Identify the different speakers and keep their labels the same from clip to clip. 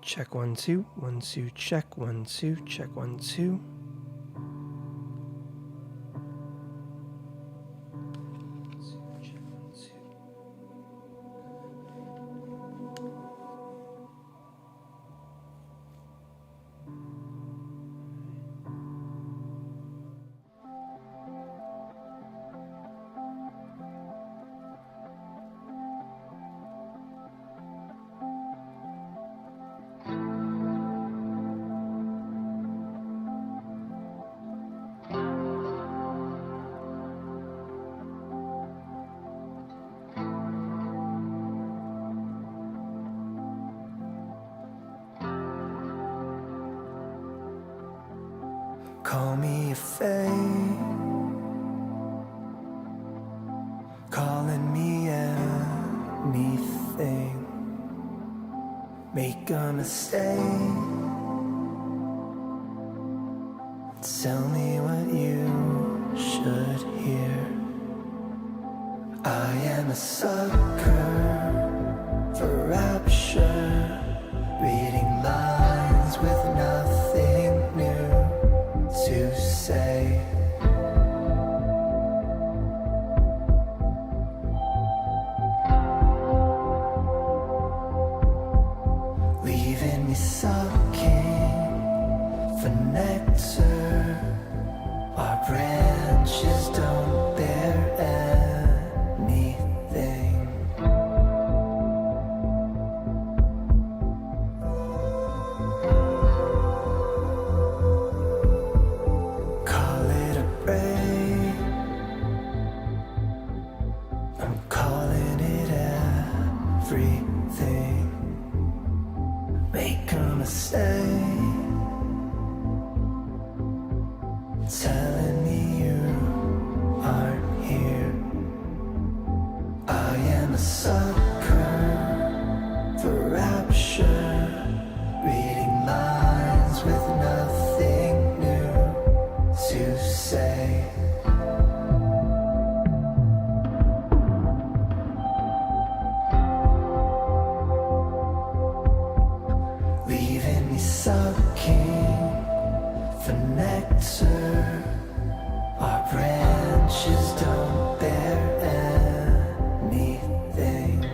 Speaker 1: Check 1 2 1 2 check 1 2 check 1 2. Call me a fake, calling me anything. Make a mistake, tell me what you should hear. I am a sucker for rapture, reading lines with nothing new to say. Leaving me sucking for nectar. Our branches don't bear anything. Call it a break, I'm calling it everything. Make a mistake, telling me you aren't here. I am a sucker for rapture, reading lines with nothing new to say. Leaving me sucking for nectar. Our branches don't bear anything.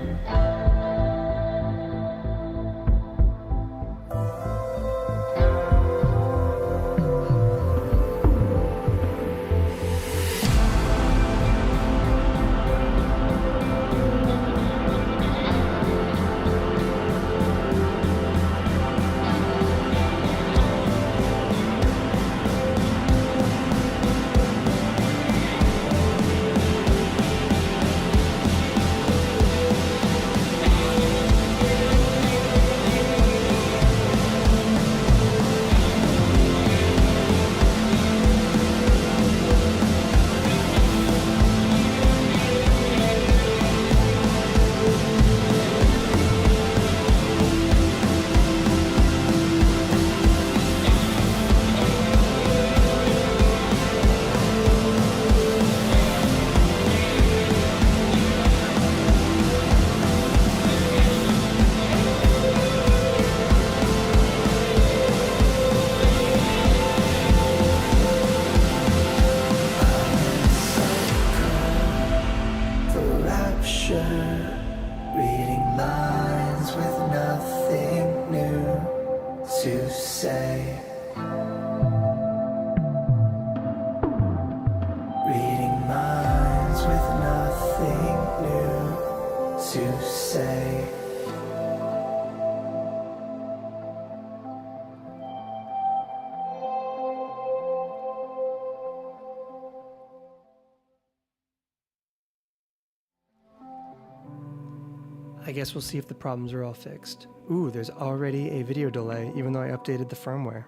Speaker 1: Reading lines with nothing new to say. Reading lines with nothing new to say. I guess we'll see if the problems are all fixed. Ooh, there's already a video delay, even though I updated the firmware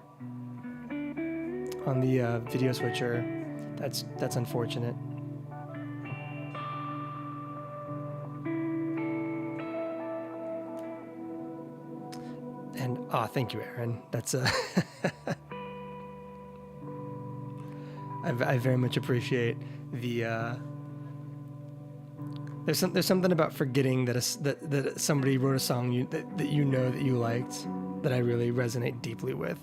Speaker 1: on the video switcher. That's unfortunate. And thank you, Aaron. That's I very much appreciate the. There's something about forgetting that that somebody wrote a song that you know that you liked that I really resonate deeply with.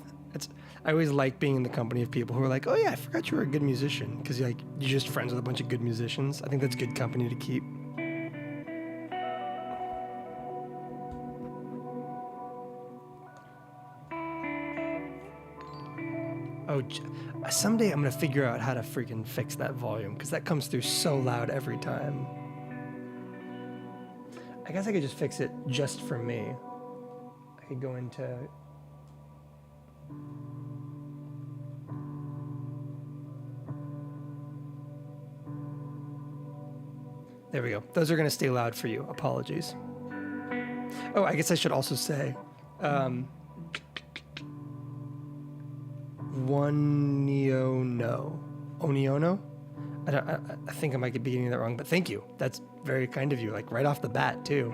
Speaker 1: I always like being in the company of people who are like, oh yeah, I forgot you were a good musician, because you're just friends with a bunch of good musicians. I think that's good company to keep. Oh, someday I'm gonna figure out how to freaking fix that volume, because that comes through so loud every time. I guess I could just fix it just for me. I could go into... There we go. Those are gonna stay loud for you. Apologies. Oh, I guess I should also say, Oniono? I think I might be getting that wrong, but thank you. That's very kind of you, like right off the bat too.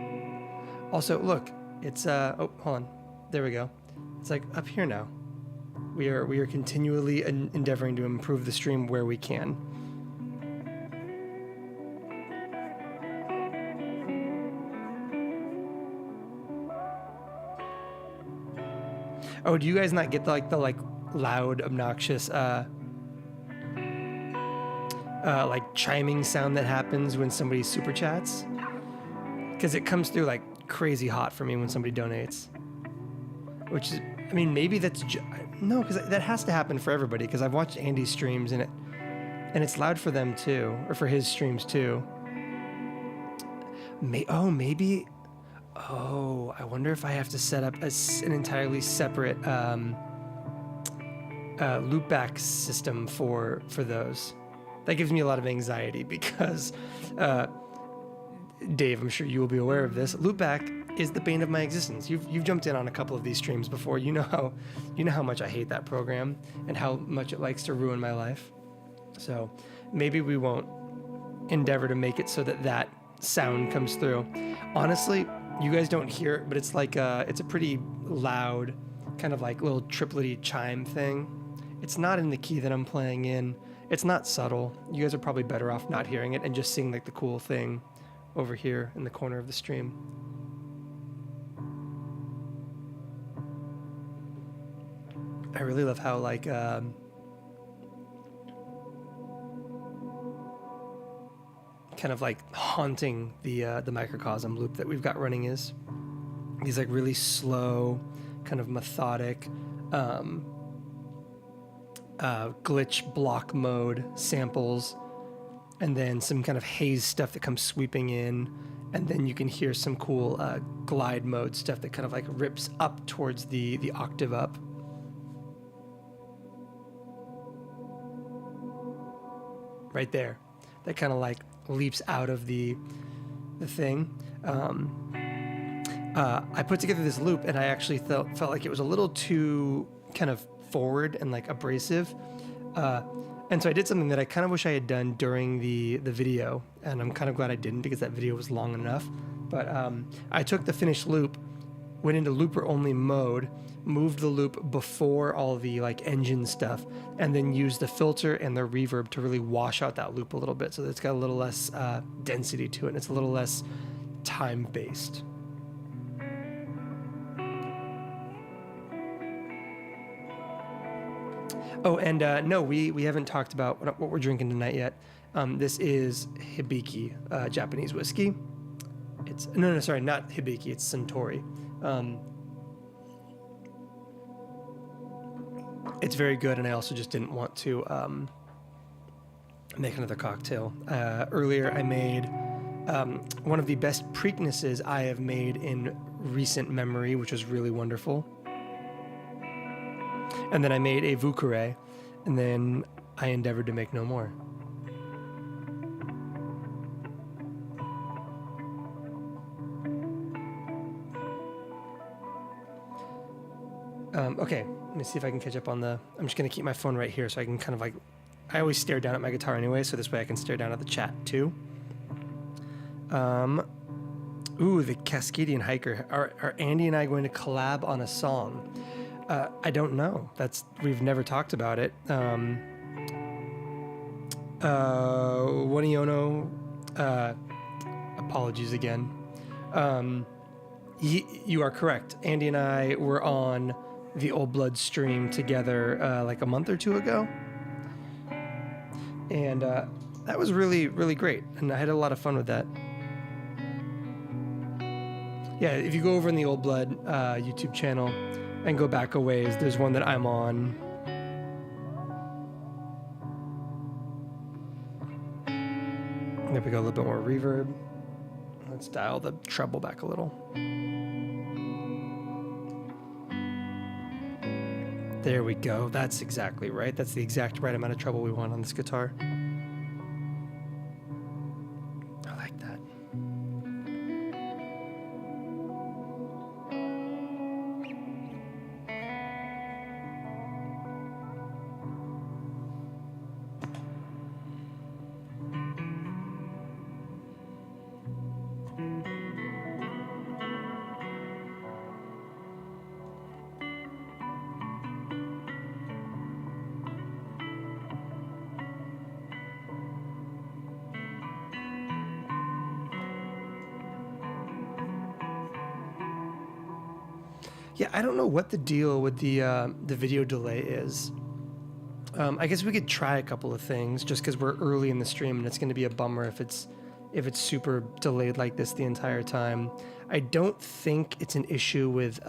Speaker 1: Also, look, it's oh, hold on. There we go. It's like up here now. We are continually endeavoring to improve the stream where we can. Oh, do you guys not get the loud, obnoxious like chiming sound that happens when somebody super chats? Because it comes through like crazy hot for me when somebody donates. Which is, I mean, maybe that's no, because that has to happen for everybody. Because I've watched Andy's streams and it's loud for them too, or for his streams too. Maybe. Oh, I wonder if I have to set up an entirely separate loopback system for those. That gives me a lot of anxiety because, Dave, I'm sure you will be aware of this. Loopback is the bane of my existence. You've jumped in on a couple of these streams before. You know how much I hate that program and how much it likes to ruin my life. So maybe we won't endeavor to make it so that sound comes through. Honestly, you guys don't hear it, but it's like it's a pretty loud, kind of like little triplety chime thing. It's not in the key that I'm playing in. It's not subtle. You guys are probably better off not hearing it and just seeing like the cool thing over here in the corner of the stream. I really love how like kind of like haunting the microcosm loop that we've got running is. These like really slow, kind of methodic, glitch block mode samples, and then some kind of haze stuff that comes sweeping in, and then you can hear some cool glide mode stuff that kind of like rips up towards the octave up. Right there. That kind of like leaps out of the thing. I put together this loop and I actually felt like it was a little too kind of forward and like abrasive. And so I did something that I kind of wish I had done during the video, and I'm kind of glad I didn't because that video was long enough. But I took the finished loop, went into looper only mode, moved the loop before all the like engine stuff, and then used the filter and the reverb to really wash out that loop a little bit so that it's got a little less density to it and it's a little less time-based. Oh, and no, we haven't talked about what we're drinking tonight yet. This is Hibiki, Japanese whiskey. It's sorry, not Hibiki, it's Suntory. It's very good, and I also just didn't want to make another cocktail. Earlier, I made one of the best Preaknesses I have made in recent memory, which was really wonderful. And then I made a Vukare, and then I endeavored to make no more. Okay, let me see if I can catch up on the... I'm just going to keep my phone right here so I can kind of like... I always stare down at my guitar anyway, so this way I can stare down at the chat too. Ooh, the Cascadian Hiker. Are Andy and I going to collab on a song? I don't know. We've never talked about it. Waniono, apologies again. You are correct. Andy and I were on the Old Blood stream together like a month or two ago. And that was really, really great. And I had a lot of fun with that. Yeah, if you go over in the Old Blood YouTube channel and go back a ways, there's one that I'm on. There we go, a little bit more reverb. Let's dial the treble back a little. There we go. That's exactly right. That's the exact right amount of treble we want on this guitar. I like that. Yeah, I don't know what the deal with the video delay is. I guess we could try a couple of things just because we're early in the stream and it's going to be a bummer if it's super delayed like this the entire time. I don't think it's an issue with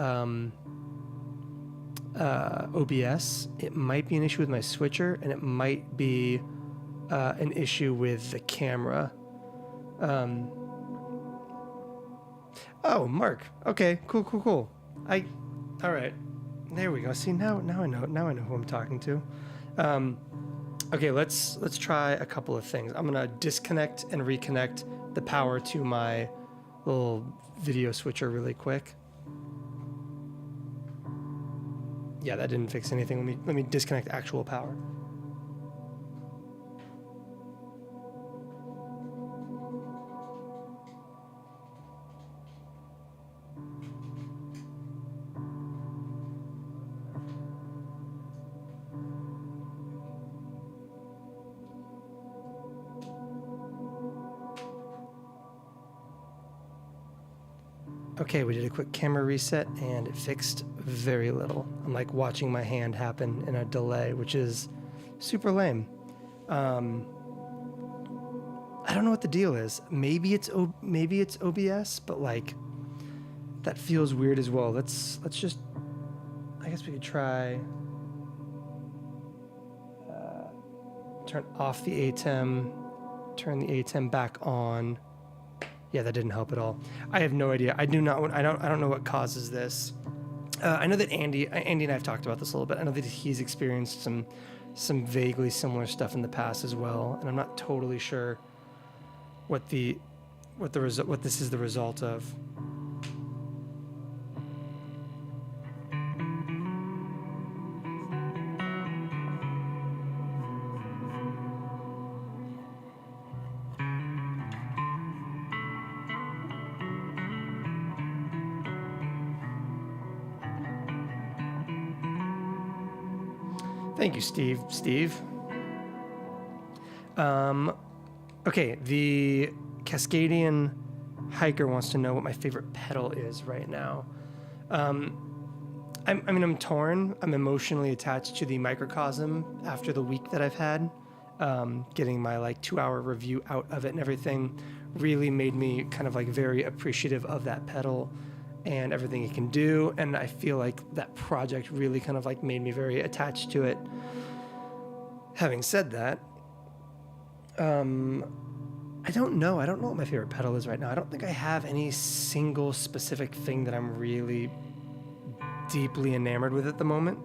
Speaker 1: OBS. It might be an issue with my switcher, and it might be an issue with the camera. Oh, Mark. Okay, cool. All right, there we go. See, now I know who I'm talking to. Okay, let's try a couple of things. I'm gonna disconnect and reconnect the power to my little video switcher really quick. Yeah, that didn't fix anything. Let me disconnect actual power. Okay, we did a quick camera reset and it fixed very little. I'm like watching my hand happen in a delay, which is super lame. I don't know what the deal is. Maybe it's OBS, but like that feels weird as well. Let's just, I guess we could try turn off the ATEM, turn the ATEM back on. Yeah, that didn't help at all. I have no idea. I don't know what causes this. I know that Andy and I have talked about this a little bit. I know that he's experienced some vaguely similar stuff in the past as well, and I'm not totally sure what this is the result of. Thank you, Steve. Okay, the Cascadian Hiker wants to know what my favorite pedal is right now. I'm torn. I'm emotionally attached to the Microcosm after the week that I've had. Getting my like 2-hour review out of it and everything really made me kind of like very appreciative of that pedal and everything it can do, and I feel like that project really kind of like made me very attached to it. Having said that, I don't know what my favorite pedal is right now. I don't think I have any single specific thing that I'm really deeply enamored with at the moment.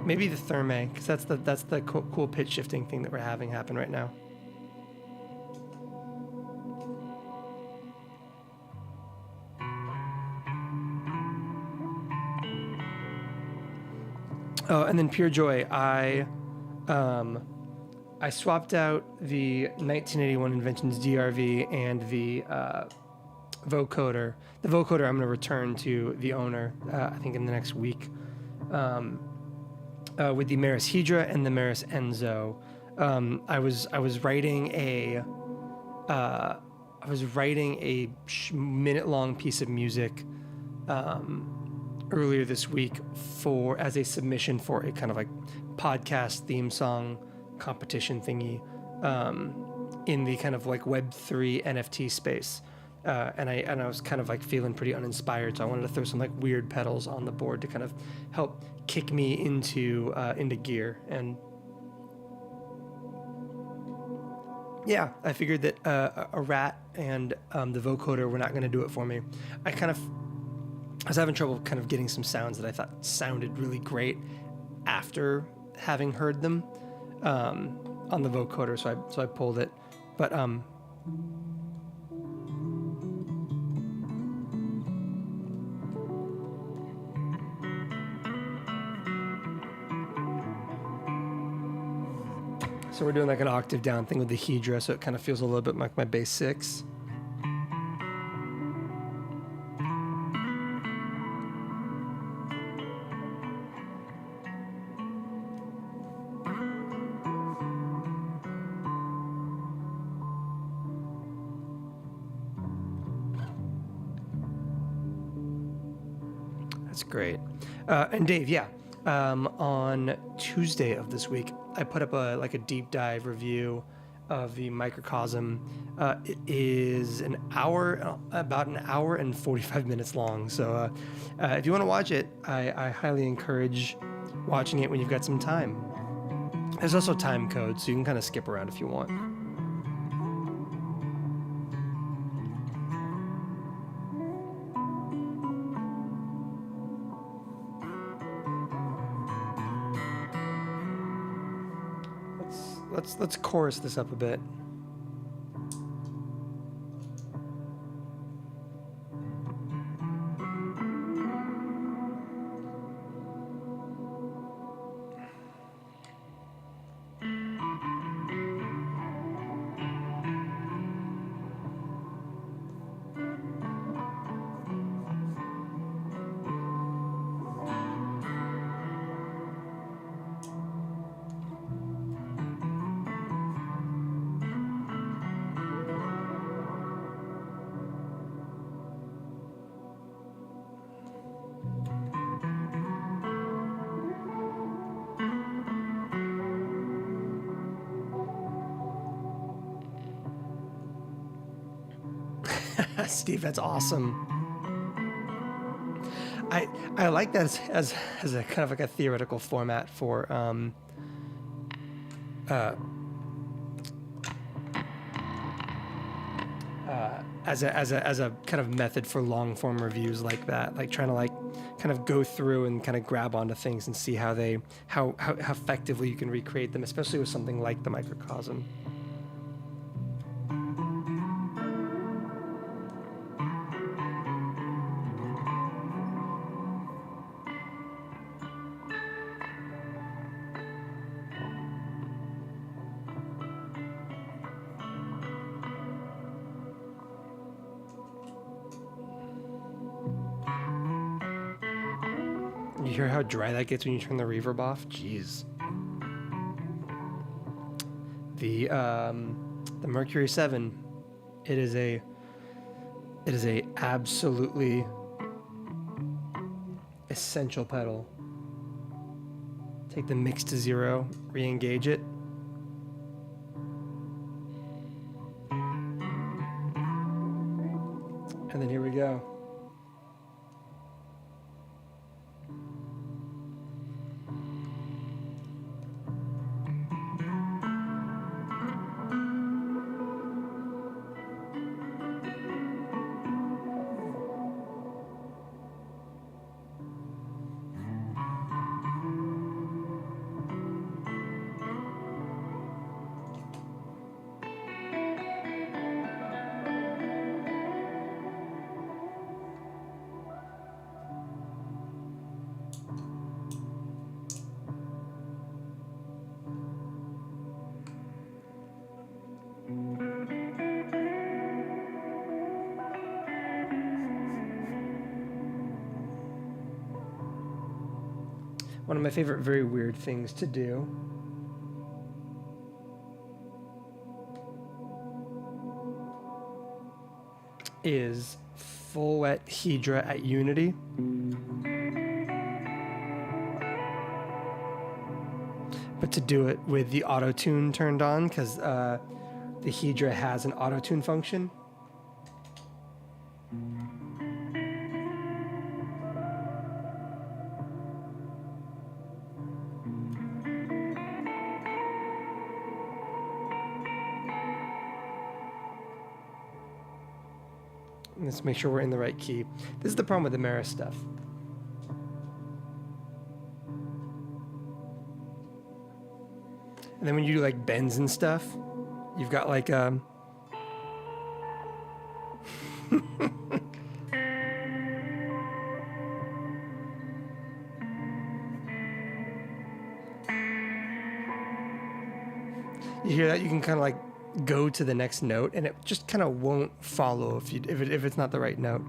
Speaker 1: Maybe the Thermae, because that's the cool pitch shifting thing that we're having happen right now. Oh, and then Pure Joy, I swapped out the 1981 Inventions DRV and the vocoder. The vocoder I'm going to return to the owner, I think in the next week. With the Maris Hydra and the Maris Enzo. I was writing a minute-long piece of music earlier this week as a submission for a kind of like podcast theme song competition thingy in the kind of like Web3 NFT space. And I was kind of like feeling pretty uninspired, so I wanted to throw some like weird pedals on the board to kind of help kick me into gear. And yeah, I figured that a rat and the vocoder were not going to do it for me. I was having trouble kind of getting some sounds that I thought sounded really great after having heard them on the vocoder, so I pulled it. But so we're doing like an octave down thing with the Hedra, so it kind of feels a little bit like my bass 6. That's great. And Dave, yeah, on Tuesday of this week, I put up a deep dive review of the Microcosm. It is about an hour and 45 minutes long. So if you want to watch it, I highly encourage watching it when you've got some time. There's also time code, so you can kind of skip around if you want. Let's chorus this up a bit. Steve, that's awesome. I like that as a kind of like a theoretical format for as a kind of method for long form reviews like that, like trying to like kind of go through and kind of grab onto things and see how effectively you can recreate them, especially with something like the Microcosm. You hear how dry that gets when you turn the reverb off? Jeez. The Mercury 7, it is a absolutely essential pedal. Take the mix to 0, re-engage it. And then here we go. One of my favorite very weird things to do is full wet Hedra at Unity. But to do it with the auto-tune turned on, because the Hedra has an auto-tune function. Let's make sure we're in the right key. This is the problem with the Mara stuff. And then when you do like bends and stuff, you've got like you hear that? You can kind of like go to the next note, and it just kind of won't follow if it's not the right note.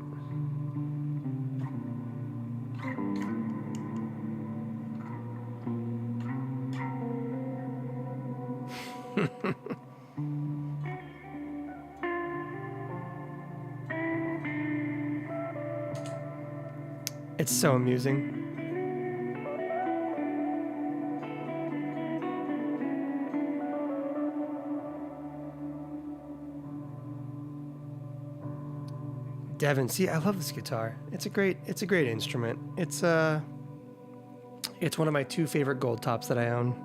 Speaker 1: It's so amusing. Devin, see, I love this guitar. It's a great instrument. It's one of my 2 favorite gold tops that I own.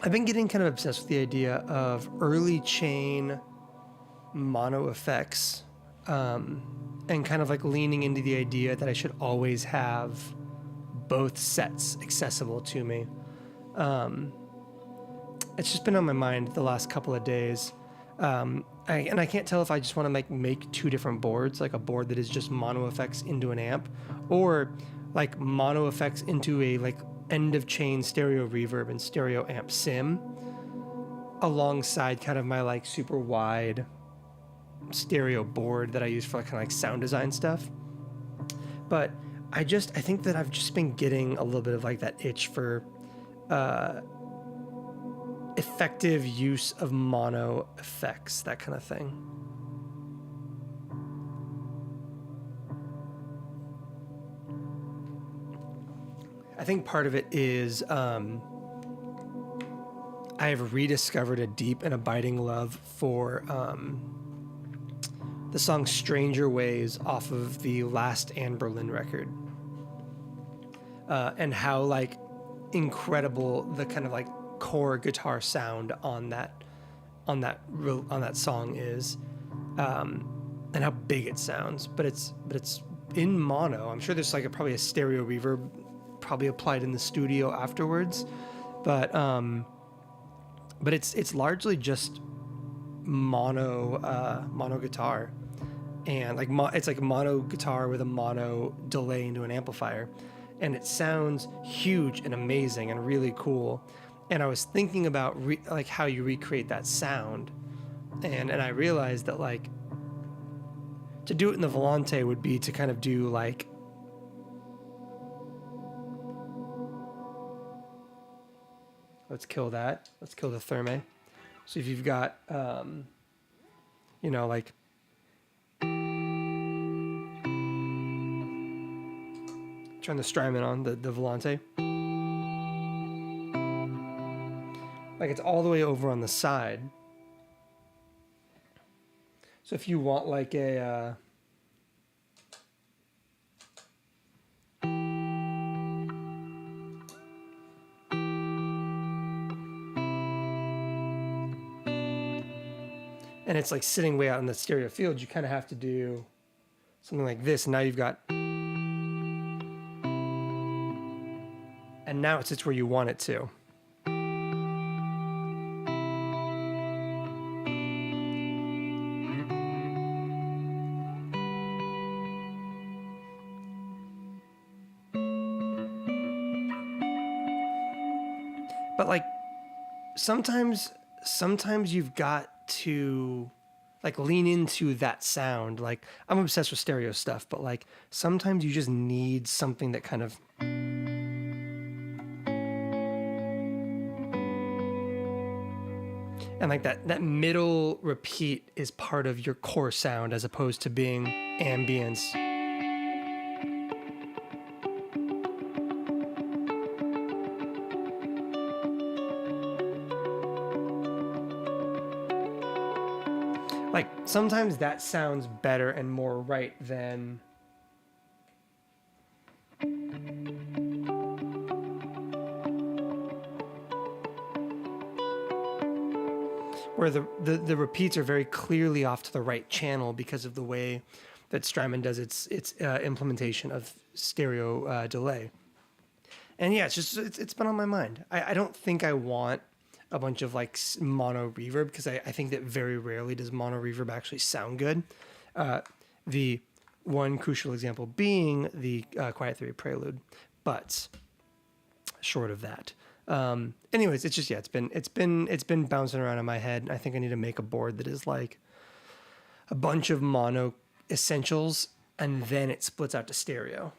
Speaker 1: I've been getting kind of obsessed with the idea of early chain mono effects, and kind of like leaning into the idea that I should always have both sets accessible to me. It's just been on my mind the last couple of days. I can't tell if I just want to make 2 different boards, like a board that is just mono effects into an amp, or like mono effects into a like end of chain stereo reverb and stereo amp sim, alongside kind of my like super wide stereo board that I use for like kind of like sound design stuff. But I think that I've just been getting a little bit of like that itch for effective use of mono effects, that kind of thing. I think part of it is I have rediscovered a deep and abiding love for the song Stranger Ways off of the last Anne Boleyn record, and how like incredible the kind of like core guitar sound on that song is, and how big it sounds, but it's in mono. I'm sure there's like probably a stereo reverb probably applied in the studio afterwards, but it's largely just mono guitar, and like it's like a mono guitar with a mono delay into an amplifier, and it sounds huge and amazing and really cool. And I was thinking about like how you recreate that sound, and I realized that like to do it in the Volante would be to kind of do like let's kill that. Let's kill the Therme. So if you've got, like turn the Strymon on, the Volante. Like it's all the way over on the side. So if you want like a... and it's like sitting way out in the stereo field, you kind of have to do something like this. And now you've got... and now it sits where you want it to. But like sometimes you've got to like lean into that sound. Like I'm obsessed with stereo stuff, but like sometimes you just need something that kind of and like that middle repeat is part of your core sound as opposed to being ambience. Like sometimes that sounds better and more right than where the repeats are very clearly off to the right channel because of the way that Strymon does its implementation of stereo delay. And yeah, it's been on my mind. I don't think I want a bunch of like mono reverb because I think that very rarely does mono reverb actually sound good. The one crucial example being the Quiet Theory Prelude, but short of that. Anyways, it's just, yeah, it's been bouncing around in my head. I think I need to make a board that is like a bunch of mono essentials and then it splits out to stereo.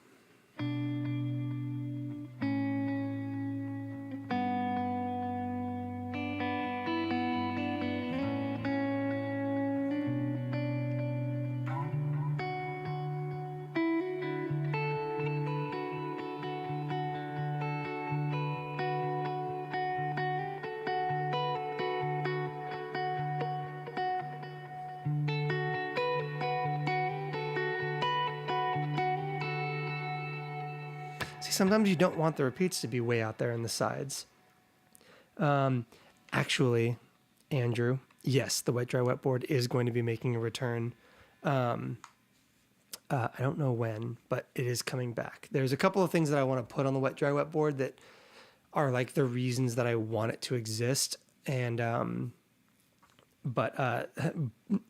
Speaker 1: Sometimes you don't want the repeats to be way out there in the sides. Actually, Andrew, yes, the Wet Dry Wet board is going to be making a return. I don't know when, but it is coming back. There's a couple of things that I want to put on the Wet Dry Wet board that are like the reasons that I want it to exist. And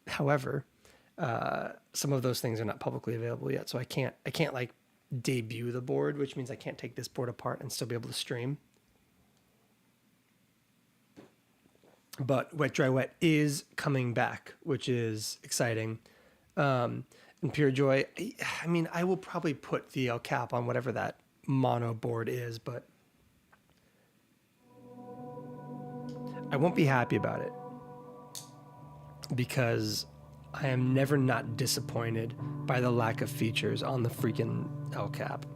Speaker 1: however, some of those things are not publicly available yet, so I can't like debut the board, which means I can't take this board apart and still be able to stream. But Wet Dry Wet is coming back, which is exciting. And Pure Joy, I mean, I will probably put the El Cap on whatever that mono board is, but I won't be happy about it because I am never not disappointed by the lack of features on the freaking El Cap.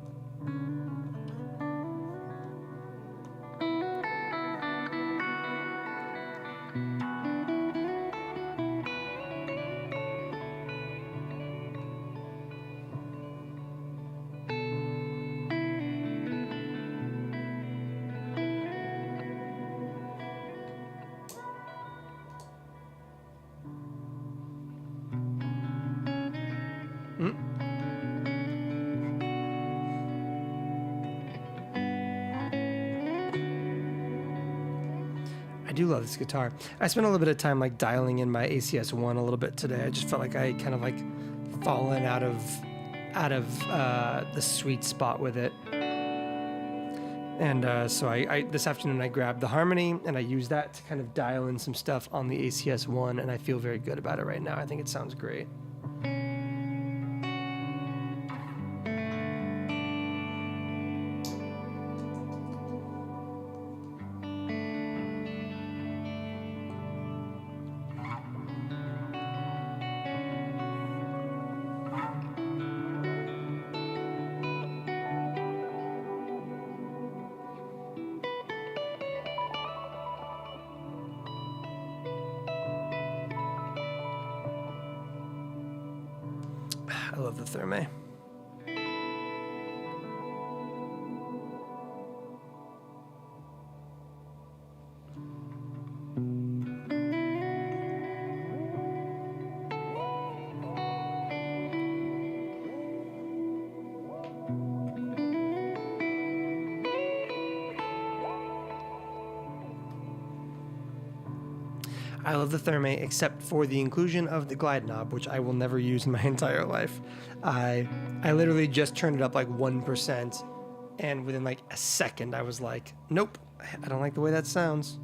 Speaker 1: I do love this guitar. I spent a little bit of time like dialing in my ACS-1 a little bit today. I just felt like I kind of like fallen out of the sweet spot with it. And so I this afternoon I grabbed the Harmony and I used that to kind of dial in some stuff on the ACS-1, and I feel very good about it right now. I think it sounds great. I love the Therme. I love the Therme except for the inclusion of the glide knob, which I will never use in my entire life. I literally just turned it up like 1%, and within like a second I was like, nope, I don't like the way that sounds.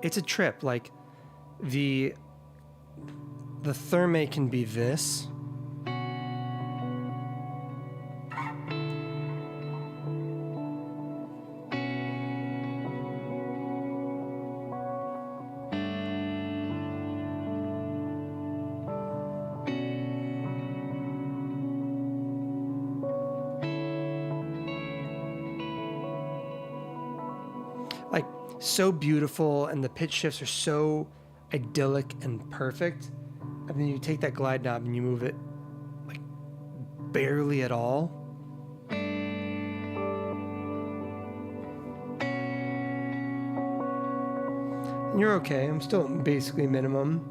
Speaker 1: It's a trip. Like the Therme can be this. Like so beautiful, and the pitch shifts are so idyllic and perfect, and then you take that glide knob and you move it like barely at all. And you're okay. I'm still basically minimum.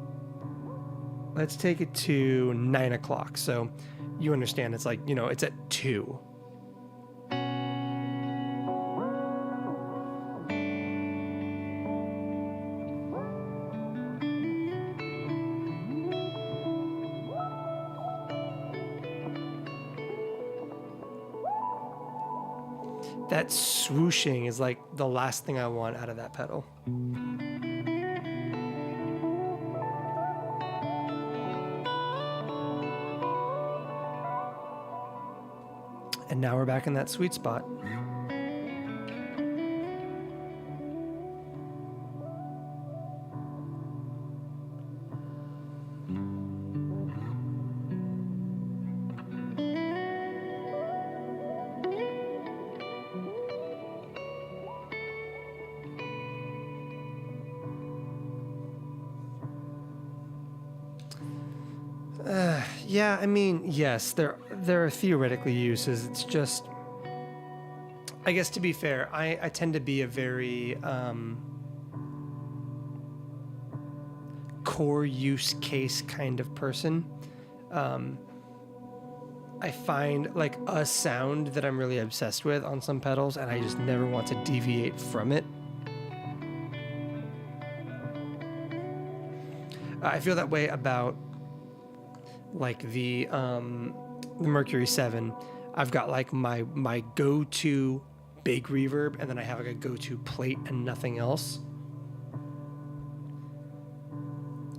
Speaker 1: Let's take it to 9 o'clock. So you understand it's like, you know, it's at 2. That swooshing is like the last thing I want out of that pedal. And now we're back in that sweet spot. Yeah, I mean, yes, there are theoretically uses. It's just, I guess to be fair, I tend to be a very core use case kind of person. I find like a sound that I'm really obsessed with on some pedals, and I just never want to deviate from it. I feel that way about like the Mercury 7. I've got like my go-to big reverb, and then I have like a go-to plate and nothing else.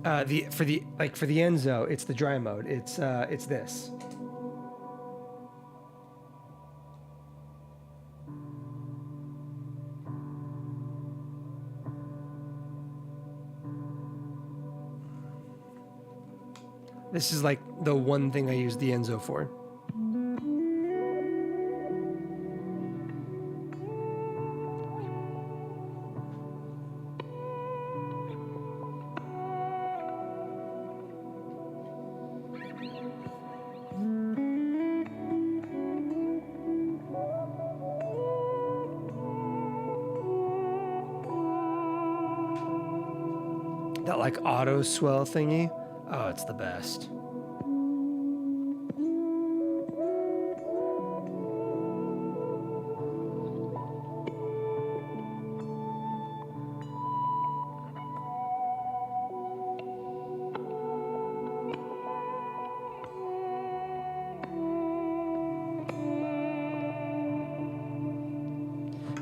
Speaker 1: For the Enzo, it's the dry mode. It's this. This is like the one thing I use the Enzo for. That like auto swell thingy. Oh, it's the best.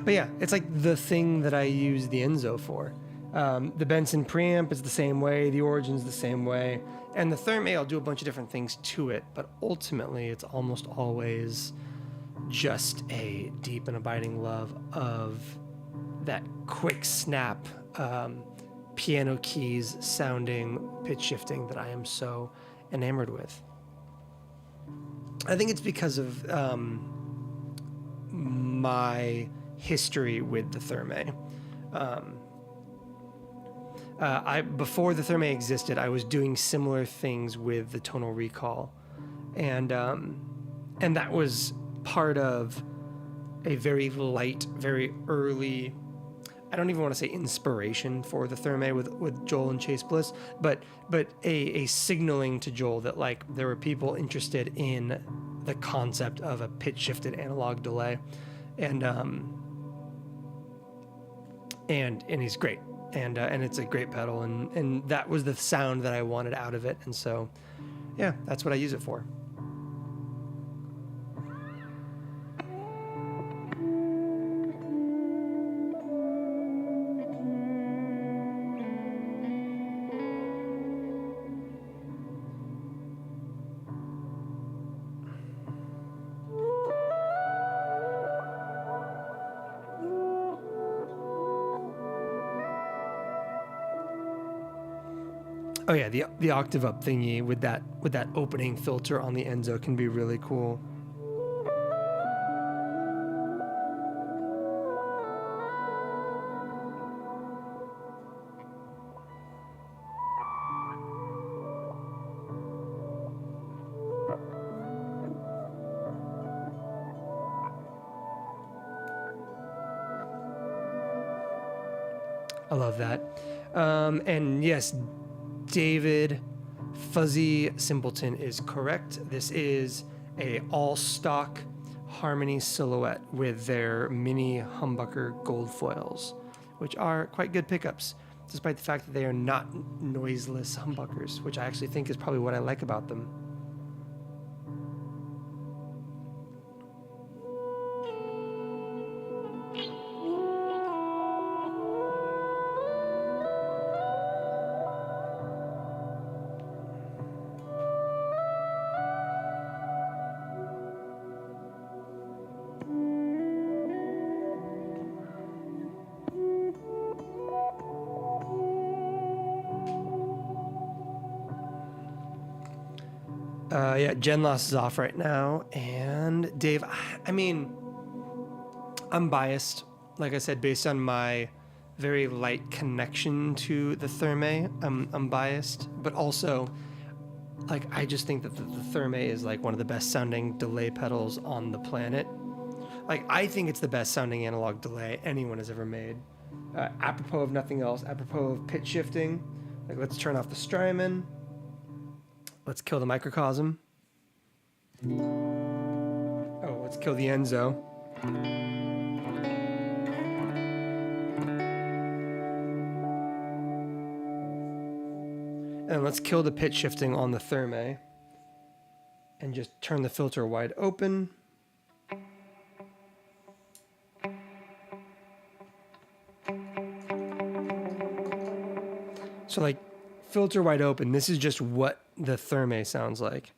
Speaker 1: But yeah, it's like the thing that I use the Enzo for. The Benson preamp is the same way, the Origin's the same way, and the Therme, I'll do a bunch of different things to it, but ultimately it's almost always just a deep and abiding love of that quick snap, piano keys sounding pitch shifting that I am so enamored with. I think it's because of my history with the Therme. Before the Therme existed, I was doing similar things with the tonal recall, and that was part of a very light, very early, I don't even want to say inspiration for the Therme with Joel and Chase Bliss, but a signaling to Joel that like there were people interested in the concept of a pitch shifted analog delay, and he's great. and it's a great pedal, and that was the sound that I wanted out of it, and so yeah, that's what I use it for. Oh yeah, the octave up thingy with that opening filter on the Enzo can be really cool. I love that. And yes, David Fuzzy Simpleton is correct. This is a all stock Harmony silhouette with their mini humbucker gold foils, which are quite good pickups, despite the fact that they are not noiseless humbuckers, which I actually think is probably what I like about them. Yeah, Gen Loss is off right now. And Dave, I mean, I'm biased. Like I said, based on my very light connection to the Thermae, I'm biased. But also, like, I just think that the Thermae is like one of the best sounding delay pedals on the planet. Like, I think it's the best sounding analog delay anyone has ever made. Apropos of nothing else, apropos of pitch shifting, like, let's turn off the Strymon. Let's kill the microcosm. Oh, let's kill the Enzo. And let's kill the pitch shifting on the Thermae. And just turn the filter wide open. So like, filter wide open, this is just what the Thermae sounds like.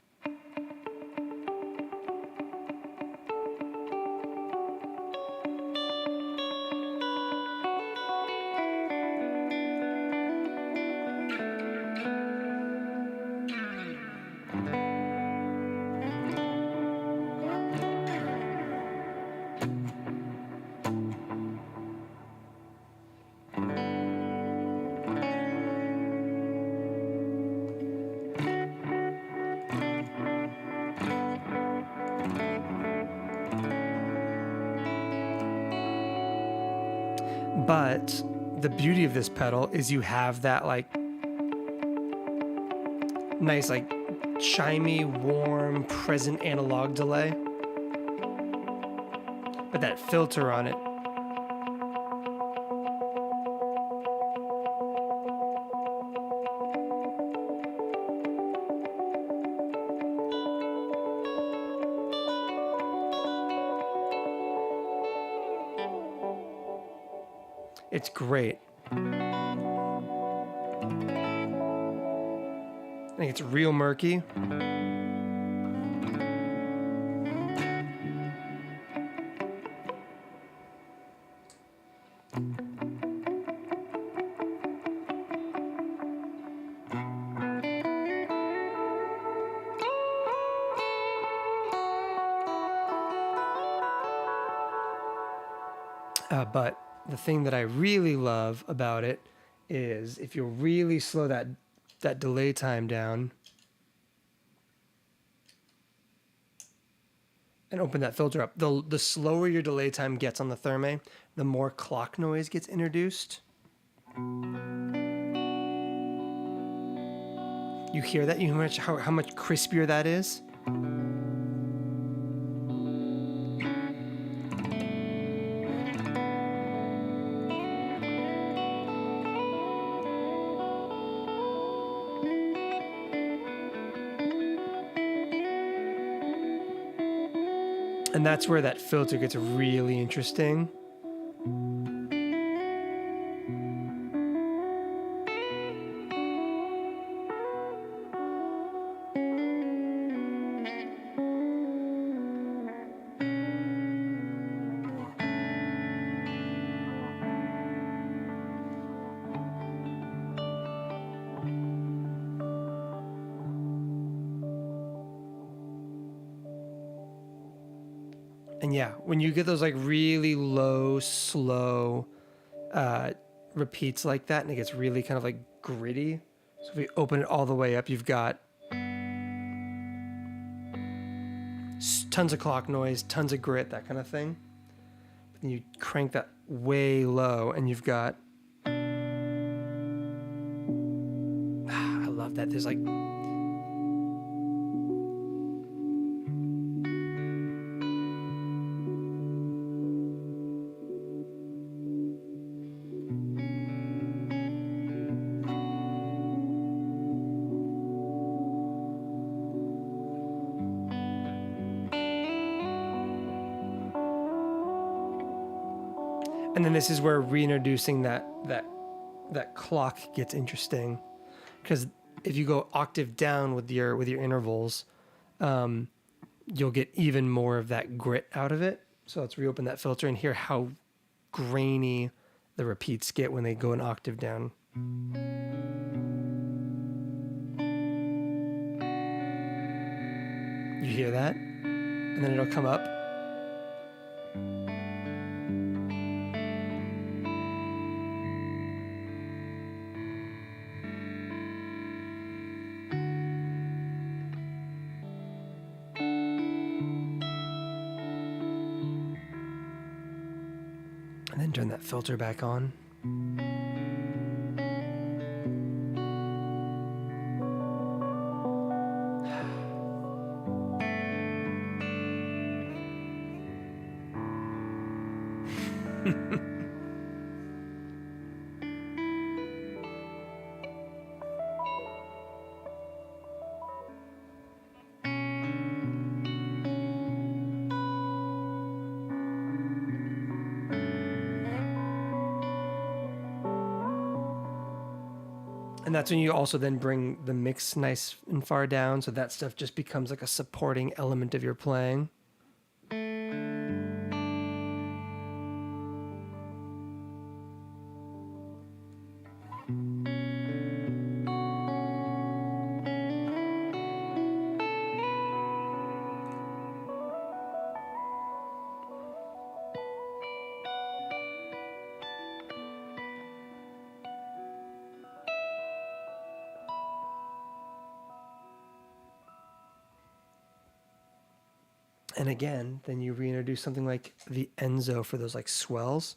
Speaker 1: But the beauty of this pedal is you have that like nice like chimey, warm, present analog delay. But that filter on it, it's great. I think it's real murky. But the thing that I really love about it is if you really slow that delay time down and open that filter up, the slower your delay time gets on the Thermae, the more clock noise gets introduced. You hear that? You hear how much crispier that is? And that's where that filter gets really interesting. And yeah, when you get those like really low, slow repeats like that, and it gets really kind of like gritty. So if we open it all the way up, you've got tons of clock noise, tons of grit, that kind of thing. But then you crank that way low, and you've got... I love that. There's like... And then this is where reintroducing that clock gets interesting, because if you go octave down with your intervals, you'll get even more of that grit out of it. So let's reopen that filter and hear how grainy the repeats get when they go an octave down. You hear that? And then it'll come up. And then turn that filter back on. And that's when you also then bring the mix nice and far down, so that stuff just becomes like a supporting element of your playing. And again, then you reintroduce something like the Enzo for those like swells.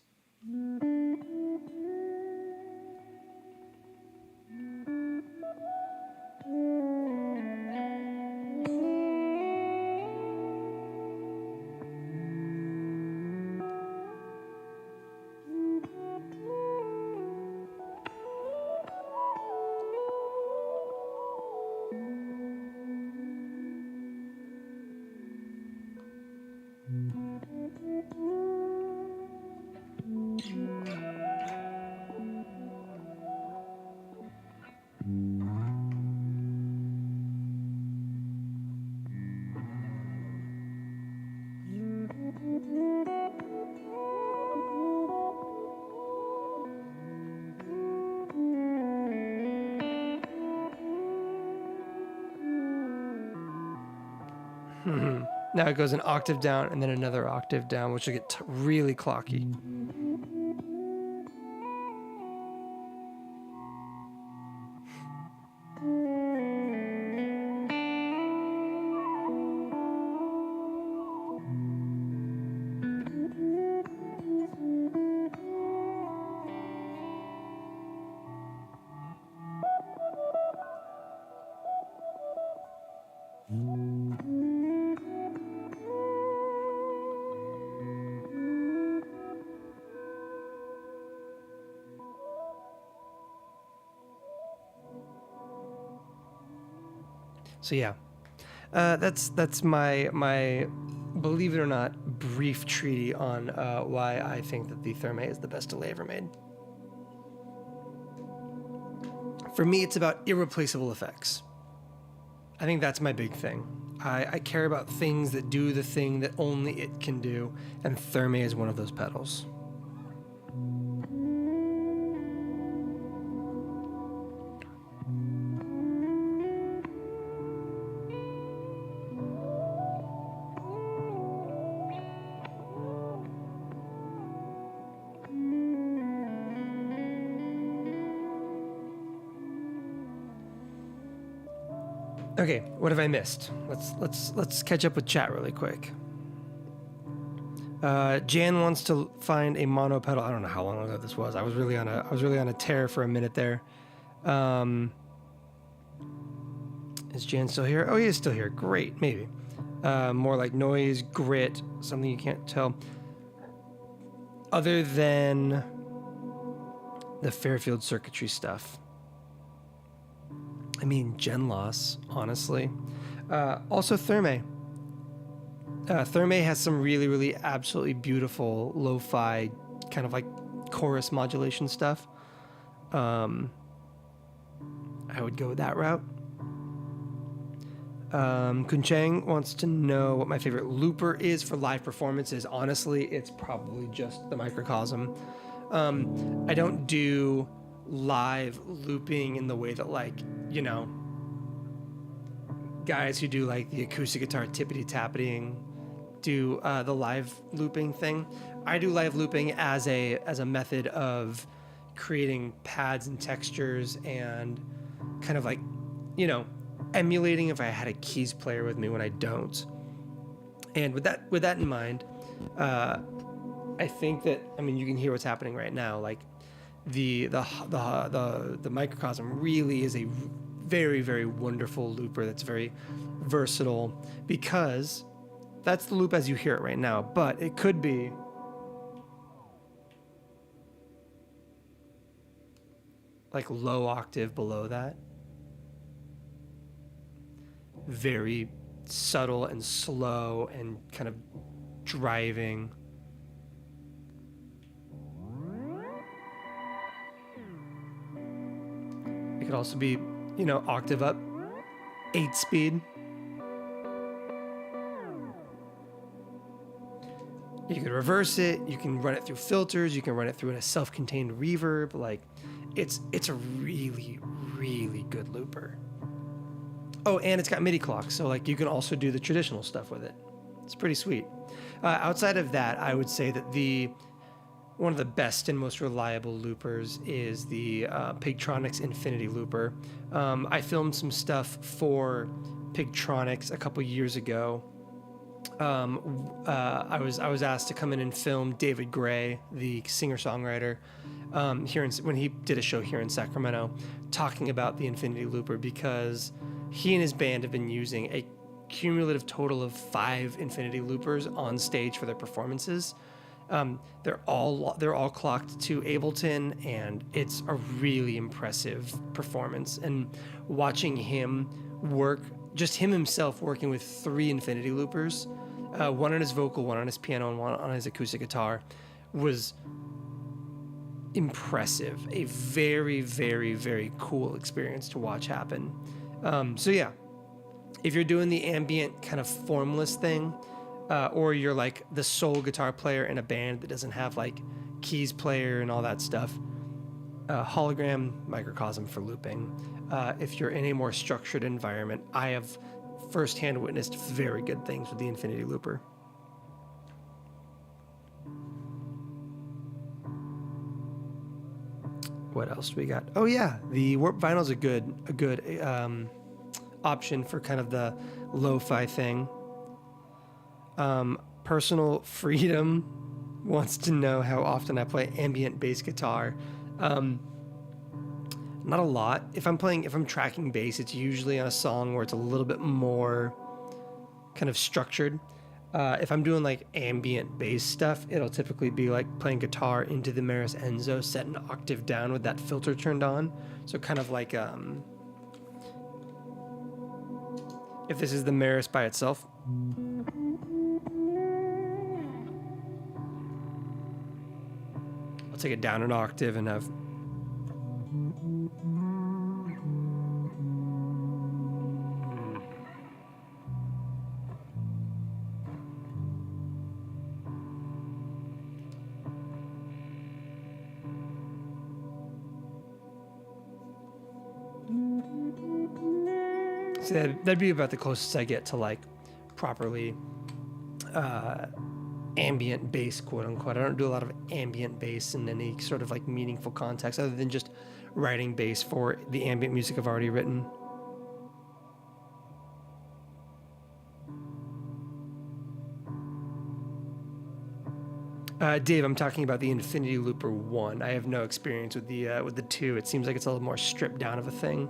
Speaker 1: Now it goes an octave down and then another octave down, which will get really clocky. So yeah, that's my believe it or not, brief treatise on why I think that the Thermae is the best delay ever made. For me, it's about irreplaceable effects. I think that's my big thing. I care about things that do the thing that only it can do, and Thermae is one of those pedals. Okay, what have I missed? Let's catch up with chat really quick. Jan wants to find a mono pedal. I don't know how long ago this was. I was really on a tear for a minute there. Is Jan still here? Oh, he is still here. Great, maybe. More like noise, grit, something you can't tell. Other than the Fairfield circuitry stuff. I mean, gen loss, honestly. Also, Thermae. Thermae has some really, really absolutely beautiful lo-fi kind of like chorus modulation stuff. I would go with that route. Kun Chang wants to know what my favorite looper is for live performances. Honestly, it's probably just the Microcosm. I don't do live looping in the way that, like, you know, guys who do like the acoustic guitar tippity-tappeting do the live looping thing. I do live looping as a method of creating pads and textures and kind of like, you know, emulating if I had a keys player with me when I don't. And with that in mind, I think that, I mean, you can hear what's happening right now. Like the Microcosm really is a very, very wonderful looper that's very versatile, because that's the loop as you hear it right now, but it could be like low octave below that. Very subtle and slow and kind of driving. It could also be, you know, octave up, 8 speed. You can reverse it, you can run it through filters, you can run it through in a self-contained reverb. Like, it's a really, really good looper. Oh, and it's got MIDI clocks, so like you can also do the traditional stuff with it. It's pretty sweet. Outside of that, I would say that one of the best and most reliable loopers is the Pigtronics Infinity Looper. I filmed some stuff for Pigtronics a couple years ago. I was asked to come in and film David Gray, the singer-songwriter, when he did a show here in Sacramento, talking about the Infinity Looper, because he and his band have been using a cumulative total of 5 Infinity Loopers on stage for their performances. They're all clocked to Ableton, and it's a really impressive performance. And watching him work, just him himself working with 3 Infinity Loopers, one on his vocal, one on his piano, and one on his acoustic guitar, was impressive. A very, very, very cool experience to watch happen. So yeah, if you're doing the ambient kind of formless thing, or you're like the sole guitar player in a band that doesn't have like keys player and all that stuff, hologram Microcosm for looping. If you're in a more structured environment, I have firsthand witnessed very good things with the Infinity Looper. What else do we got? Oh yeah, the Warp Vinyl is a good option for kind of the lo-fi thing. Personal Freedom wants to know how often I play ambient bass guitar. Not a lot. If I'm tracking bass, it's usually on a song where it's a little bit more kind of structured. If I'm doing like ambient bass stuff, it'll typically be like playing guitar into the Maris Enzo set an octave down with that filter turned on. So kind of like if this is the Maris by itself. take it down an octave and have... So that'd be about the closest I get to like properly ambient bass, quote unquote. I don't do a lot of ambient bass in any sort of like meaningful context other than just writing bass for the ambient music I've already written. Dave, I'm talking about the Infinity Looper 1. I have no experience with the 2. It seems like it's a little more stripped down of a thing.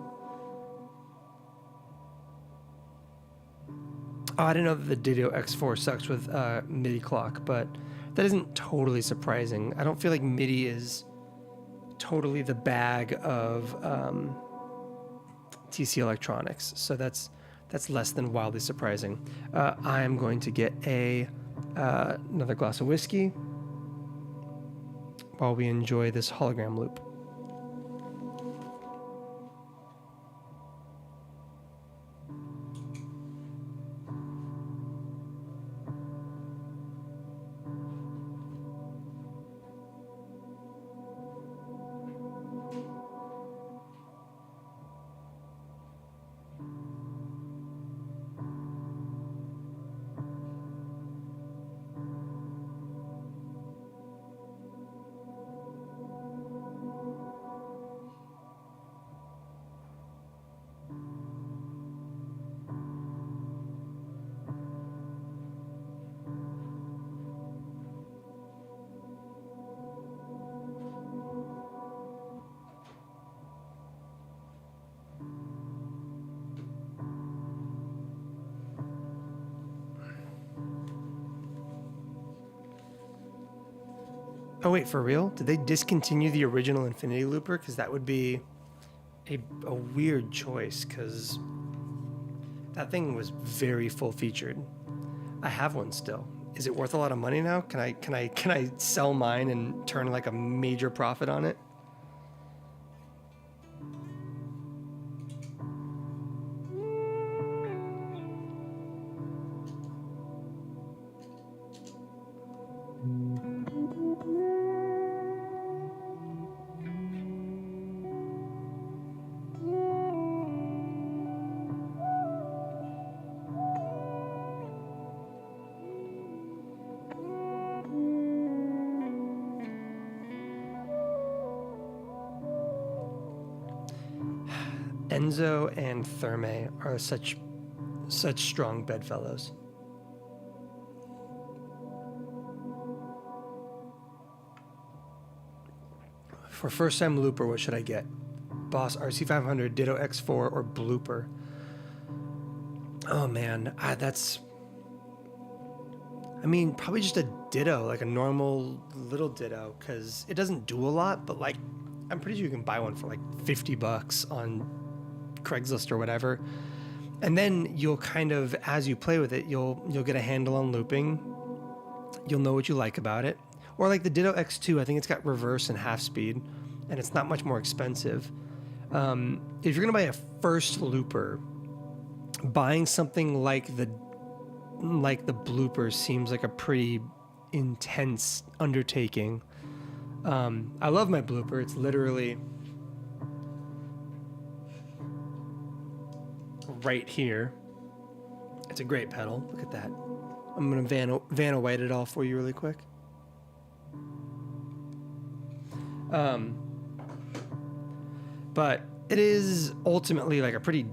Speaker 1: Oh, I didn't know that the Ditto X4 sucks with MIDI clock, but that isn't totally surprising. I don't feel like MIDI is totally the bag of TC Electronics, so that's less than wildly surprising. I am going to get another glass of whiskey while we enjoy this hologram loop. Oh wait, for real? Did they discontinue the original Infinity Looper? Because that would be a weird choice, because that thing was very full featured. I have one still. Is it worth a lot of money now? Can I sell mine and turn like a major profit on it? Enzo and Therme are such strong bedfellows. For first time looper, what should I get? Boss RC500, Ditto X4, or Blooper? Oh man, I mean, probably just a Ditto, like a normal little Ditto, because it doesn't do a lot, but like, I'm pretty sure you can buy one for like $50 on Craigslist or whatever. And then you'll kind of, as you play with it, you'll get a handle on looping. You'll know what you like about it. Or like the Ditto X2, I think it's got reverse and half speed, and it's not much more expensive. If you're gonna buy a first looper, buying something like the Blooper seems like a pretty intense undertaking. I love my Blooper. It's literally right here. It's a great pedal. Look at that. I'm gonna Vanna White it all for you really quick. But it is ultimately like a pretty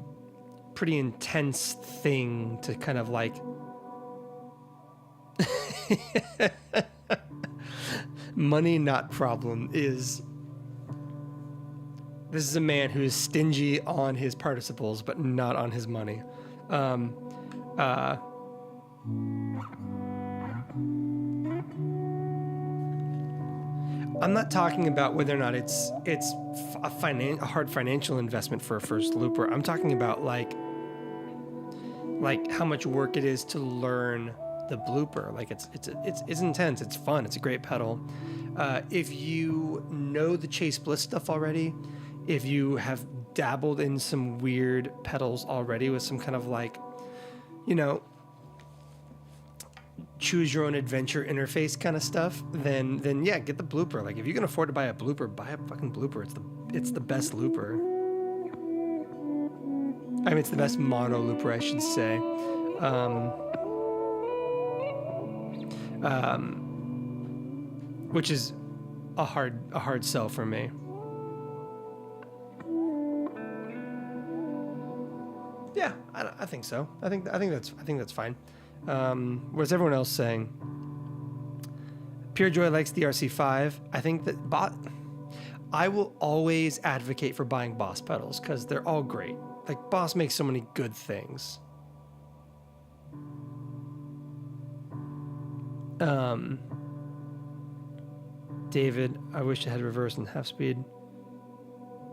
Speaker 1: intense thing to kind of like money not problem is this is a man who is stingy on his participles but not on his money. I'm not talking about whether or not it's a hard financial investment for a first looper. I'm talking about like how much work it is to learn the blooper. Like it's intense. It's fun. It's a great pedal. If you know the Chase Bliss stuff already, if you have dabbled in some weird pedals already with some kind of like, you know, choose your own adventure interface kind of stuff, then yeah, get the blooper. Like if you can afford to buy a blooper, buy a fucking blooper. It's the best looper. I mean, it's the best mono looper, I should say. Which is a hard sell for me. Yeah, I think so. I think that's fine. What's everyone else saying? Pure Joy likes the RC5. I think that I will always advocate for buying Boss pedals because they're all great. Like Boss makes so many good things. David, I wish it had reverse and half speed.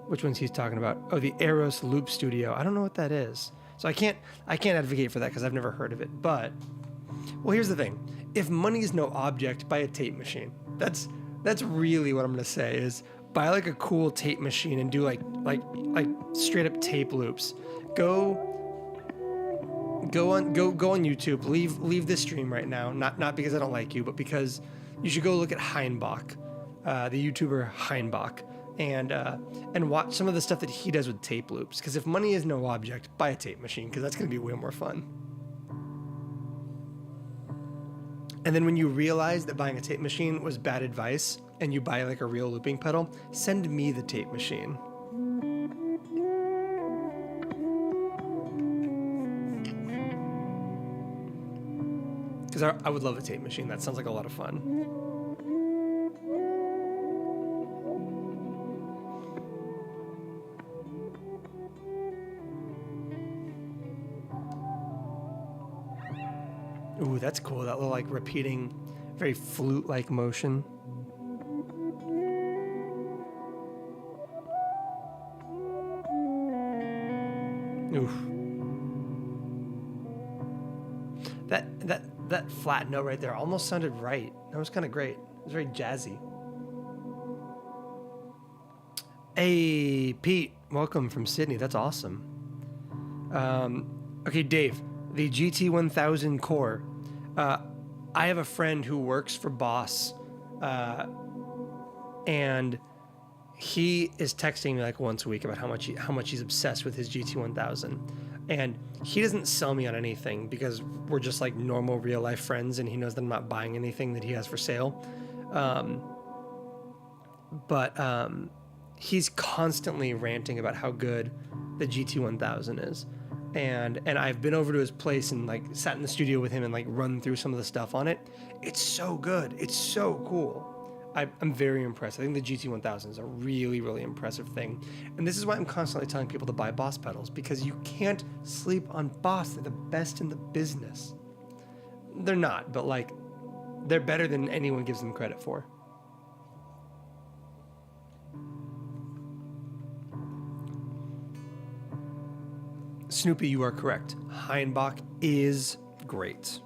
Speaker 1: Which one's he's talking about? Oh, the Eros Loop Studio. I don't know what that is. So I can't advocate for that because I've never heard of it. But, well, here's the thing. If money is no object, buy a tape machine. That's really what I'm gonna say is buy like a cool tape machine and do like straight up tape loops. Go on YouTube. Leave this stream right now. Not because I don't like you, but because you should go look at Heinbach, the YouTuber Heinbach. And watch some of the stuff that he does with tape loops. Because if money is no object, buy a tape machine, because that's going to be way more fun. And then when you realize that buying a tape machine was bad advice, and you buy like a real looping pedal, send me the tape machine. Because I would love a tape machine. That sounds like a lot of fun. Ooh, that's cool. That little, like, repeating, very flute-like motion. Oof. That flat note right there almost sounded right. That was kind of great. It was very jazzy. Hey, Pete. Welcome from Sydney. That's awesome. Okay, Dave. The GT1000 Core. I have a friend who works for Boss, and he is texting me like once a week about how much he's obsessed with his GT1000. And he doesn't sell me on anything because we're just like normal real life friends, and he knows that I'm not buying anything that he has for sale. But he's constantly ranting about how good the GT1000 is. And I've been over to his place and like sat in the studio with him and like run through some of the stuff on it. It's so good. It's so cool. I'm very impressed. I think the GT1000 is a really, really impressive thing. And this is why I'm constantly telling people to buy Boss pedals, because you can't sleep on Boss. They're the best in the business. They're not, but like they're better than anyone gives them credit for. Snoopy, you are correct. Heinbach is great.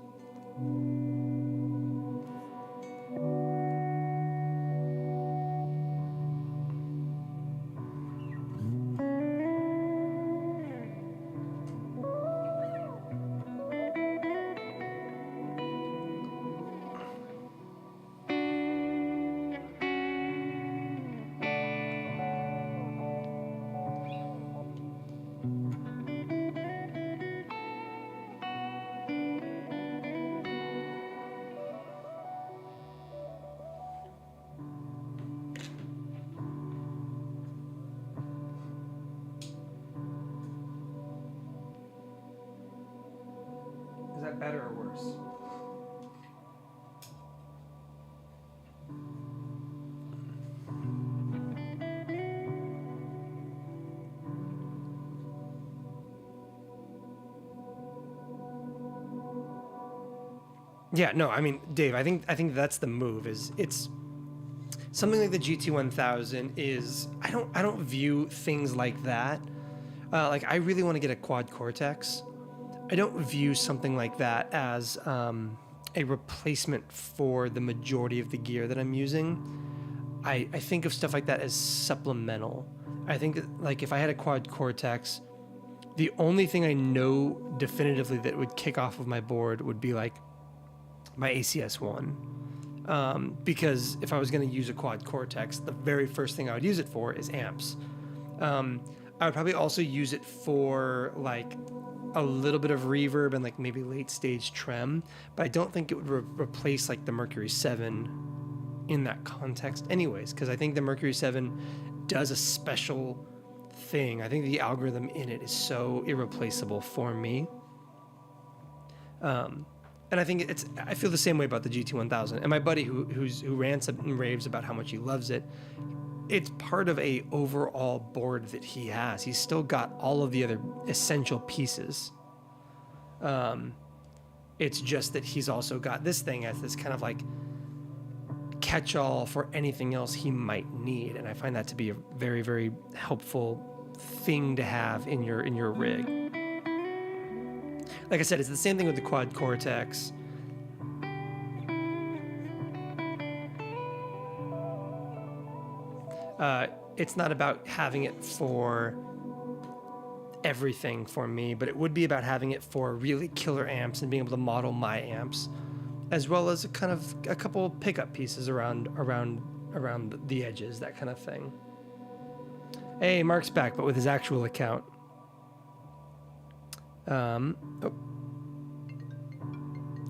Speaker 1: Is that better or worse? Yeah, no, I mean, Dave, I think that's the move. It's something like the GT1000 is. I don't view things like that. Like I really want to get a quad Cortex. I don't view something like that as a replacement for the majority of the gear that I'm using. I think of stuff like that as supplemental. I think that, like, if I had a quad cortex, the only thing I know definitively that would kick off of my board would be like my ACS1. Because if I was going to use a quad cortex, the very first thing I would use it for is amps. I would probably also use it for like a little bit of reverb and like maybe late stage trem, but I don't think it would replace like the Mercury 7 in that context anyways, because I think the Mercury 7 does a special thing. I think the algorithm in it is so irreplaceable for me. And I think I feel the same way about the GT1000. And my buddy who rants and raves about how much he loves it, it's part of a overall board that he has. He's still got all of the other essential pieces. It's just that he's also got this thing as this kind of like catch-all for anything else he might need, and I find that to be a very, very helpful thing to have in your rig. Like I said, it's the same thing with the quad cortex. It's not about having it for everything for me, but it would be about having it for really killer amps and being able to model my amps, as well as a couple pickup pieces around the edges, that kind of thing. Hey, Mark's back, but with his actual account. Oh,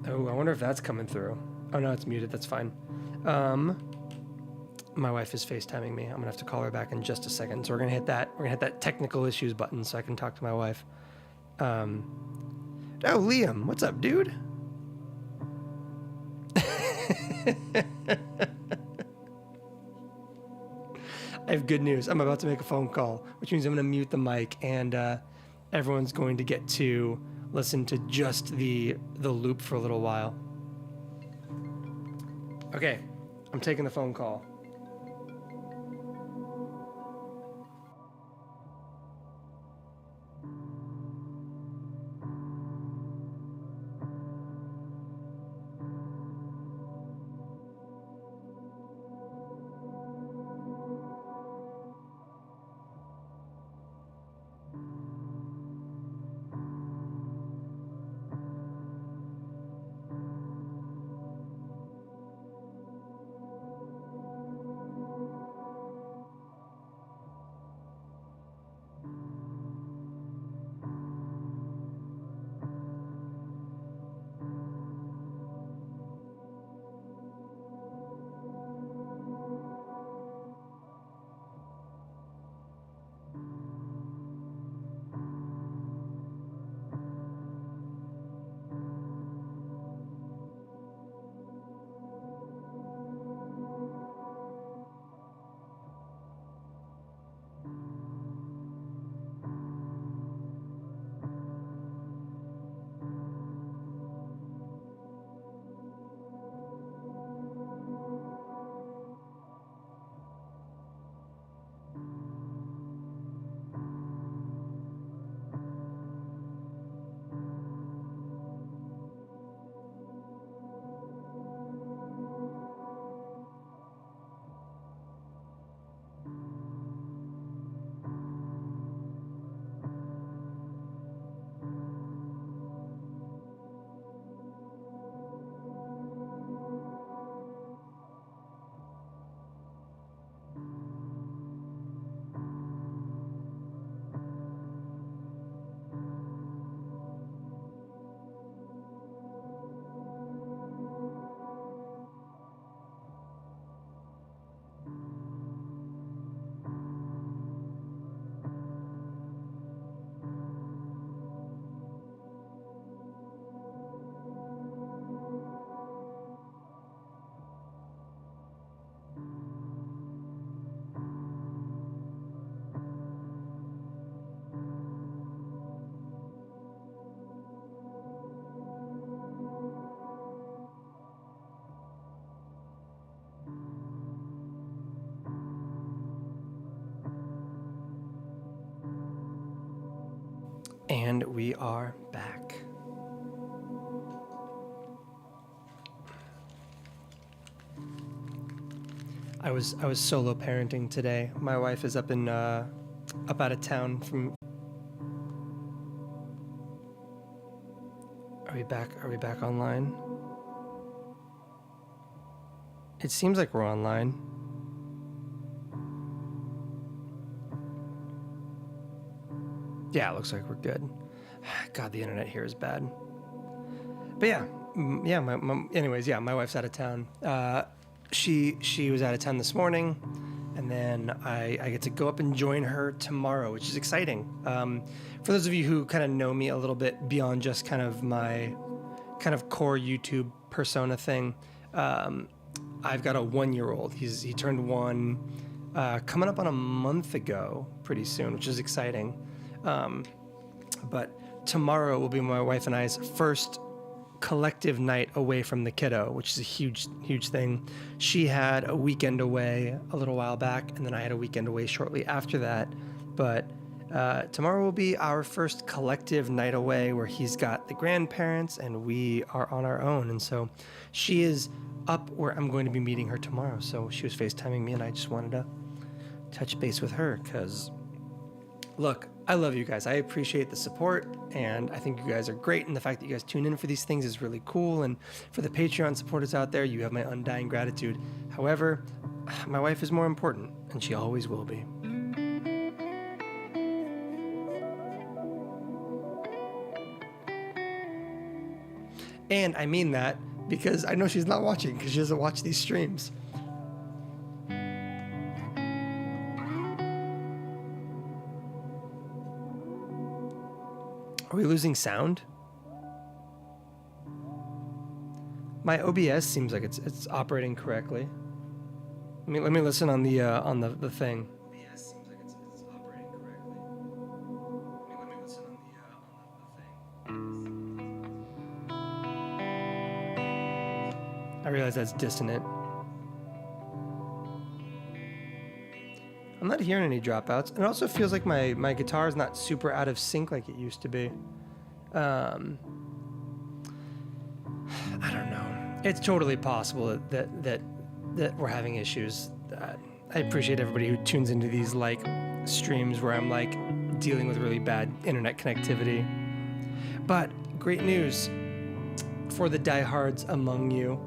Speaker 1: I wonder if that's coming through. Oh no, it's muted. That's fine. My wife is FaceTiming me. I'm gonna have to call her back in just a second. So we're gonna hit that technical issues button so I can talk to my wife. Oh, Liam, what's up, dude? I have good news. I'm about to make a phone call, which means I'm going to mute the mic, and everyone's going to get to listen to just the loop for a little while. Okay, I'm taking the phone call. And we are back. I was solo parenting today. My wife is up out of town from. Are we back? Are we back online? It seems like we're online. Yeah, it looks like we're good. God, the internet here is bad. But yeah, anyways, my wife's out of town. She was out of town this morning, and then I get to go up and join her tomorrow, which is exciting. For those of you who kind of know me a little bit beyond just kind of my kind of core YouTube persona thing, I've got a 1-year-old. He turned 1 coming up on a month ago, pretty soon, which is exciting. But tomorrow will be my wife and I's first collective night away from the kiddo, which is a huge thing. She had a weekend away a little while back, and then I had a weekend away shortly after that. But tomorrow will be our first collective night away where he's got the grandparents and we are on our own. And so she is up where I'm going to be meeting her tomorrow. So she was FaceTiming me, and I just wanted to touch base with her because, look, I love you guys. I appreciate the support, and I think you guys are great, and the fact that you guys tune in for these things is really cool. And for the Patreon supporters out there, you have my undying gratitude. However, my wife is more important, and she always will be. And I mean that because I know she's not watching because she doesn't watch these streams. Are we losing sound? My OBS seems like it's operating correctly. Let me listen on the thing. OBS seems like it's operating correctly. Let me listen on the thing. I realize that's dissonant. I'm not hearing any dropouts. It also feels like my guitar is not super out of sync like it used to be. I don't know. It's totally possible that we're having issues. I appreciate everybody who tunes into these like streams where I'm like dealing with really bad internet connectivity. But great news for the diehards among you.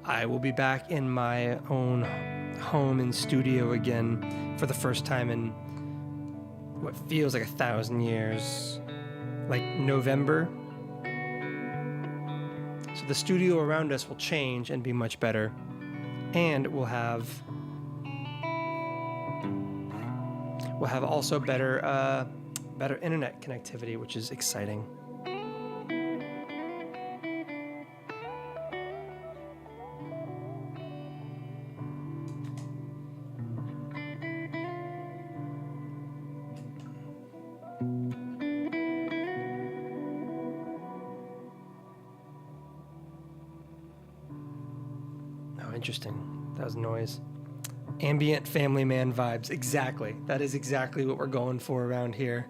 Speaker 1: I will be back in my own home and studio again for the first time in what feels like 1,000 years, like November. So the studio around us will change and be much better, and we'll have also better internet connectivity, which is exciting. Interesting. That was noise. Ambient family man vibes. Exactly. That is exactly what we're going for around here.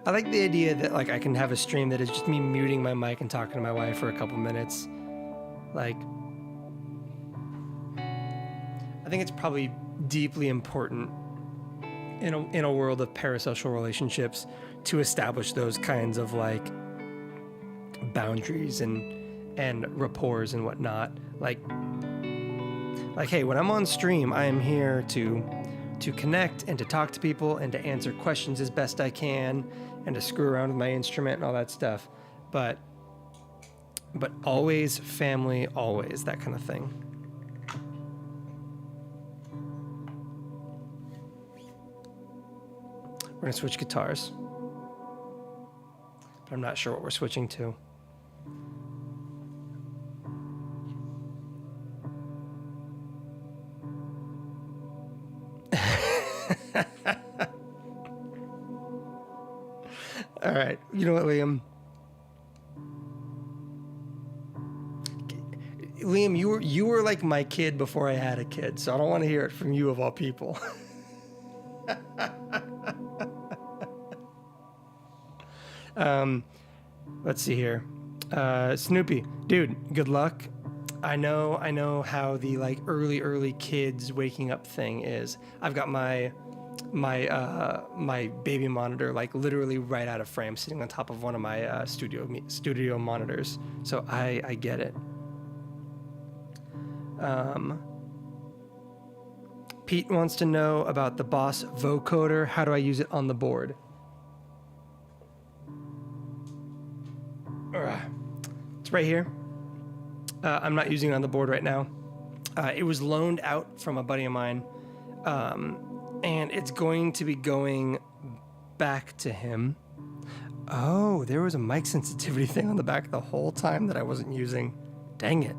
Speaker 1: I like the idea that like I can have a stream that is just me muting my mic and talking to my wife for a couple minutes. Like, I think it's probably deeply important in a world of parasocial relationships to establish those kinds of like boundaries and rapports and whatnot. Like, hey, when I'm on stream, I am here to connect and to talk to people and to answer questions as best I can and to screw around with my instrument and all that stuff. But always family, always that kind of thing. We're gonna switch guitars, but I'm not sure what we're switching to. All right. You know what, Liam? Liam, you were like my kid before I had a kid, so I don't want to hear it from you of all people. Let's see here. Snoopy, dude, good luck. I know how the like early kids waking up thing is. I've got my baby monitor like literally right out of frame, sitting on top of one of my studio monitors. So I get it. Pete wants to know about the Boss vocoder. How do I use it on the board? It's right here. I'm not using it on the board right now. It was loaned out from a buddy of mine, and it's going to be going back to him. Oh, there was a mic sensitivity thing on the back the whole time that I wasn't using. Dang it.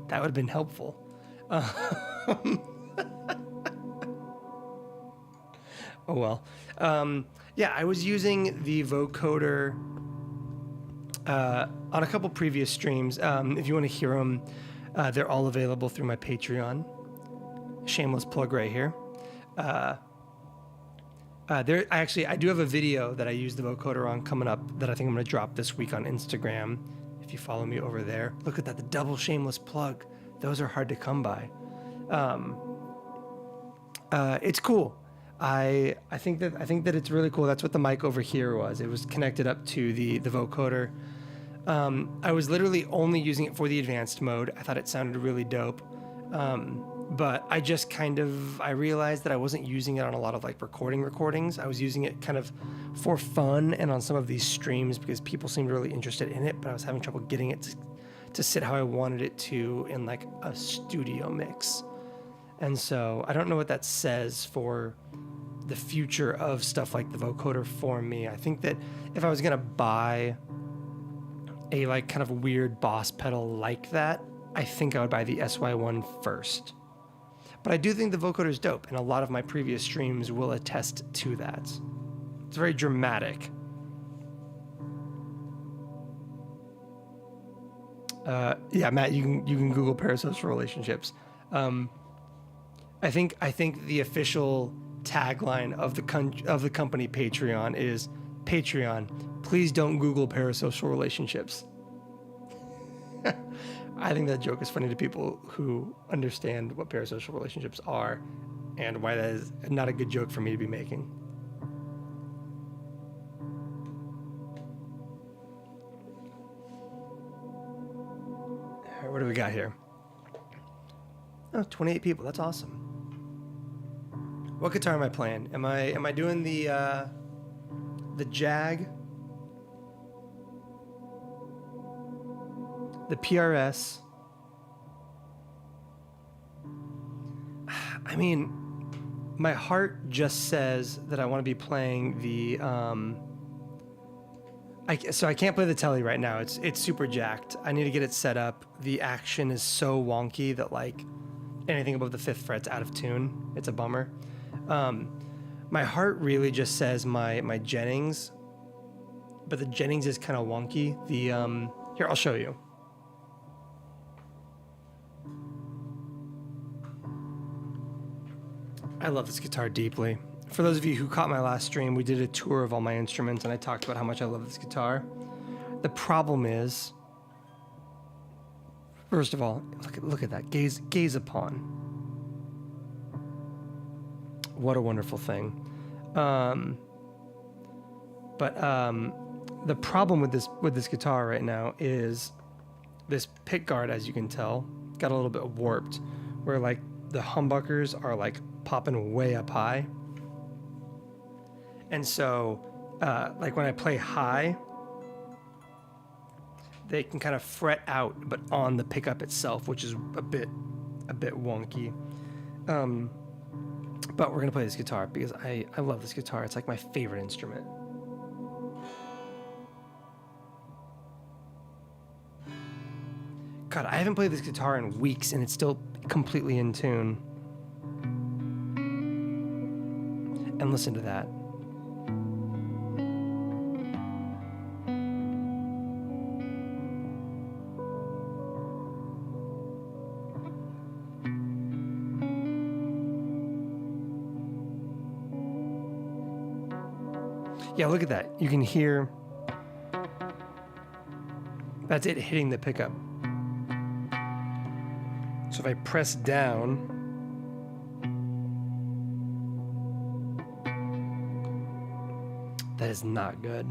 Speaker 1: That would have been helpful. Oh well. Yeah, I was using the vocoder on a couple previous streams. If you want to hear them, they're all available through my Patreon. Shameless plug right here. I do have a video that I use the vocoder on coming up that I think I'm going to drop this week on Instagram. If you follow me over there, look at that, the double shameless plug. Those are hard to come by. It's cool. I think that it's really cool. That's what the mic over here was. It was connected up to the vocoder. I was literally only using it for the advanced mode. I thought it sounded really dope. But I just I realized that I wasn't using it on a lot of like recordings. I was using it kind of for fun and on some of these streams because people seemed really interested in it, but I was having trouble getting it to sit how I wanted it to in like a studio mix. And so I don't know what that says for the future of stuff like the vocoder for me. I think that if I was gonna buy a like kind of weird Boss pedal like that, I think I would buy the SY1 first. But I do think the vocoder is dope, and a lot of my previous streams will attest to that. It's very dramatic. Yeah, Matt, you can Google parasocial relationships. I think the official tagline of the company Patreon is Patreon. Please don't Google parasocial relationships. I think that joke is funny to people who understand what parasocial relationships are and why that is not a good joke for me to be making. All right, what do we got here? Oh, 28 people. That's awesome. What guitar am I playing? Am I doing the Jag? The PRS. I mean, my heart just says that I want to be playing the so I can't play the Telly right now. It's super jacked. I need to get it set up. The action is so wonky that like anything above the 5th fret's out of tune. It's a bummer. My heart really just says my Jennings, but the Jennings is kind of wonky. The here, I'll show you. I love this guitar deeply. For those of you who caught my last stream, we did a tour of all my instruments and I talked about how much I love this guitar. The problem is, first of all, look at that. Gaze upon. What a wonderful thing. The problem with this guitar right now is this pick guard, as you can tell, got a little bit warped, where like the humbuckers are like popping way up high. And so, like when I play high, they can kind of fret out, but on the pickup itself, which is a bit wonky. But we're gonna play this guitar because I love this guitar. It's like my favorite instrument. God, I haven't played this guitar in weeks and it's still completely in tune. And listen to that. Yeah, look at that. You can hear That's it hitting the pickup. So if I press down, that is not good.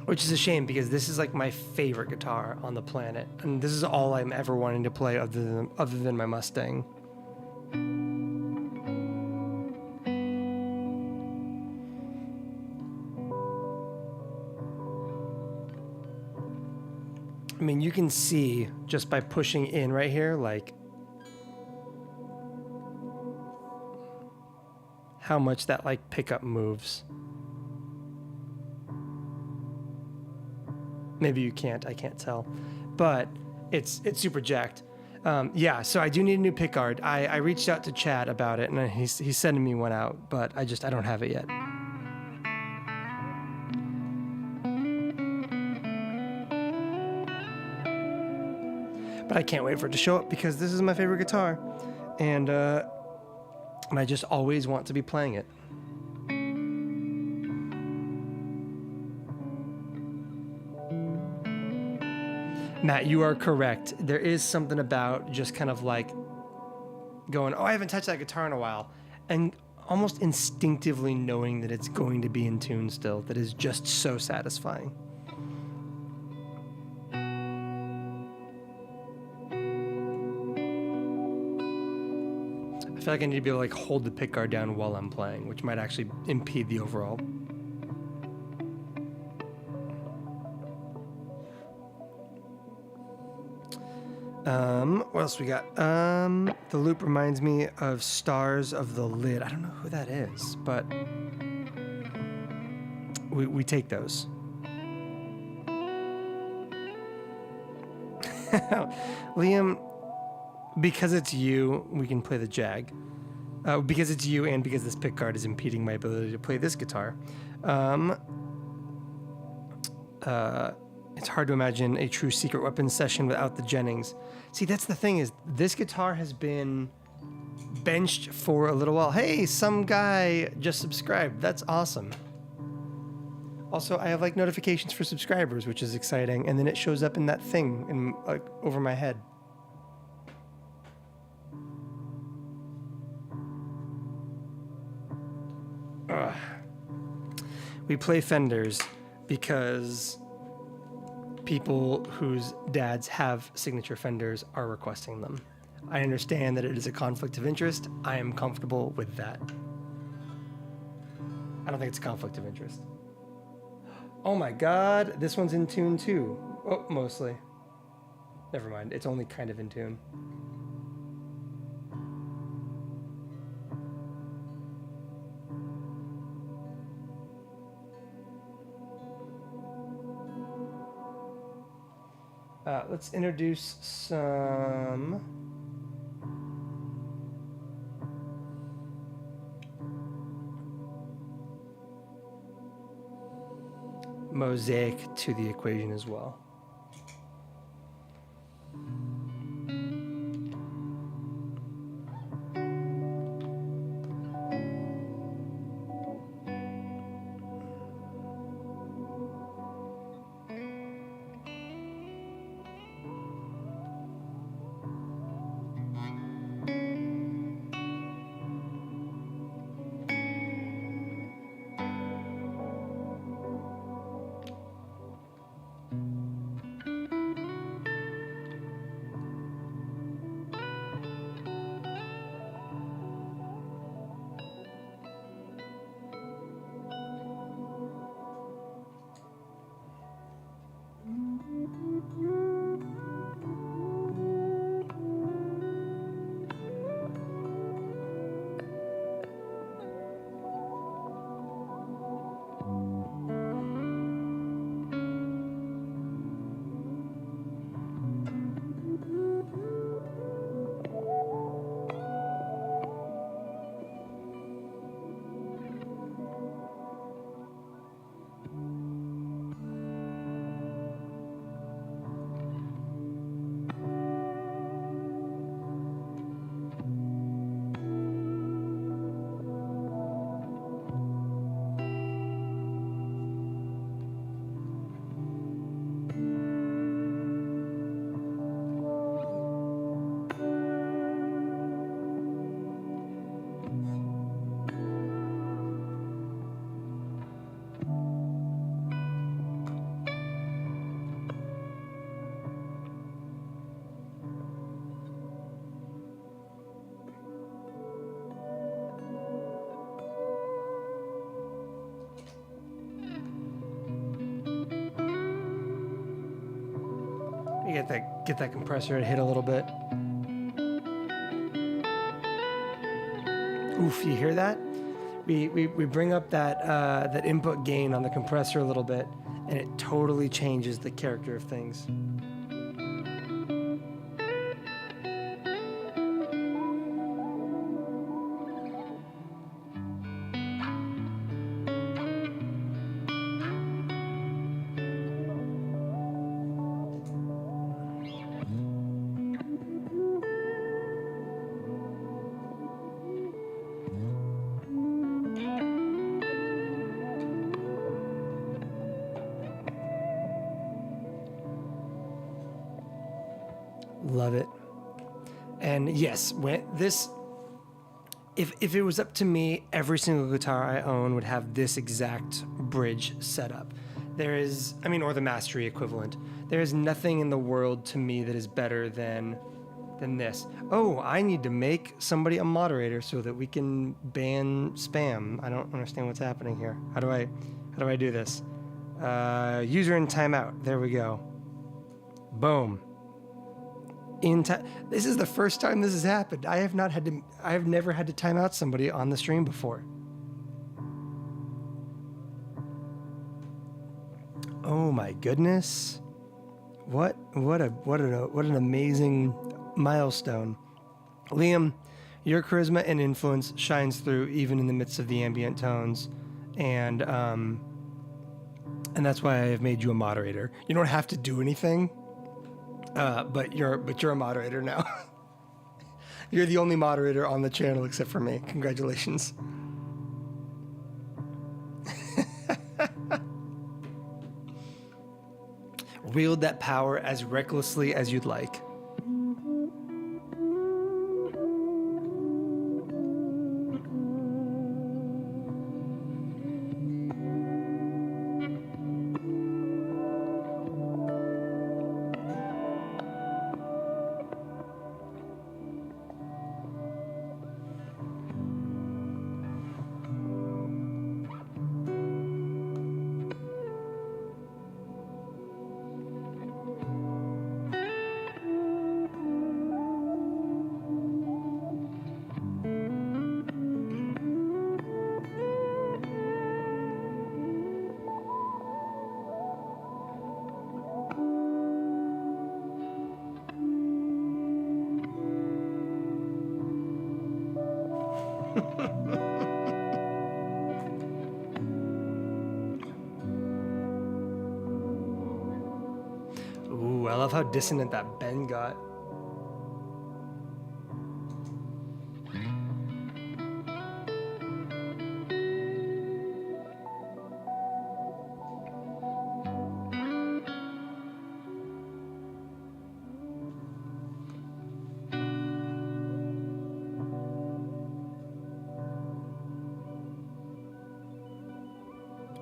Speaker 1: Which is a shame because this is like my favorite guitar on the planet, and this is all I'm ever wanting to play other than my Mustang. I mean, you can see just by pushing in right here, like how much that like pickup moves. Maybe you can't, I can't tell, but it's super jacked. Yeah, so I do need a new pickguard. I reached out to Chad about it, and he's sending me one out, but I don't have it yet. But I can't wait for it to show up because this is my favorite guitar, and I just always want to be playing it. Matt, you are correct. There is something about just kind of like going, oh, I haven't touched that guitar in a while, and almost instinctively knowing that it's going to be in tune still. That is just so satisfying. I feel like I need to be able to like hold the pickguard down while I'm playing, which might actually impede the overall. What else we got? The loop reminds me of Stars of the Lid. I don't know who that is, but we take those. Liam, because it's you, we can play the Jag. Because it's you and because this pickguard is impeding my ability to play this guitar. It's hard to imagine a true Secret Weapons session without the Jennings. See, that's the thing, is this guitar has been benched for a little while. Hey, some guy just subscribed. That's awesome. Also, I have like notifications for subscribers, which is exciting, and then it shows up in that thing in like over my head. Ugh. We play Fenders because people whose dads have signature Fenders are requesting them. I understand that it is a conflict of interest. I am comfortable with that. I don't think it's a conflict of interest. Oh my god, this one's in tune too. Oh, mostly. Never mind, it's only kind of in tune. Let's introduce some mosaic to the equation as well. You get that compressor to hit a little bit. Oof, you hear that? We bring up that input gain on the compressor a little bit, and it totally changes the character of things. Love it. And yes, if it was up to me, every single guitar I own would have this exact bridge setup. Or the mastery equivalent. There is nothing in the world to me that is better than this. Oh, I need to make somebody a moderator so that we can ban spam. I don't understand what's happening here. How do I do this? User in timeout. There we go. Boom. This is the first time this has happened. I have never had to time out somebody on the stream before. Oh my goodness. What an amazing milestone. Liam, your charisma and influence shines through even in the midst of the ambient tones. And that's why I have made you a moderator. You don't have to do anything. But you're a moderator now. You're the only moderator on the channel except for me. Congratulations. Wield that power as recklessly as you'd like. Ooh, I love how dissonant that bend got.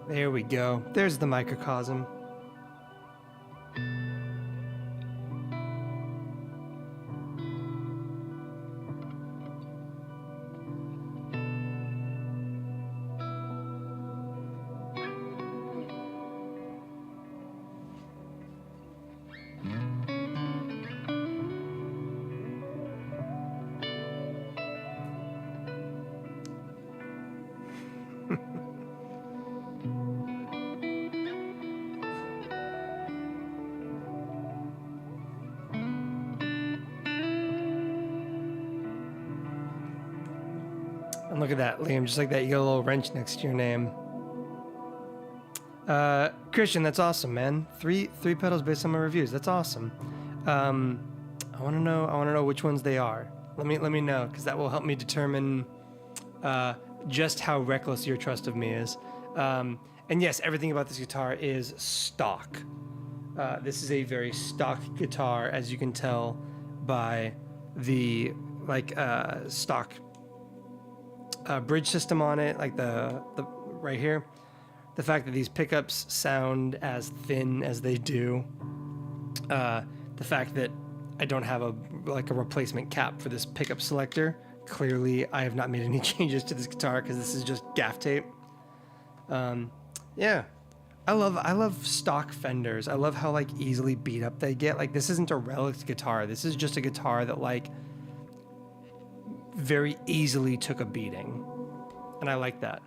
Speaker 1: There we go. There's the microcosm. And look at that, Liam, just like that, you got a little wrench next to your name. Christian, that's awesome, man. Three pedals based on my reviews. That's awesome. I want to know which ones they are. Let me know, because that will help me determine just how reckless your trust of me is. And yes, everything about this guitar is stock. This is a very stock guitar, as you can tell by the stock bridge system on it, like the right here. The fact that these pickups sound as thin as they do. The fact that I don't have a replacement cap for this pickup selector. Clearly, I have not made any changes to this guitar because this is just gaff tape. Yeah. I love stock Fenders. I love how like easily beat up they get. Like this isn't a relic guitar. This is just a guitar that like very easily took a beating. And I like that.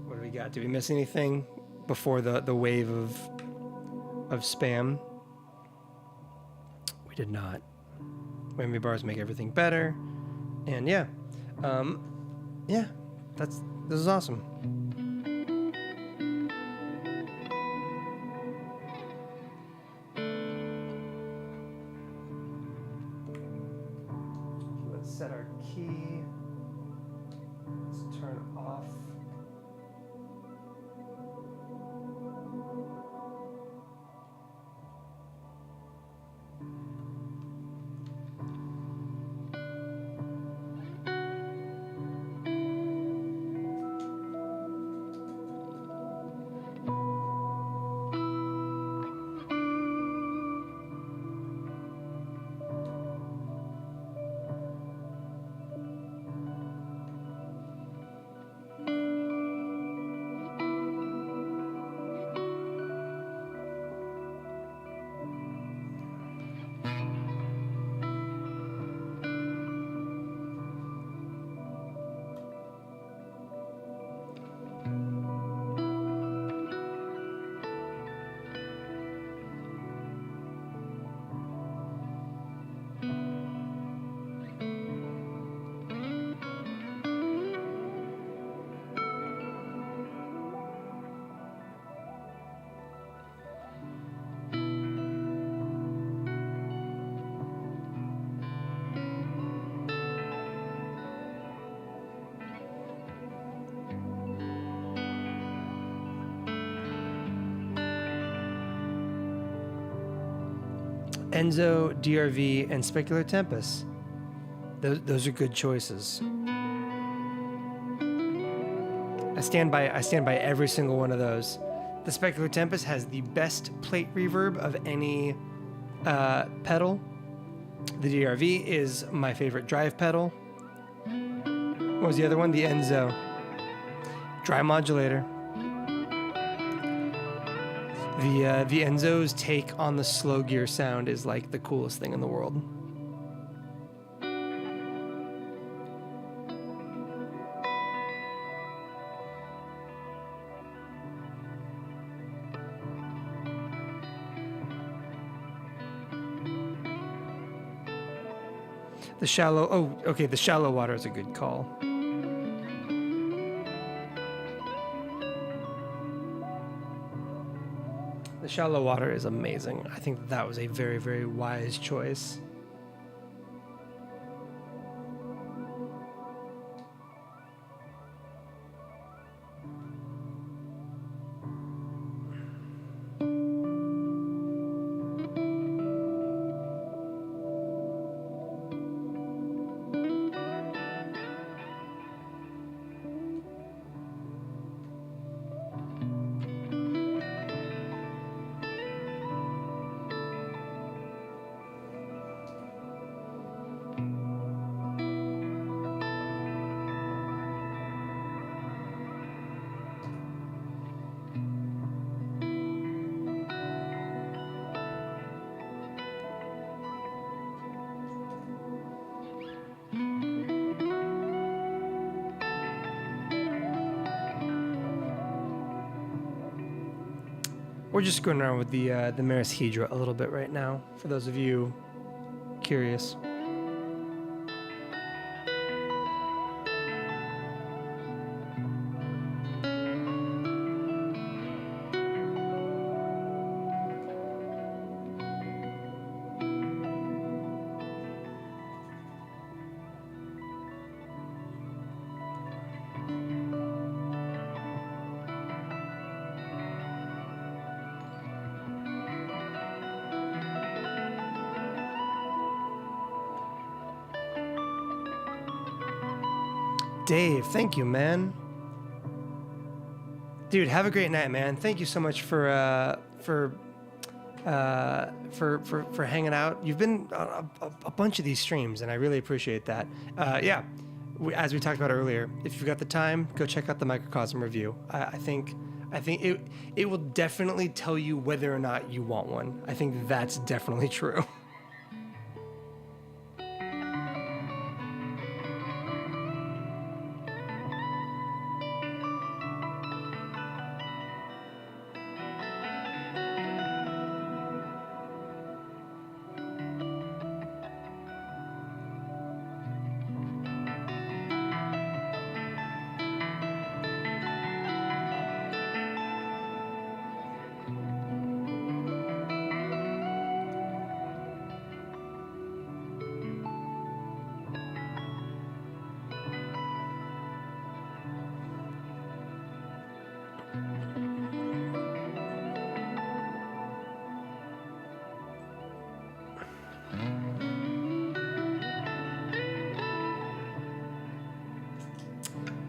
Speaker 1: What do we got? Did we miss anything before the wave of spam? We did not. Whammy bars make everything better. And yeah. Yeah, this is awesome. Let's set our key. Let's turn off. Enzo, DRV, and Specular Tempest. Those are good choices. I stand by every single one of those. The Specular Tempest has the best plate reverb of any pedal. The DRV is my favorite drive pedal. What was the other one? The Enzo. Dry modulator. The Enzo's take on the slow gear sound is like the coolest thing in the world. The shallow water is a good call. The shallow water is amazing. I think that was a very, very wise choice. We're just going around with the Maris Hydra a little bit right now, for those of you curious. Dave, thank you, man. Dude, have a great night, man. Thank you so much for for hanging out. You've been on a bunch of these streams, and I really appreciate that. Yeah, as we talked about earlier, if you've got the time, go check out the Microcosm review. I think it will definitely tell you whether or not you want one. I think that's definitely true.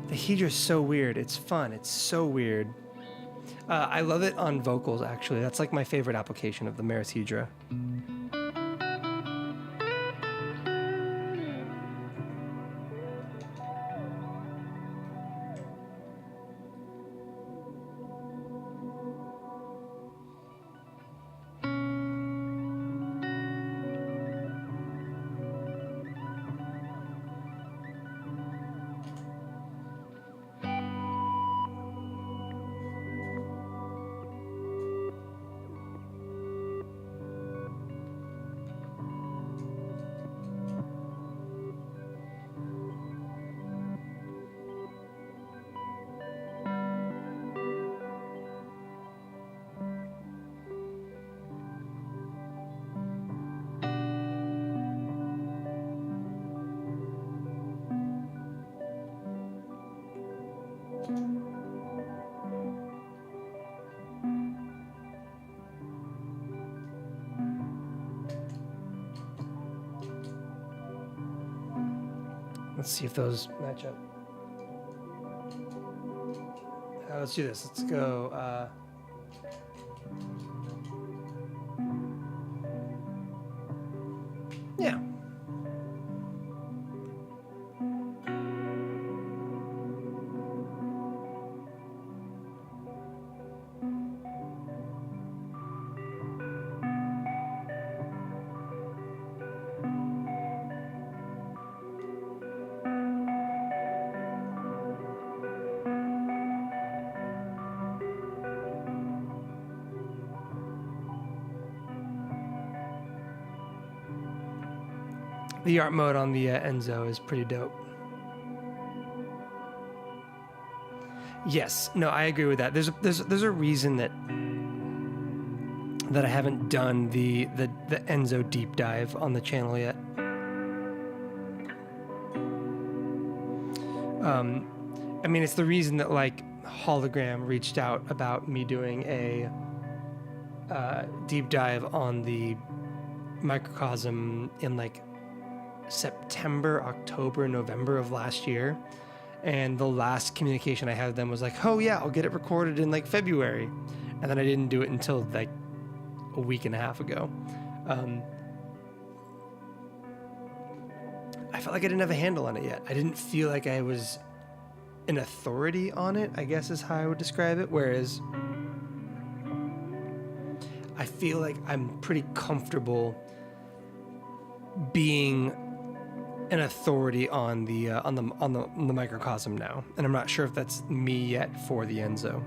Speaker 1: The Hedra's so weird. It's fun. It's so weird. I love it on vocals, actually. That's like my favorite application of the Maris Hedra. Let's see if those match up. Let's do this. Let's go. Yeah. The art mode on the Enzo is pretty dope. Yes, no, I agree with that. There's a reason that I haven't done the Enzo deep dive on the channel yet. I mean, it's the reason that like Hologram reached out about me doing a deep dive on the Microcosm in like September, October, November of last year, and the last communication I had with them was like, oh yeah, I'll get it recorded in like February, and then I didn't do it until like a week and a half ago. I felt like I didn't have a handle on it yet. I didn't feel like I was an authority on it, I guess is how I would describe it, whereas I feel like I'm pretty comfortable being an authority on the Microcosm now, and I'm not sure if that's me yet for the Enzo.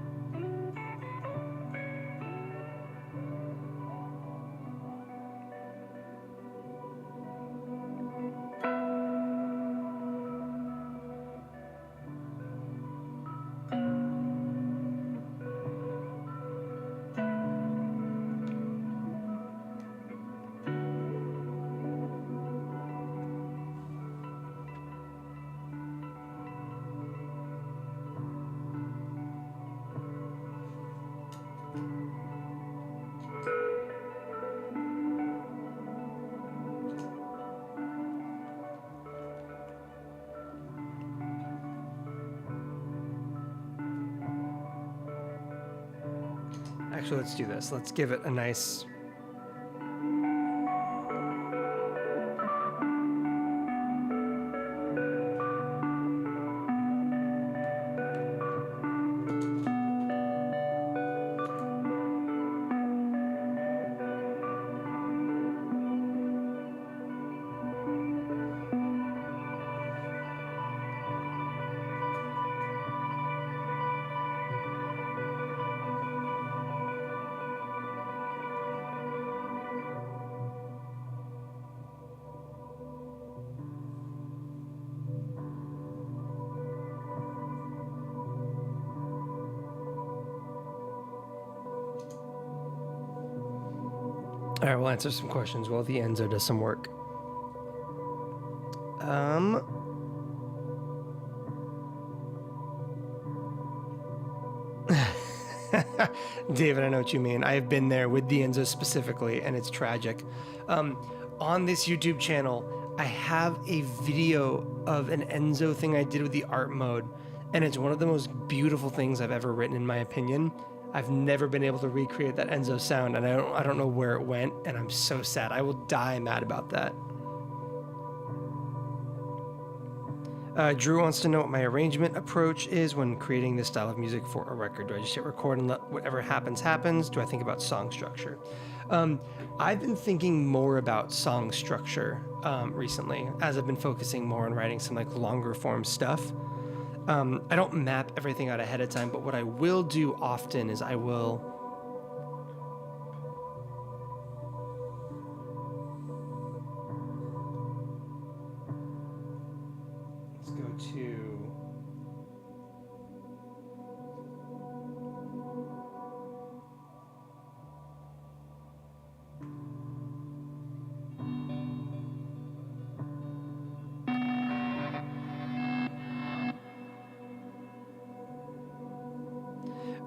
Speaker 1: Actually, let's do this. Let's give it a nice All right, we'll answer some questions while the Enzo does some work. David, I know what you mean. I have been there with the Enzo specifically, and it's tragic. On this YouTube channel, I have a video of an Enzo thing I did with the art mode, and it's one of the most beautiful things I've ever written, in my opinion. I've never been able to recreate that Enzo sound, and I don't know where it went, and I'm so sad. I will die mad about that. Drew wants to know what my arrangement approach is when creating this style of music for a record. Do I just hit record and let whatever happens, happens? Do I think about song structure? I've been thinking more about song structure recently, as I've been focusing more on writing some like longer form stuff. I don't map everything out ahead of time, but what I will do often is I will... Let's go to...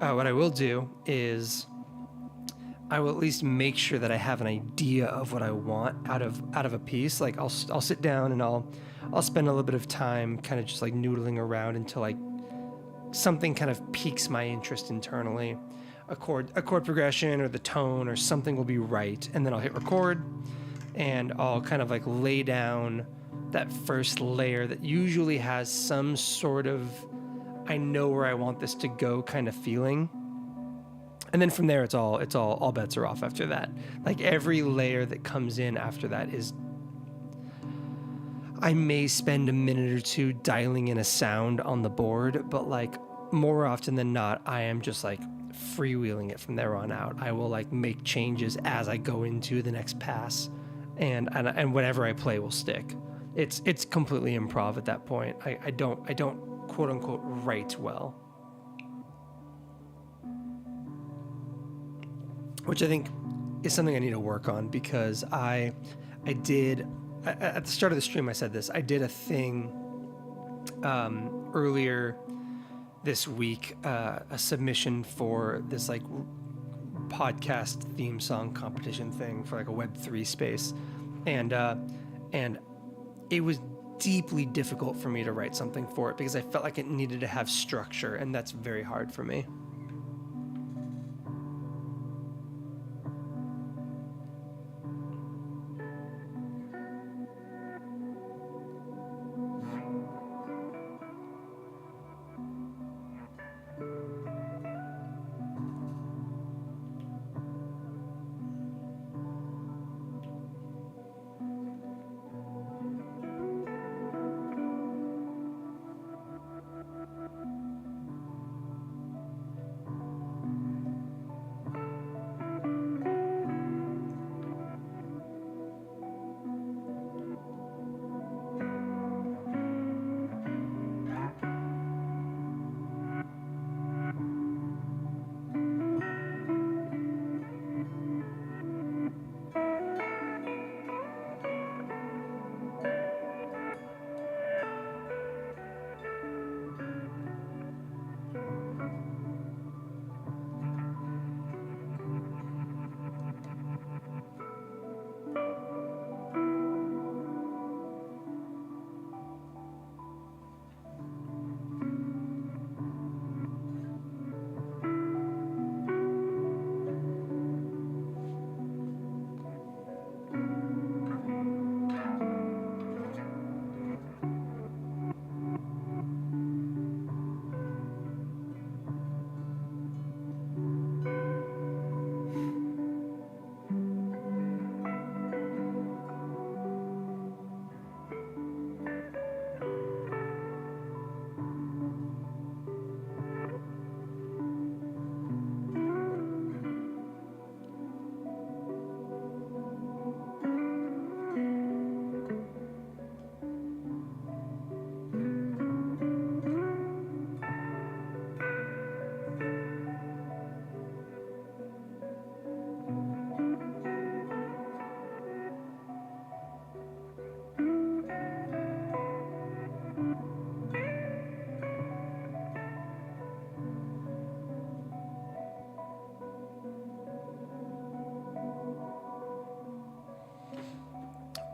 Speaker 1: what I will do is I will at least make sure that I have an idea of what I want out of a piece. Like I'll sit down and I'll spend a little bit of time kind of just like noodling around until like something kind of piques my interest internally. A chord progression or the tone or something will be right, and then I'll hit record and I'll kind of like lay down that first layer that usually has some sort of I know where I want this to go kind of feeling. And then from there, it's all bets are off after that. Like every layer that comes in after that is, I may spend a minute or two dialing in a sound on the board, but like more often than not, I am just like freewheeling it from there on out. I will like make changes as I go into the next pass, and whatever I play will stick. It's completely improv at that point. I don't quote unquote write well, which I think is something I need to work on, because I did at the start of the stream I said this. I did a thing earlier this week, a submission for this like podcast theme song competition thing for like a Web3 space, and it was deeply difficult for me to write something for it because I felt like it needed to have structure, and that's very hard for me.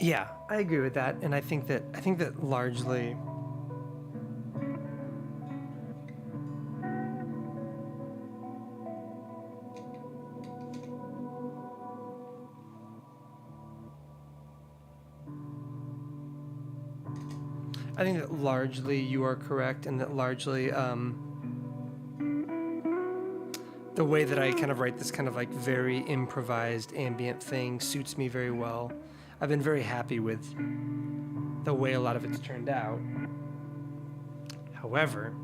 Speaker 1: Yeah, I agree with that, and I think that largely. I think that largely you are correct, and that largely the way that I kind of write this kind of like very improvised ambient thing suits me very well. I've been very happy with the way a lot of it's turned out. However,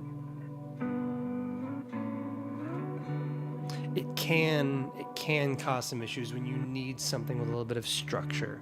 Speaker 1: it can cause some issues when you need something with a little bit of structure.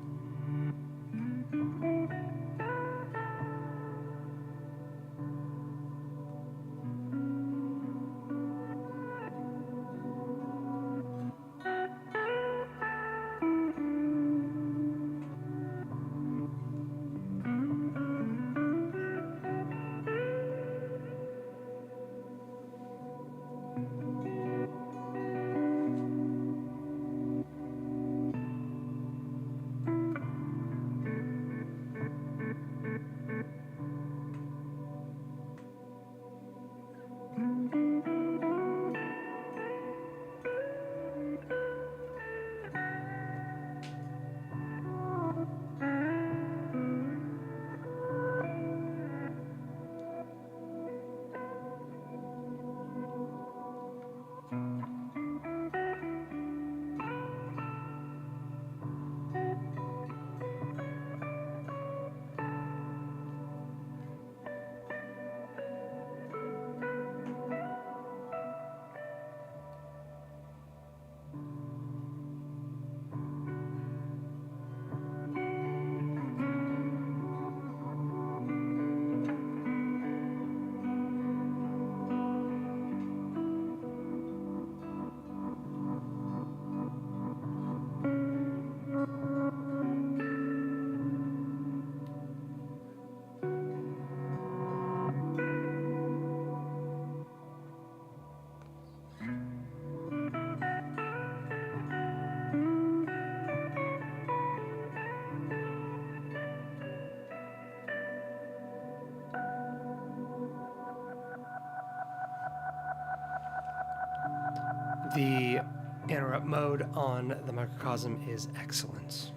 Speaker 1: The interrupt mode on the microcosm is excellent.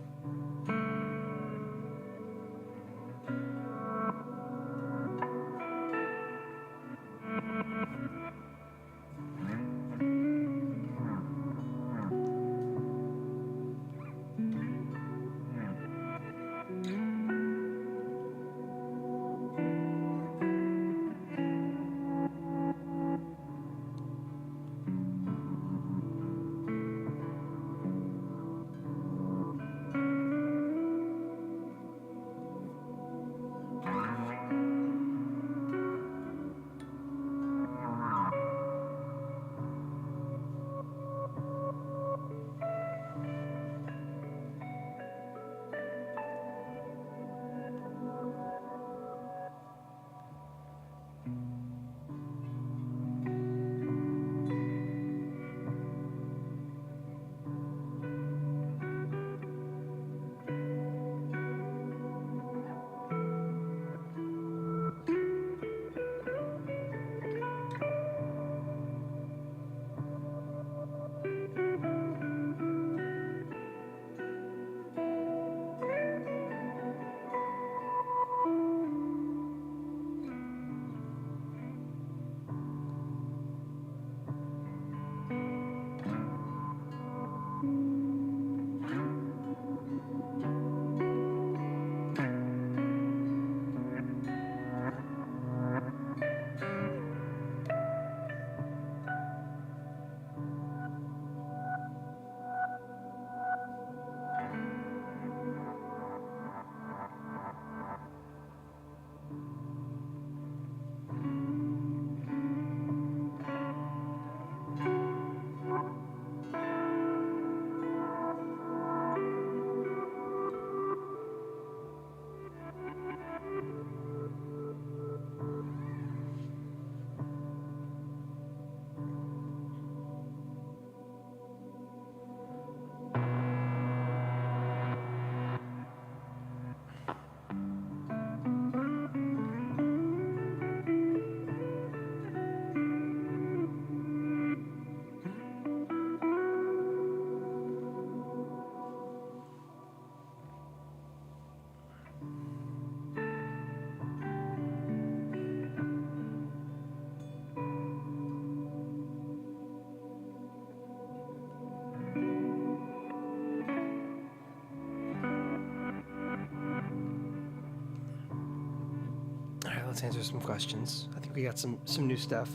Speaker 1: let's answer some questions. I think we got some new stuff.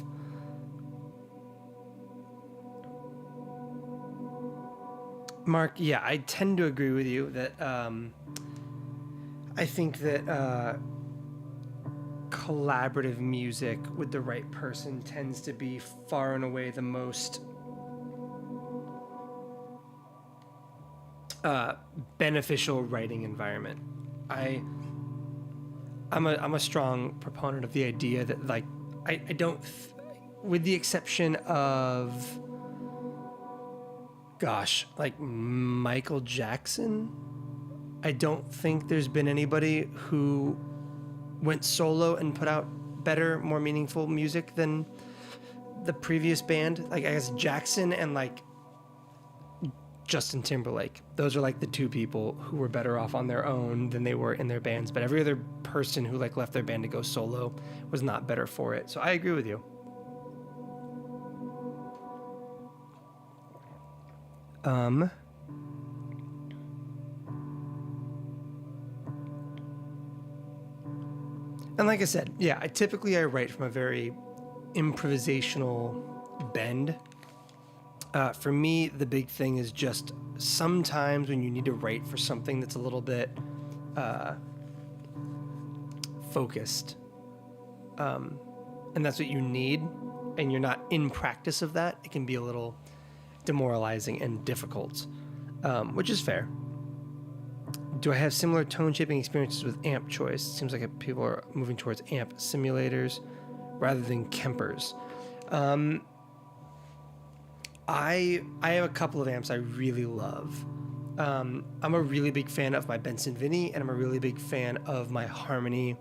Speaker 1: Mark, yeah, I tend to agree with you that I think that collaborative music with the right person tends to be far and away the most beneficial writing environment. I'm a strong proponent of the idea that, like, I don't, with the exception of, gosh, like Michael Jackson, I don't think there's been anybody who went solo and put out better, more meaningful music than the previous band. Like, I guess Jackson and like Justin Timberlake. Those are like the two people who were better off on their own than they were in their bands. But every other person who like left their band to go solo was not better for it. So I agree with you. And like I said, yeah, I write from a very improvisational bend. For me, the big thing is just sometimes when you need to write for something that's a little bit focused, and that's what you need, and you're not in practice of that, it can be a little demoralizing and difficult, which is fair. Do I have similar tone shaping experiences with amp choice? It seems like people are moving towards amp simulators rather than Kempers. I have a couple of amps I really love. I'm a really big fan of my Benson Vinny, and I'm a really big fan of my Harmony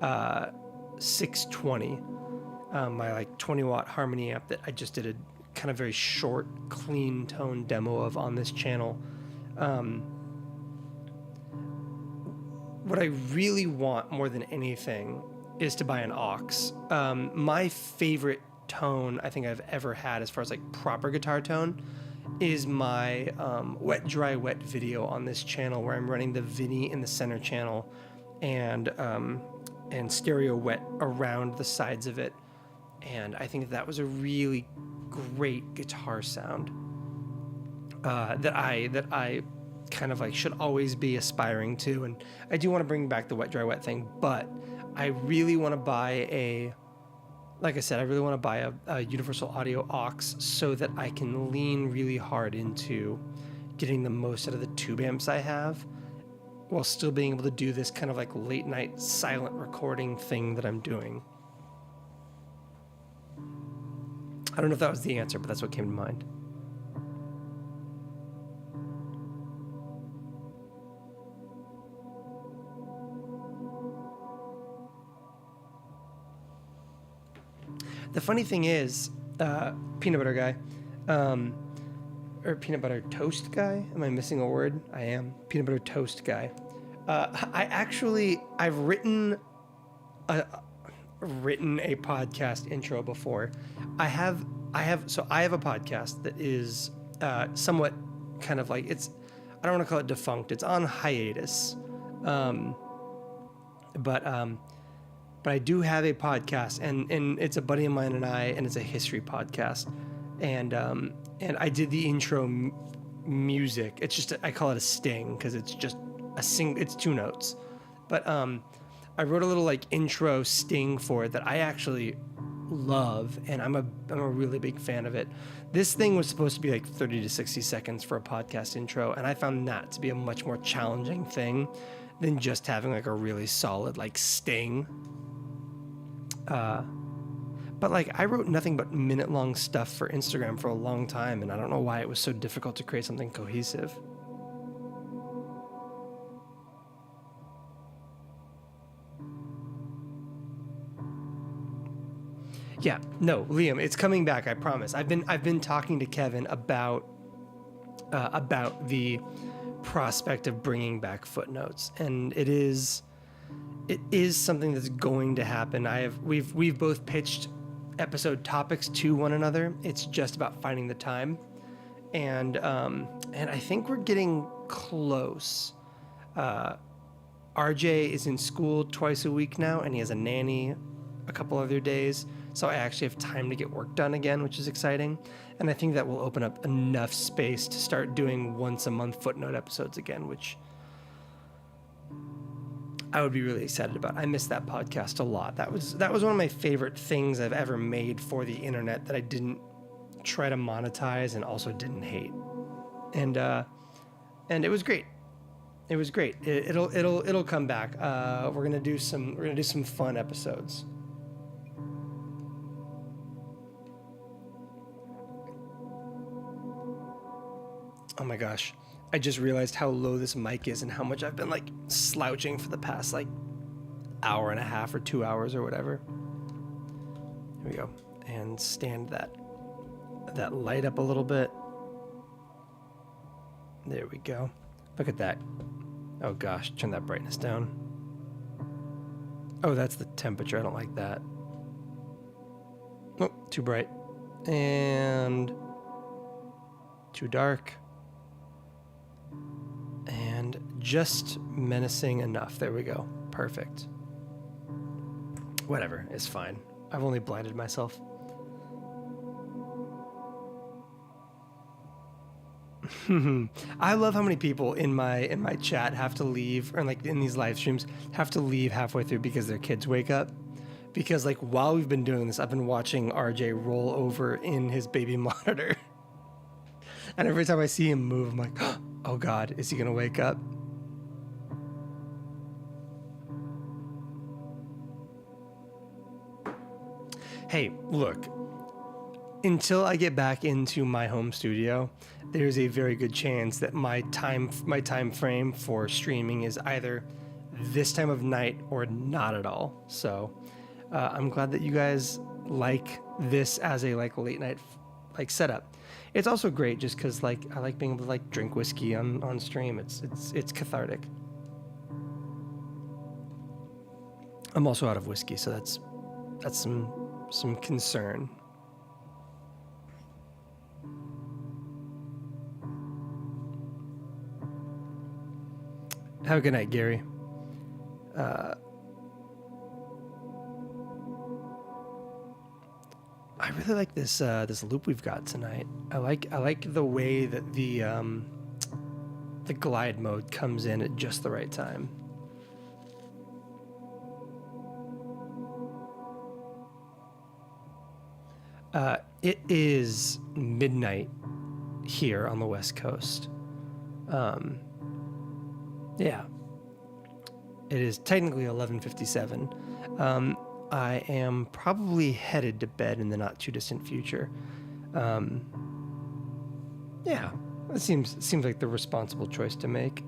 Speaker 1: 620, my like 20-watt Harmony amp that I just did a kind of very short, clean tone demo of on this channel. What I really want more than anything is to buy an aux. My favorite tone I think I've ever had as far as like proper guitar tone is my wet dry wet video on this channel, where I'm running the Vinny in the center channel and stereo wet around the sides of it. And I think that was a really great guitar sound that I kind of like should always be aspiring to. And I do want to bring back the wet dry wet thing, but I really want to buy like I said, I really want to buy a Universal Audio aux so that I can lean really hard into getting the most out of the tube amps I have, while still being able to do this kind of like late night silent recording thing that I'm doing. I don't know if that was the answer, but that's what came to mind. The funny thing is, peanut butter guy, or peanut butter toast guy. Am I missing a word? I am. Peanut butter toast guy. I've written a podcast intro before. I have a podcast that is somewhat kind of like, I don't want to call it defunct. It's on hiatus. But I do have a podcast, and it's a buddy of mine and it's a history podcast. And I did the intro music. It's just, I call it a sting because it's just it's 2 notes. But I wrote a little like intro sting for it that I actually love, and I'm a really big fan of it. This thing was supposed to be like 30 to 60 seconds for a podcast intro, and I found that to be a much more challenging thing than just having like a really solid like sting. But like I wrote nothing but minute-long stuff for Instagram for a long time, and I don't know why it was so difficult to create something cohesive. Yeah, no, Liam, it's coming back, I promise. I've been talking to Kevin about the prospect of bringing back footnotes, and it is something that's going to happen. We've both pitched episode topics to one another. It's just about finding the time, and I think we're getting close. RJ is in school twice a week now, and he has a nanny a couple other days, so I actually have time to get work done again, which is exciting. And I think that will open up enough space to start doing once a month footnote episodes again, which I would be really excited about. I miss that podcast a lot. That was one of my favorite things I've ever made for the internet that I didn't try to monetize and also didn't hate. And it was great. It was great. It'll come back. We're gonna do some fun episodes. Oh my gosh. I just realized how low this mic is and how much I've been like slouching for the past like hour and a half or 2 hours or whatever. Here we go. And stand that light up a little bit. There we go. Look at that. Oh gosh, turn that brightness down. Oh, that's the temperature. I don't like that. Oh, too bright. And too dark. And just menacing enough. There we go. Perfect. Whatever, it's fine. I've only blinded myself. I love how many people in my chat have to leave, or like in these live streams have to leave halfway through because their kids wake up. Because like while we've been doing this, I've been watching RJ roll over in his baby monitor. And every time I see him move, I'm like, oh God, is he gonna wake up? Hey, look, until I get back into my home studio, there's a very good chance that my time frame for streaming is either this time of night or not at all. So I'm glad that you guys like this as a like late night like setup. It's also great just because like I like being able to like drink whiskey on stream. It's cathartic. I'm also out of whiskey, so that's some concern. Have a good night, Gary. I really like this loop we've got tonight. I like the way that the glide mode comes in at just the right time. It is midnight here on the West Coast. Yeah. It is technically 11:57. I am probably headed to bed in the not too distant future. Yeah, it seems like the responsible choice to make.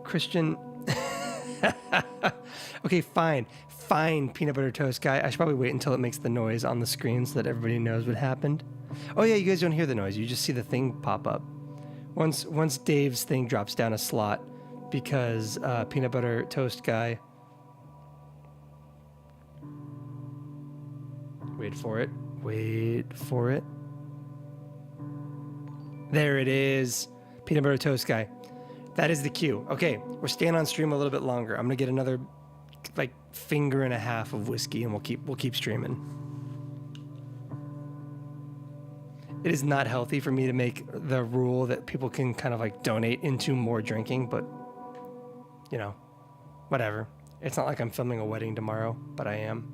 Speaker 1: Christian. Okay, fine, peanut butter toast guy. I should probably wait until it makes the noise on the screen so that everybody knows what happened. Oh yeah, you guys don't hear the noise. You just see the thing pop up. Once Dave's thing drops down a slot because peanut butter toast guy. Wait for it. There it is. Peanut butter toast guy. That is the cue. Okay, we're staying on stream a little bit longer. I'm gonna get another like finger and a half of whiskey and we'll keep streaming. It is not healthy for me to make the rule that people can kind of like donate into more drinking, but you know, whatever. It's not like I'm filming a wedding tomorrow, but I am.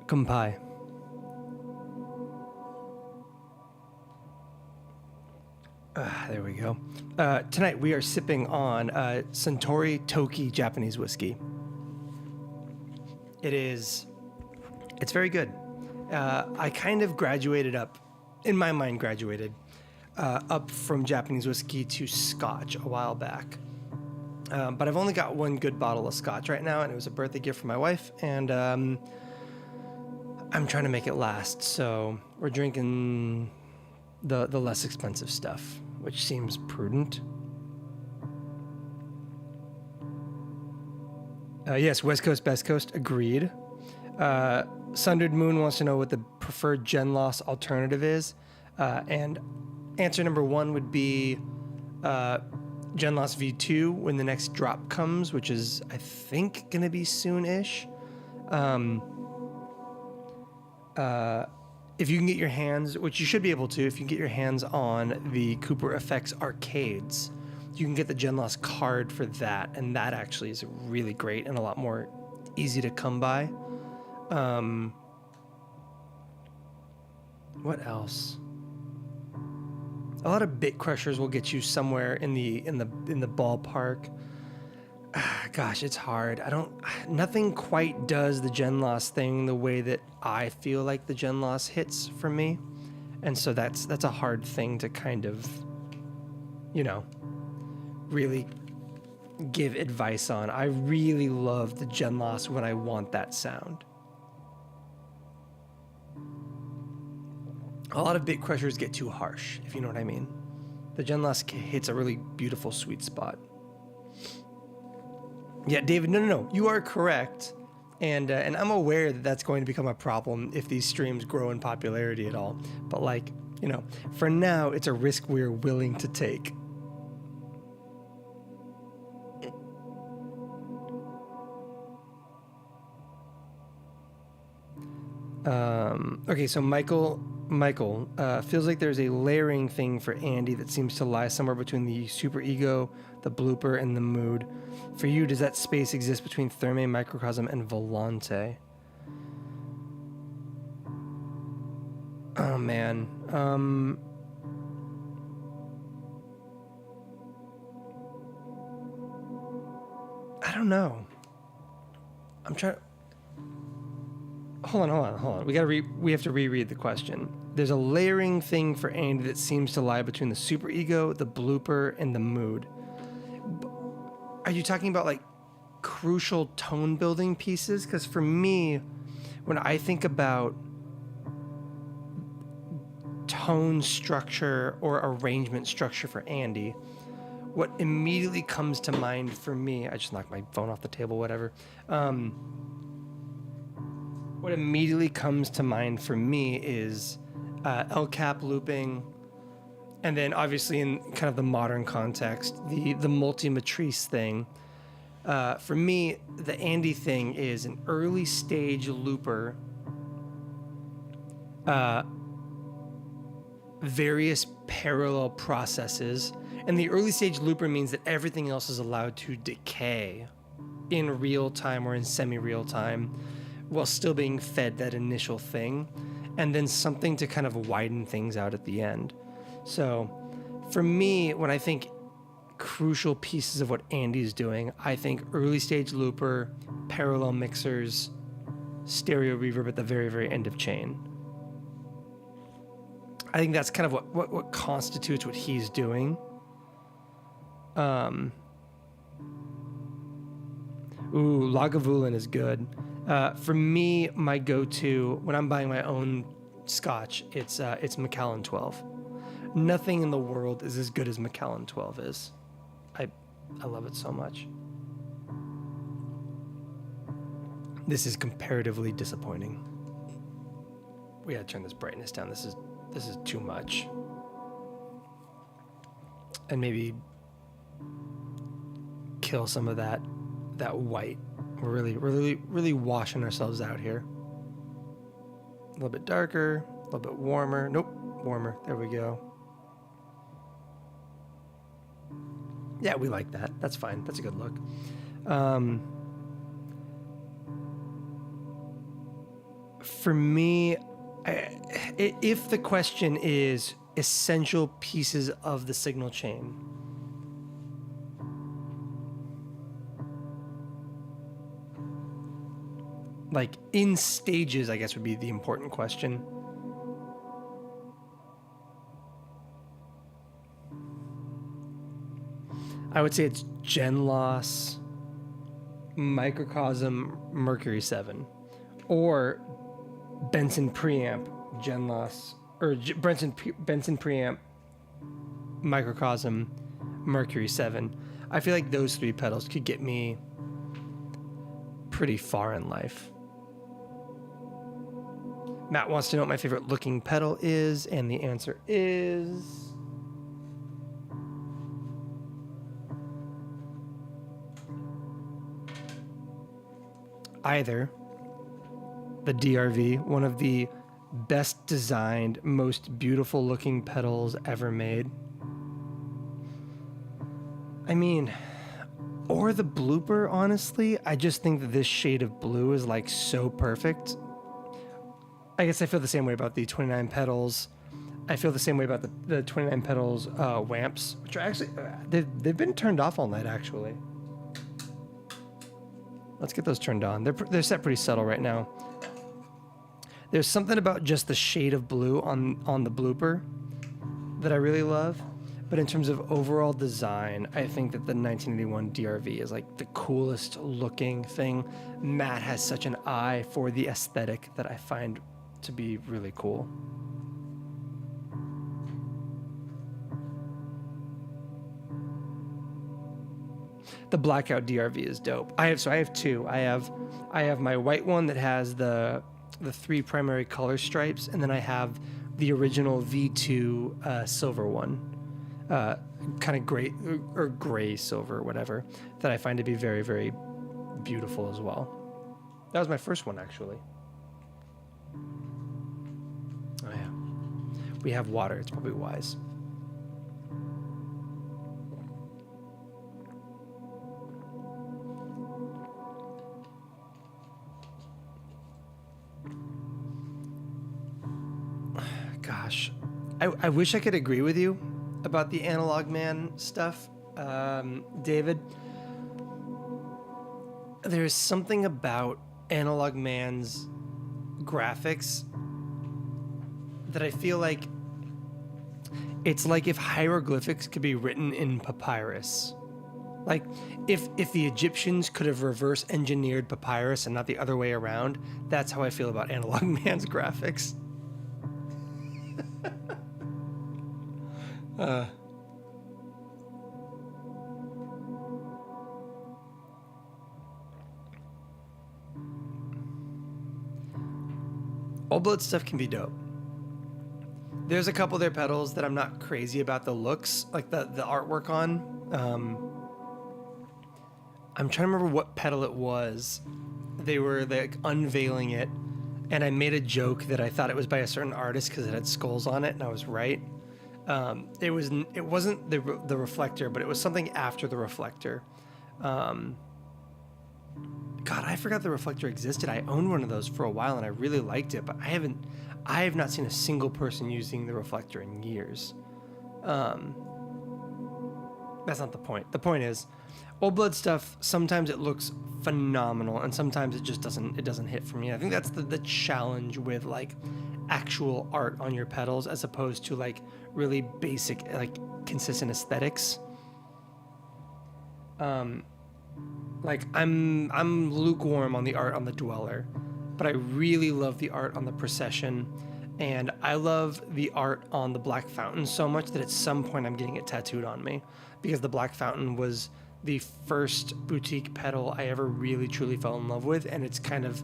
Speaker 1: Kumpai. There we go. Tonight we are sipping on Suntory Toki Japanese whiskey. It's very good. I kind of graduated up, in my mind up from Japanese whiskey to Scotch a while back. But I've only got one good bottle of Scotch right now, and it was a birthday gift for my wife, and I'm trying to make it last, so we're drinking the less expensive stuff, which seems prudent. Yes, West Coast, Best Coast, agreed. Sundered Moon wants to know what the preferred Gen Loss alternative is, and answer number one would be Gen Loss V2 when the next drop comes, which is, I think, going to be soon-ish. If you can get your hands, which you should be able to, if you can get your hands on the Cooper Effects arcades, you can get the Gen Loss card for that, and that actually is really great and a lot more easy to come by. What else? A lot of bit crushers will get you somewhere in the ballpark. Gosh, it's hard. Nothing quite does the Gen Loss thing the way that I feel like the Gen Loss hits for me. And so that's a hard thing to kind of, really give advice on. I really love the Gen Loss when I want that sound. A lot of bit crushers get too harsh, if you know what I mean. The Gen Loss hits a really beautiful sweet spot. Yeah, David, no, you are correct. And I'm aware that that's going to become a problem if these streams grow in popularity at all. But for now, it's a risk we're willing to take. Okay, so Michael feels like there's a layering thing for Andy that seems to lie somewhere between the superego, the blooper, and the mood. For you, does that space exist between Therme, Microcosm, and Volante? Oh, man. I don't know. I'm trying... Hold on. We have to reread the question. There's a layering thing for Andy that seems to lie between the superego, the blooper, and the mood. Are you talking about crucial tone building pieces? Because for me, when I think about tone structure or arrangement structure for Andy, what immediately comes to mind for me, I just knocked my phone off the table, whatever. What immediately comes to mind for me is El Cap looping, and then obviously in kind of the modern context, the multi-matrice thing. For me, the Andy thing is an early stage looper, various parallel processes, and the early stage looper means that everything else is allowed to decay in real time or in semi-real time, while still being fed that initial thing, and then something to kind of widen things out at the end. So for me, when I think crucial pieces of what Andy's doing, I think early stage looper, parallel mixers, stereo reverb at the very, very end of chain. I think that's kind of what constitutes what he's doing. Lagavulin is good. For me, my go-to when I'm buying my own Scotch, it's Macallan 12. Nothing in the world is as good as Macallan 12 is. I love it so much. This is comparatively disappointing. We gotta turn this brightness down. This is too much. And maybe kill some of that white. We're really washing ourselves out here. A little bit darker, a little bit warmer. Nope, warmer. There we go. Yeah, we like that. That's fine. That's a good look. For me, if the question is essential pieces of the signal chain. Like in stages, I guess would be the important question. I would say it's Gen Loss, Microcosm, Mercury 7, or Benson Preamp, Gen Loss, or Benson Preamp, Microcosm, Mercury 7. I feel like those three pedals could get me pretty far in life. Matt wants to know what my favorite looking pedal is, and the answer is... either the DRV, one of the best designed, most beautiful looking pedals ever made. I mean, or the Blooper, honestly. I just think that this shade of blue is like so perfect. I guess I feel the same way about the 29 pedals. I feel the same way about the 29 pedals WAMPs, which are actually, they've been turned off all night, actually. Let's get those turned on. They're set pretty subtle right now. There's something about just the shade of blue on the Blooper that I really love. But in terms of overall design, I think that the 1981 DRV is like the coolest looking thing. Matt has such an eye for the aesthetic that I find to be really cool. The blackout DRV is dope. I have two. I have my white one that has the three primary color stripes, and then I have the original V2 silver one, kind of gray or gray silver, whatever, that I find to be very, very beautiful as well. That was my first one, actually. Oh yeah, we have water. It's probably wise. Gosh, I wish I could agree with you about the Analog Man stuff, David. There's something about Analog Man's graphics that I feel like it's like if hieroglyphics could be written in papyrus. Like if the Egyptians could have reverse engineered papyrus and not the other way around. That's how I feel about Analog Man's graphics. Old Blood stuff can be dope. There's a couple of their pedals that I'm not crazy about the looks, like the artwork on. I'm trying to remember what pedal it was. They were like unveiling it, and I made a joke that I thought it was by a certain artist because it had skulls on it, and I was right. It wasn't the reflector, but it was something after the reflector. God, I forgot the reflector existed. I owned one of those for a while and I really liked it, but I have not seen a single person using the reflector in years. That's not the point. The point is, Old Blood stuff, sometimes it looks phenomenal and sometimes it just doesn't hit for me. I think that's the challenge with like actual art on your pedals as opposed to like really basic, like consistent aesthetics. Like I'm lukewarm on the art on the Dweller, but I really love the art on the Procession, and I love the art on the Black Fountain so much that at some point I'm getting it tattooed on me, because the Black Fountain was the first boutique pedal I ever really truly fell in love with, and it's kind of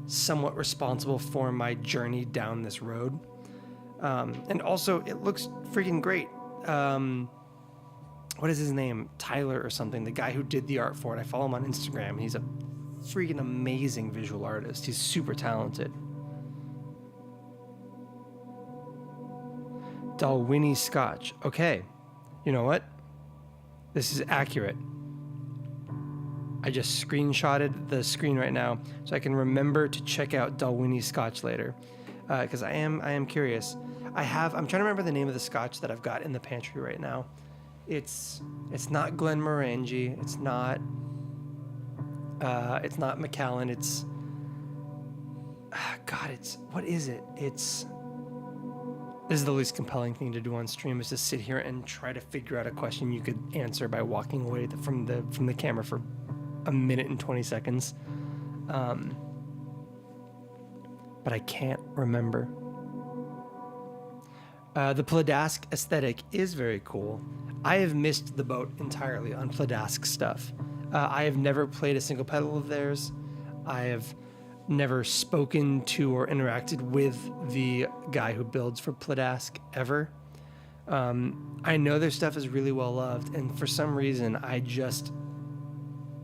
Speaker 1: somewhat responsible for my journey down this road. And also it looks freaking great. What is his name? Tyler or something. The guy who did the art for it. I follow him on Instagram. And he's a freaking amazing visual artist. He's super talented. Dalwhinnie Scotch. Okay. You know what? This is accurate. I just screenshotted the screen right now so I can remember to check out Dalwhinnie Scotch later. Because I am curious. I'm trying to remember the name of the scotch that I've got in the pantry right now. It's not Glenmorangie. It's not Macallan. What is it? This is the least compelling thing to do on stream, is to sit here and try to figure out a question you could answer by walking away from the camera for a minute and 20 seconds. But I can't remember. The Pladask aesthetic is very cool. I have missed the boat entirely on Pladask stuff. I have never played a single pedal of theirs. I have never spoken to or interacted with the guy who builds for Pladask ever. I know their stuff is really well loved, and for some reason I just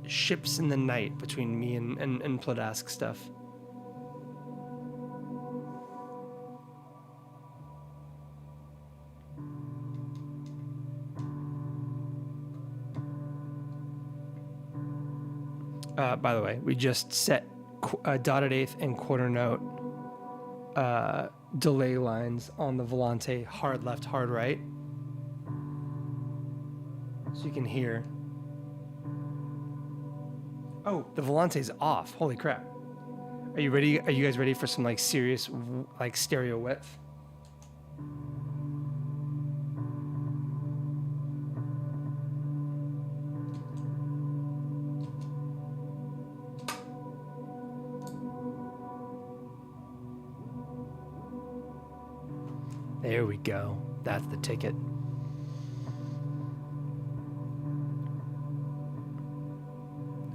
Speaker 1: ships in the night between me and Pladask stuff. By the way, we just set dotted eighth and quarter note delay lines on the Volante, hard left, hard right, so you can hear. Oh, the Volante's off. Holy crap. Are you ready? Are you guys ready for some like serious like stereo width? There we go. That's the ticket.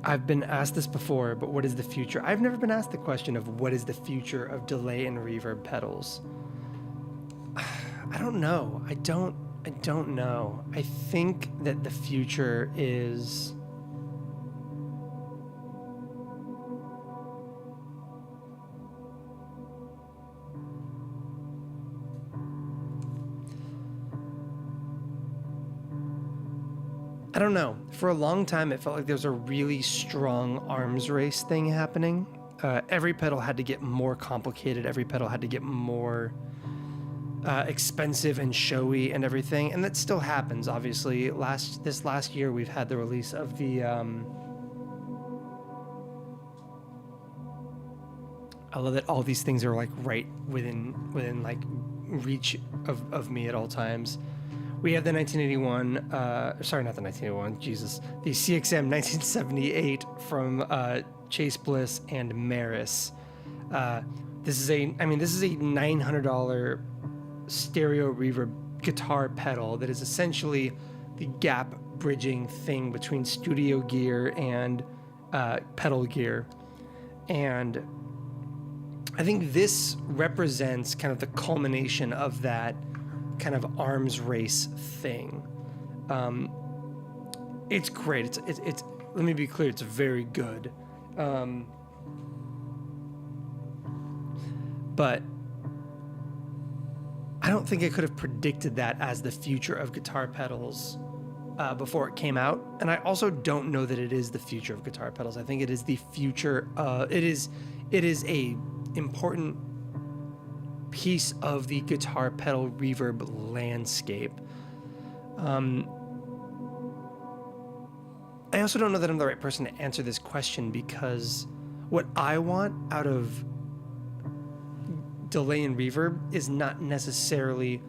Speaker 1: I've been asked this before, but what is the future? I've never been asked the question of what is the future of delay and reverb pedals. I don't know. I don't know. I think that the future is I don't know. For a long time, it felt like there was a really strong arms race thing happening. Every pedal had to get more complicated. Every pedal had to get more expensive and showy and everything. And that still happens, obviously. This last year, we've had the release of the... I love that all these things are like right within like reach of me at all times. We have the 1981, sorry, not the 1981, Jesus, the CXM 1978 from Chase Bliss and Maris. This is a $900 stereo reverb guitar pedal that is essentially the gap bridging thing between studio gear and pedal gear. And I think this represents kind of the culmination of that kind of arms race thing. It's great. It's let me be clear, it's very good. But I don't think I could have predicted that as the future of guitar pedals before it came out. And I also don't know that it is the future of guitar pedals. I think it is the future. It is a important piece of the guitar pedal reverb landscape. I also don't know that I'm the right person to answer this question, because what I want out of delay and reverb is not necessarily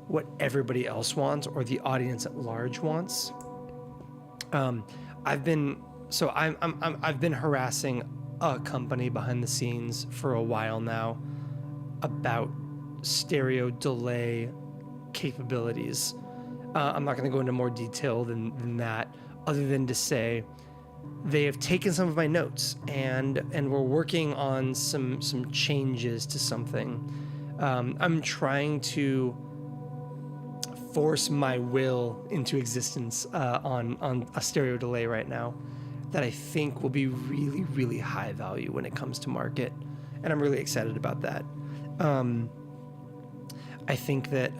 Speaker 1: what everybody else wants or the audience at large wants. I've been harassing a company behind the scenes for a while now about stereo delay capabilities. I'm not going to go into more detail than that, other than to say they have taken some of my notes and we're working on some changes to something. I'm trying to force my will into existence on a stereo delay right now that I think will be really, really high value when it comes to market, and I'm really excited about that. I think that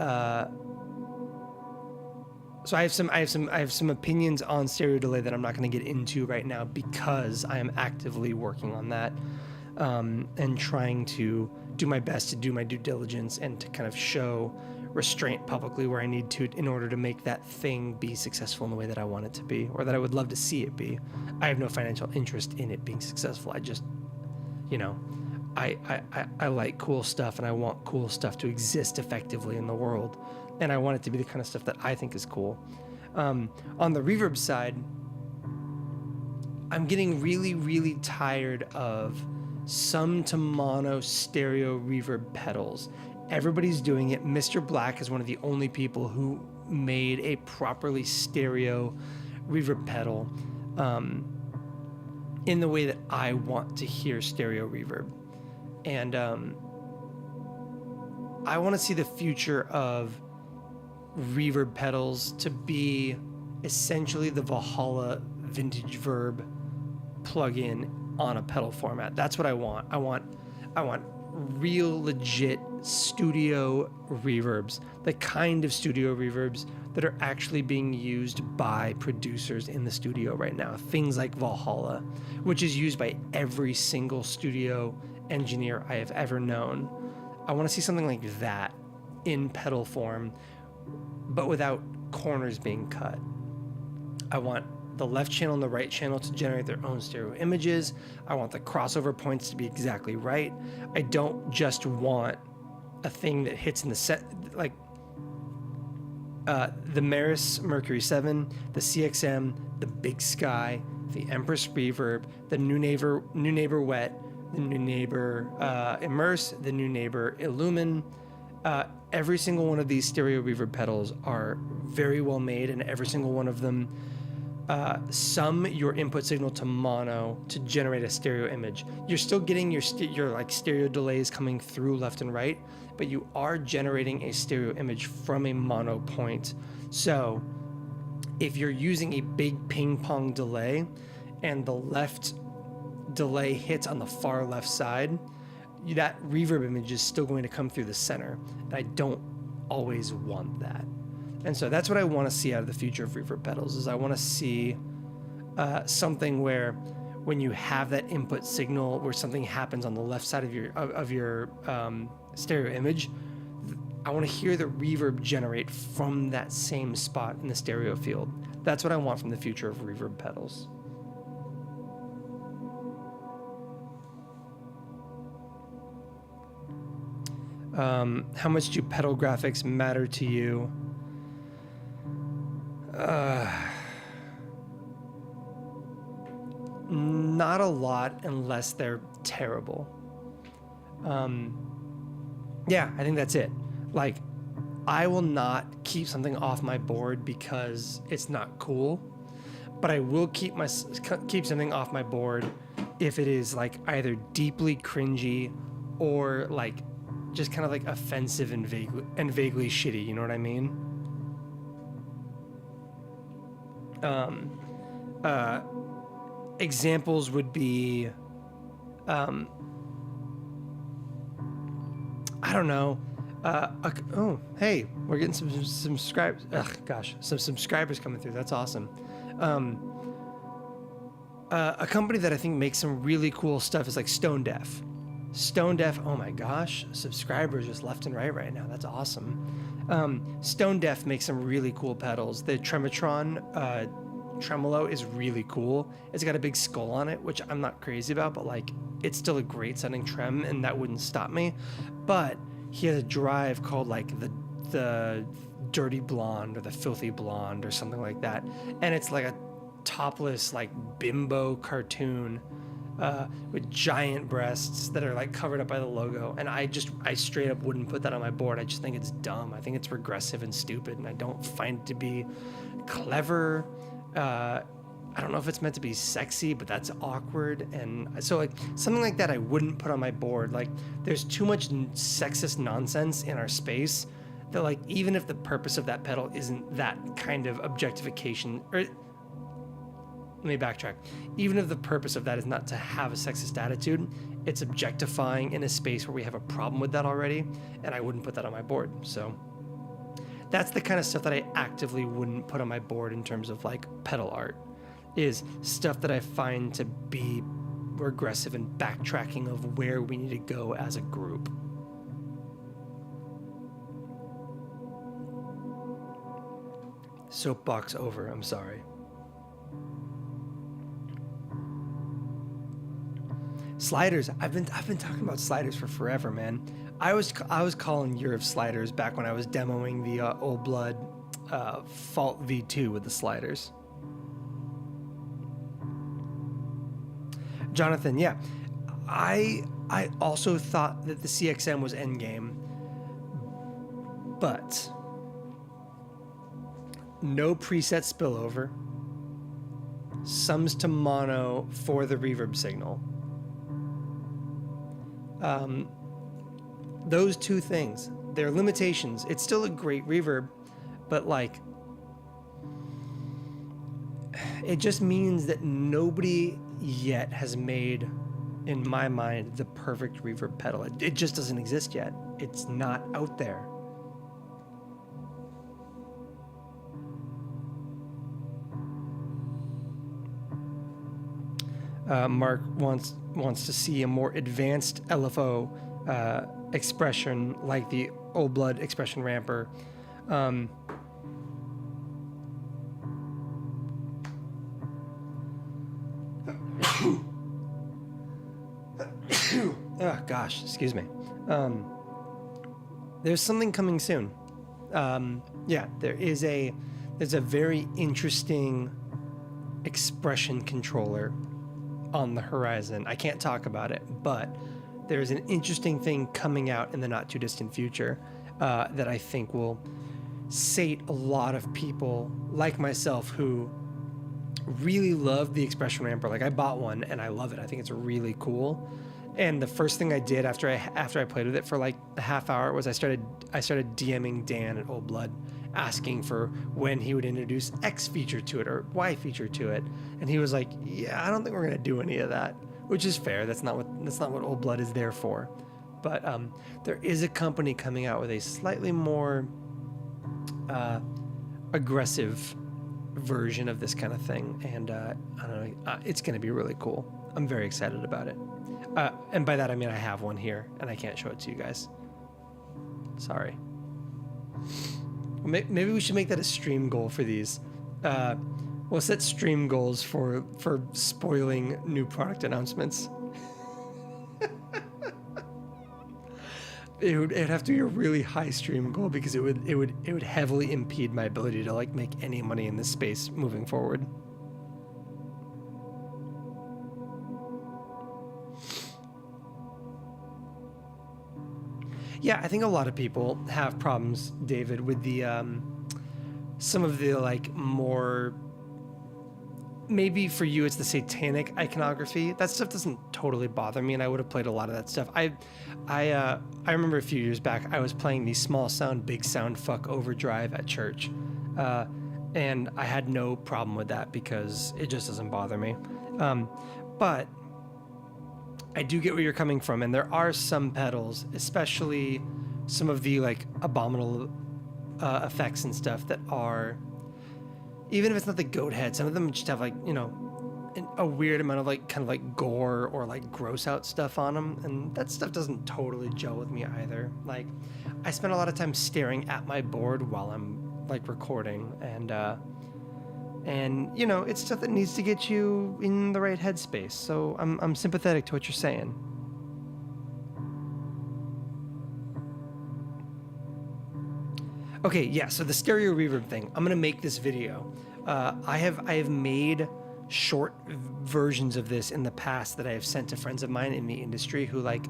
Speaker 1: so I have some opinions on stereo delay that I'm not going to get into right now, because I am actively working on that and trying to do my best to do my due diligence and to kind of show restraint publicly where I need to in order to make that thing be successful in the way that I want it to be, or that I would love to see it be. I have no financial interest in it being successful. I just, you know, I like cool stuff, and I want cool stuff to exist effectively in the world, and I want it to be the kind of stuff that I think is cool. On the reverb side, I'm getting really, really tired of sum to mono stereo reverb pedals. Everybody's doing it. Mr. Black is one of the only people who made a properly stereo reverb pedal in the way that I want to hear stereo reverb. And I want to see the future of reverb pedals to be essentially the Valhalla vintage verb plug-in on a pedal format. That's what I want. I want real legit studio reverbs, the kind of studio reverbs that are actually being used by producers in the studio right now. Things like Valhalla, which is used by every single studio engineer I have ever known. I want to see something like that in pedal form, but without corners being cut. I want the left channel and the right channel to generate their own stereo images. I want the crossover points to be exactly right. I don't just want a thing that hits in the set, like the Maris Mercury 7, the CXM, the Big Sky, the Empress Reverb, the New Neighbor Wet, the New Neighbor Immerse, the New Neighbor Illumine. Every single one of these stereo reverb pedals are very well made, and every single one of them sum your input signal to mono to generate a stereo image. You're still getting your like stereo delays coming through left and right, but you are generating a stereo image from a mono point. So if you're using a big ping pong delay and the left delay hits on the far left side, that reverb image is still going to come through the center. And I don't always want that. And so that's what I want to see out of the future of reverb pedals, is I want to see something where when you have that input signal where something happens on the left side of your stereo image, I want to hear the reverb generate from that same spot in the stereo field. That's what I want from the future of reverb pedals. How much do pedal graphics matter to you? Not a lot unless they're terrible. Yeah, I think that's it. Like, I will not keep something off my board because it's not cool, but I will keep something off my board if it is like either deeply cringy or like just kind of like offensive and vaguely shitty. You know what I mean? Examples would be, I don't know. Oh, hey, we're getting some subscribers. Some subscribers coming through. That's awesome. A company that I think makes some really cool stuff is like Stone Deaf. Stone Deaf, oh my gosh, subscribers just left and right now. That's awesome. Stone Deaf makes some really cool pedals. The Trematron tremolo is really cool. It's got a big skull on it, which I'm not crazy about, but like it's still a great sounding trem, and that wouldn't stop me. But he has a drive called like the Dirty Blonde or the Filthy Blonde or something like that, and it's like a topless like bimbo cartoon with giant breasts that are like covered up by the logo, and I straight up wouldn't put that on my board. I just think it's dumb. I think it's regressive and stupid, and I don't find it to be clever. I don't know if it's meant to be sexy, but that's awkward. And so like something like that I wouldn't put on my board. Like there's too much sexist nonsense in our space that like even if the purpose of that pedal isn't that kind of objectification, or let me backtrack. Even if the purpose of that is not to have a sexist attitude, it's objectifying in a space where we have a problem with that already, and I wouldn't put that on my board. So that's the kind of stuff that I actively wouldn't put on my board in terms of like pedal art, is stuff that I find to be regressive and backtracking of where we need to go as a group. Soapbox over. I'm sorry. Sliders. I've been talking about sliders for forever, man. I was calling Year of Sliders back when I was demoing the Old Blood Fault V2 with the sliders. Jonathan, yeah. I also thought that the CXM was endgame, but no preset spillover, sums to mono for the reverb signal. Those two things, they're limitations. It's still a great reverb, but like, it just means that nobody yet has made, in my mind, the perfect reverb pedal. It just doesn't exist yet. It's not out there. Mark wants to see a more advanced LFO expression like the Old Blood expression ramper. Oh gosh, excuse me. There's something coming soon. Yeah, there's a very interesting expression controller on the horizon. I can't talk about it, but there's an interesting thing coming out in the not too distant future that I think will sate a lot of people like myself who really love the expression ramper. Like, I bought one and I love it. I think it's really cool. And the first thing I did after I played with it for like a half hour was I started DMing Dan at Old Blood, asking for when he would introduce X feature to it or Y feature to it, and he was like, "Yeah, I don't think we're gonna do any of that," which is fair. That's not what Old Blood is there for. But there is a company coming out with a slightly more aggressive version of this kind of thing, and I don't know, it's gonna be really cool. I'm very excited about it. And by that I mean I have one here, and I can't show it to you guys. Sorry. Maybe we should make that a stream goal for these. We'll set stream goals for spoiling new product announcements. It'd have to be a really high stream goal because it would heavily impede my ability to like make any money in this space moving forward. Yeah, I think a lot of people have problems, David, with the some of the like more, maybe for you it's the satanic iconography. That stuff doesn't totally bother me, and I would have played a lot of that stuff. I remember a few years back I was playing the small sound, big sound fuck overdrive at church, and I had no problem with that because it just doesn't bother me. But I do get where you're coming from, and there are some pedals, especially some of the like abominable effects and stuff that are, even if it's not the goat head, some of them just have like, you know, a weird amount of like kind of like gore or like gross out stuff on them, and that stuff doesn't totally gel with me either. Like, I spend a lot of time staring at my board while I'm like recording, and you know, it's stuff that needs to get you in the right headspace. So I'm sympathetic to what you're saying. Okay, yeah. So the stereo reverb thing, I'm gonna make this video. I have made short versions of this in the past that I have sent to friends of mine in the industry who like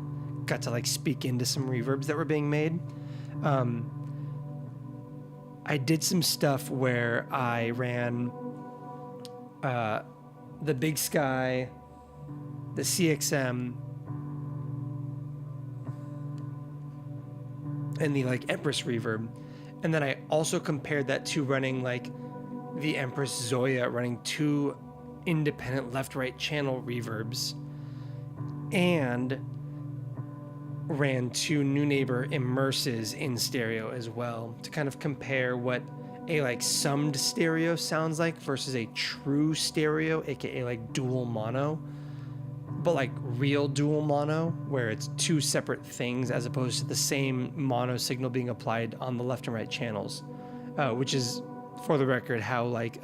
Speaker 1: got to like speak into some reverbs that were being made. I did some stuff where I ran the Big Sky, the CXM, and the like Empress reverb, and then I also compared that to running like the Empress Zoya, running two independent left-right channel reverbs, and ran two New Neighbor immerses in stereo as well to kind of compare what a like summed stereo sounds like versus a true stereo, aka like dual mono, but like real dual mono where it's two separate things as opposed to the same mono signal being applied on the left and right channels, which is for the record, how like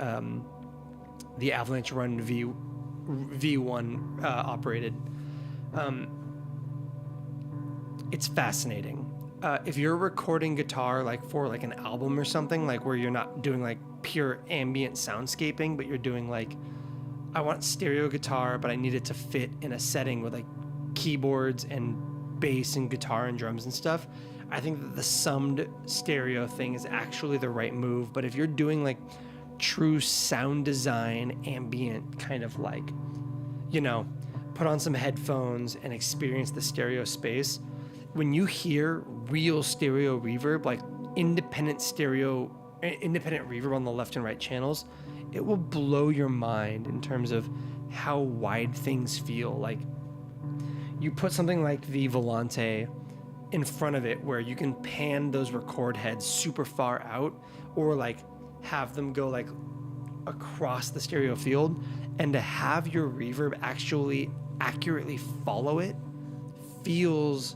Speaker 1: the Avalanche Run V1 operated. It's fascinating. If you're recording guitar like for like an album or something, like where you're not doing like pure ambient soundscaping, but you're doing like, I want stereo guitar, but I need it to fit in a setting with like keyboards and bass and guitar and drums and stuff. I think that the summed stereo thing is actually the right move. But if you're doing like true sound design, ambient kind of like, you know, put on some headphones and experience the stereo space, when you hear real stereo reverb, like independent reverb on the left and right channels, it will blow your mind in terms of how wide things feel. Like, you put something like the Volante in front of it where you can pan those record heads super far out, or like have them go like across the stereo field, and to have your reverb actually accurately follow it feels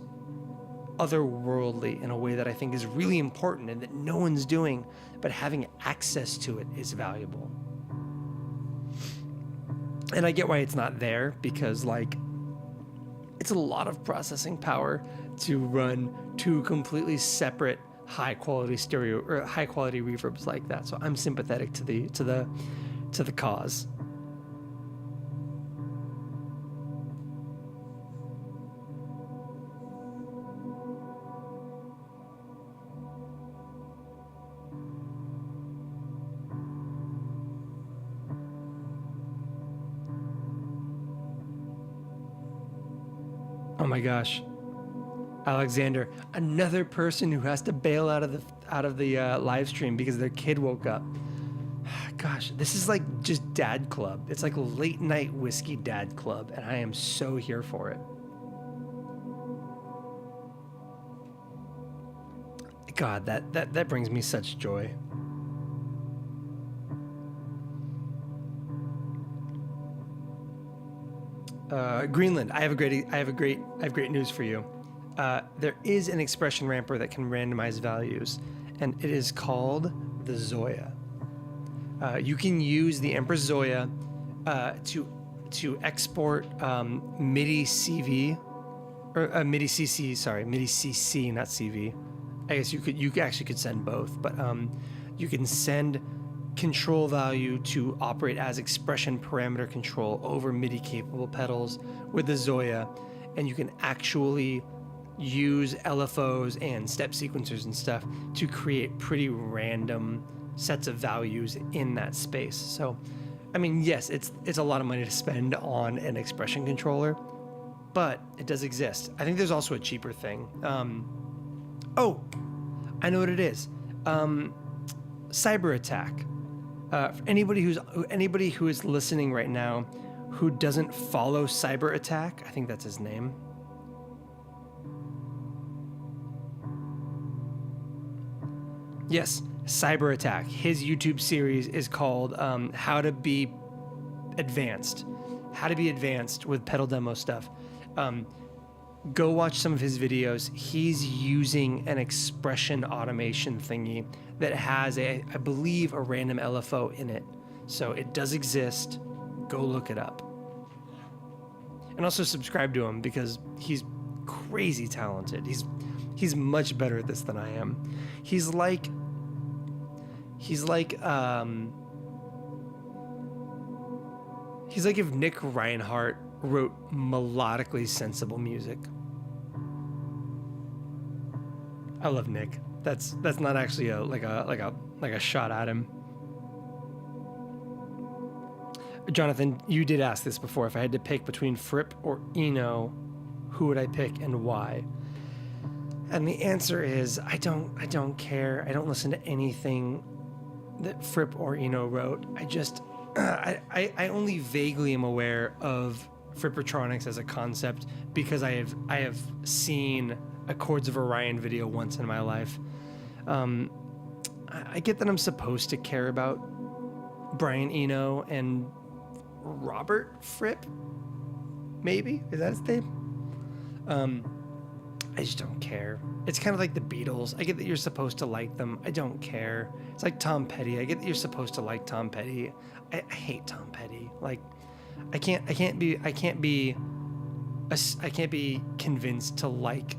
Speaker 1: otherworldly in a way that I think is really important and that no one's doing, but having access to it is valuable. And I get why it's not there, because like it's a lot of processing power to run two completely separate high quality stereo or high quality reverbs like that. So I'm sympathetic to the cause. Oh my gosh, Alexander, another person who has to bail out of the live stream because their kid woke up. Gosh, this is like just dad club. It's like late night whiskey dad club, and I am so here for it. God, that brings me such joy. Greenland, I have great news for you. There is an expression ramper that can randomize values, and it is called the Zoya. You can use the Empress Zoya to export MIDI CV or MIDI CC. Sorry, MIDI CC, not CV. I guess you actually could send both, but you can send control value to operate as expression parameter control over MIDI capable pedals with the Zoya, and you can actually use LFOs and step sequencers and stuff to create pretty random sets of values in that space. So, I mean, yes, it's a lot of money to spend on an expression controller, but it does exist. I think there's also a cheaper thing. Oh, I know what it is. Cyber Attack. Anybody who is listening right now who doesn't follow Cyber Attack, I think that's his name. Yes, Cyber Attack. His YouTube series is called How to Be Advanced with pedal demo stuff. Go watch some of his videos. He's using an expression automation thingy that has I believe a random LFO in it. So it does exist. Go look it up. And also subscribe to him because he's crazy talented. He's much better at this than I am. He's like if Nick Reinhardt wrote melodically sensible music. I love Nick. That's not actually a shot at him. Jonathan, you did ask this before. If I had to pick between Fripp or Eno, who would I pick and why? And the answer is I don't care. I don't listen to anything that Fripp or Eno wrote. I only vaguely am aware of Frippertronics as a concept because I have seen a Chords of Orion video once in my life. I get that I'm supposed to care about Brian Eno and Robert Fripp. Maybe is that his name? I just don't care. It's kind of like the Beatles. I get that you're supposed to like them. I don't care. It's like Tom Petty. I get that you're supposed to like Tom Petty. I hate Tom Petty. Like, I can't be convinced to like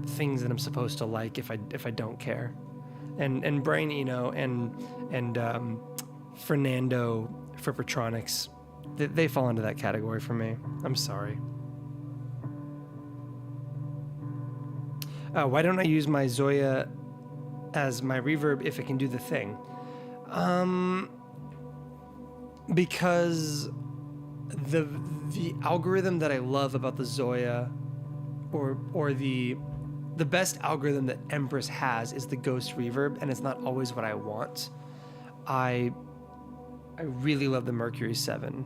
Speaker 1: things that I'm supposed to like if I don't care. And Brian Eno and Fernando Frippertronics, they fall into that category for me. I'm sorry. Why don't I use my Zoya as my reverb if it can do the thing? Because the algorithm that I love about the Zoya, or the best algorithm that Empress has is the ghost reverb, and it's not always what I want. I really love the Mercury 7.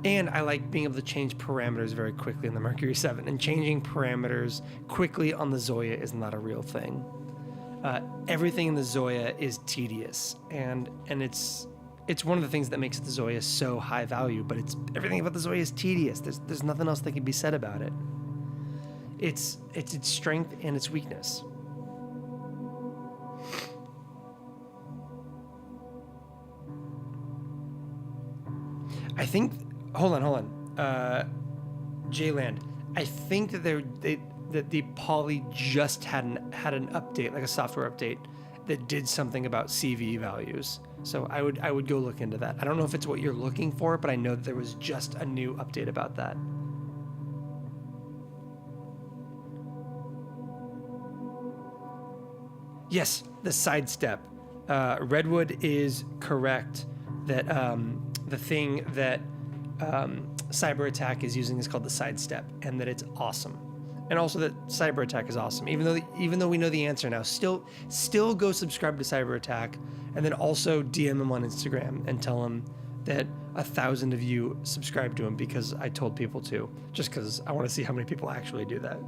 Speaker 1: And I like being able to change parameters very quickly in the Mercury 7, and changing parameters quickly on the Zoya is not a real thing. Everything in the Zoya is tedious, and it's one of the things that makes the Zoya so high value, but everything about the Zoya is tedious. There's nothing else that can be said about it. It's its strength and its weakness. I think. Hold on. J-Land. I think that that the Poly just had an update, like a software update, that did something about CV values. So I would go look into that. I don't know if it's what you're looking for, but I know that there was just a new update about that. Yes, the sidestep. Redwood is correct that the thing that Cyber Attack is using is called the sidestep, and that it's awesome. And also that Cyber Attack is awesome. Even though we know the answer now, still go subscribe to Cyber Attack, and then also DM him on Instagram and tell him that 1,000 of you subscribe to him because I told people to, just because I want to see how many people actually do that.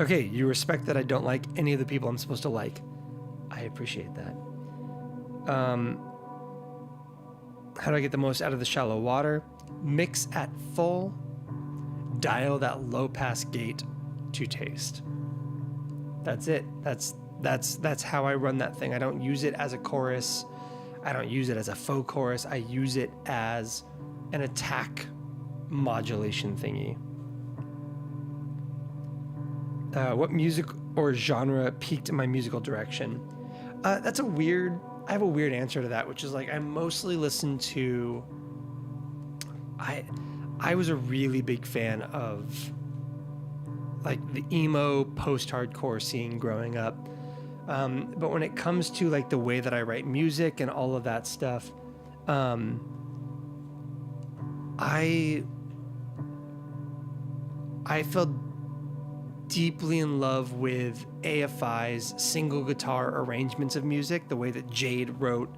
Speaker 1: Okay, you respect that I don't like any of the people I'm supposed to like. I appreciate that. How do I get the most out of the shallow water? Mix at full, dial that low pass gate to taste. That's it. That's how I run that thing. I don't use it as a chorus. I don't use it as a faux chorus. I use it as an attack modulation thingy. What music or genre piqued my musical direction? I have a weird answer to that, which is like I mostly listen to. I was a really big fan of like the emo post-hardcore scene growing up, but when it comes to like the way that I write music and all of that stuff, I felt deeply in love with AFI's single guitar arrangements of music, the way that Jade wrote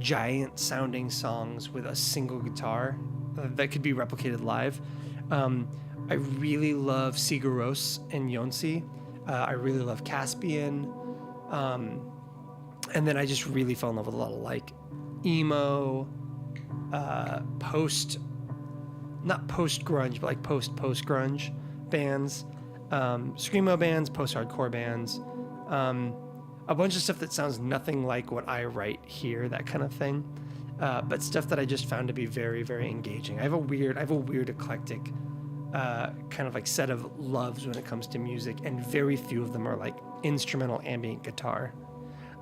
Speaker 1: giant sounding songs with a single guitar that could be replicated live. I really love Sigur Rós and Jonsi. I really love Caspian. And then I just really fell in love with a lot of like emo, not post grunge, but like post grunge bands. Screamo bands, post-hardcore bands, a bunch of stuff that sounds nothing like what I write here, that kind of thing, but stuff that I just found to be very, very engaging. I have a weird eclectic kind of like set of loves when it comes to music, and very few of them are like instrumental ambient guitar.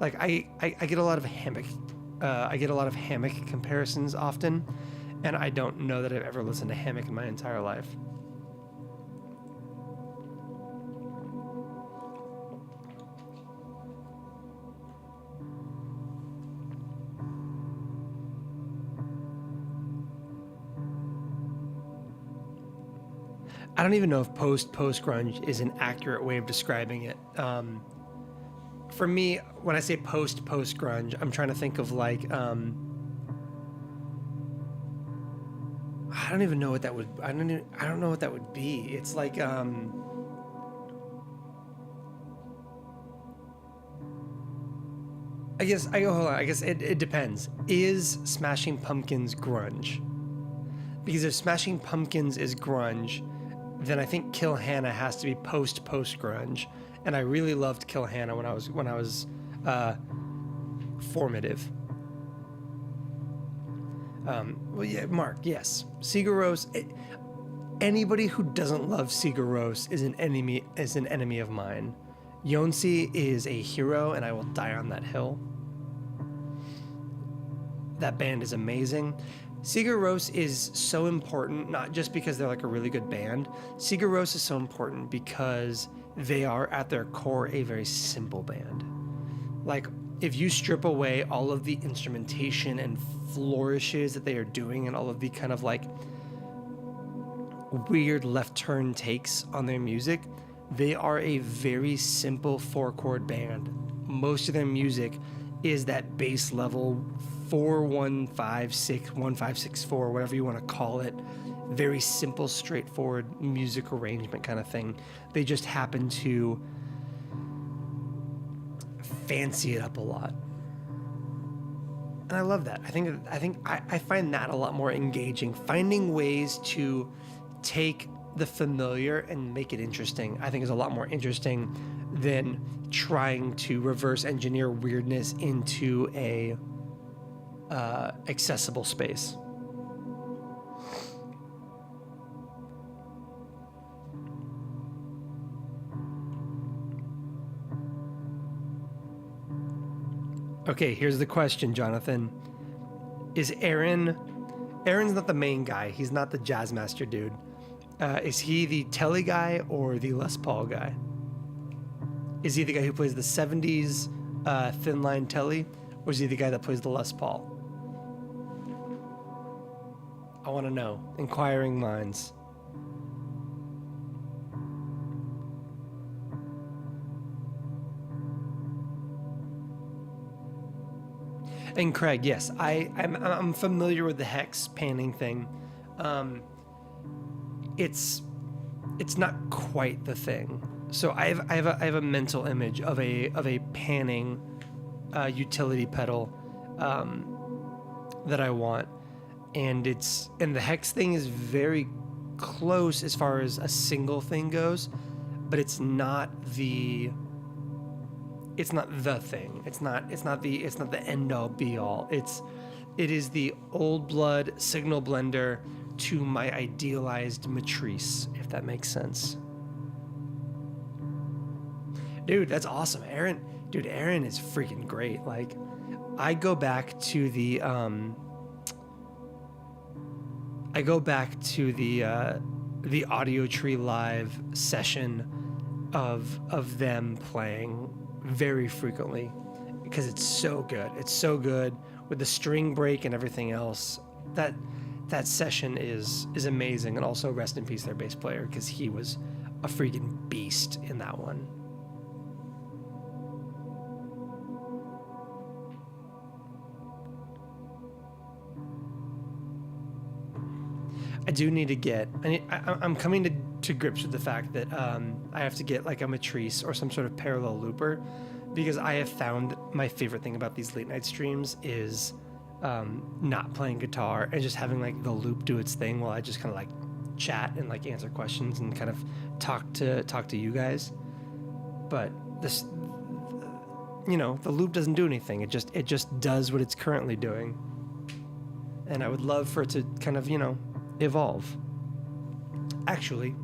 Speaker 1: Like I get a lot of hammock comparisons often, and I don't know that I've ever listened to hammock in my entire life. I don't even know if post grunge is an accurate way of describing it. For me, when I say post grunge, I'm trying to think of like I don't even know what that would. I don't know what that would be. It's like I hold on. I guess it depends. Is Smashing Pumpkins grunge? Because if Smashing Pumpkins is grunge, then I think Kill Hannah has to be post grunge. And I really loved Kill Hannah when I was formative. Well, yeah, Mark, yes. Sigur Rós. Anybody who doesn't love Sigur Rós is an enemy of mine. Jonsi is a hero, and I will die on that hill. That band is amazing. Sigur Rós is so important, not just because they're like a really good band. Sigur Rós is so important because they are at their core a very simple band. Like, if you strip away all of the instrumentation and flourishes that they are doing and all of the kind of like weird left turn takes on their music, they are a very simple 4-chord band. Most of their music is that bass level 4-1-5-6, 1-5-6-4, whatever you want to call it. Very simple, straightforward music arrangement kind of thing. They just happen to fancy it up a lot. And I love that. I find that a lot more engaging. Finding ways to take the familiar and make it interesting, I think, is a lot more interesting than trying to reverse engineer weirdness into a accessible space. Okay, here's the question, Jonathan. Is Aaron's not the main guy. He's not the jazz master dude. Is he the Telly guy or the Les Paul guy? Is he the guy who plays the 70s thin line Telly, or is he the guy that plays the Les Paul? I want to know. Inquiring minds. And Craig, yes, I'm familiar with the hex panning thing. It's not quite the thing. So I have a mental image of a panning utility pedal that I want, and the hex thing is very close as far as a single thing goes, but it's not the thing. It's not the end all be all. It is the old blood signal blender to my idealized matrice, if that makes sense. Dude, that's awesome. Aaron is freaking great. Like, I go back to the Audio Tree Live session of them playing very frequently because it's so good. It's so good with the string break and everything else. That session is amazing, and also rest in peace their bass player, because he was a freaking beast in that one. I do need to get. I'm coming to grips with the fact that I have to get like a matrice or some sort of parallel looper, because I have found my favorite thing about these late night streams is not playing guitar and just having like the loop do its thing while I just kind of like chat and like answer questions and kind of talk to you guys. But this, the loop doesn't do anything. It just does what it's currently doing. And I would love for it to kind of, evolve. Actually,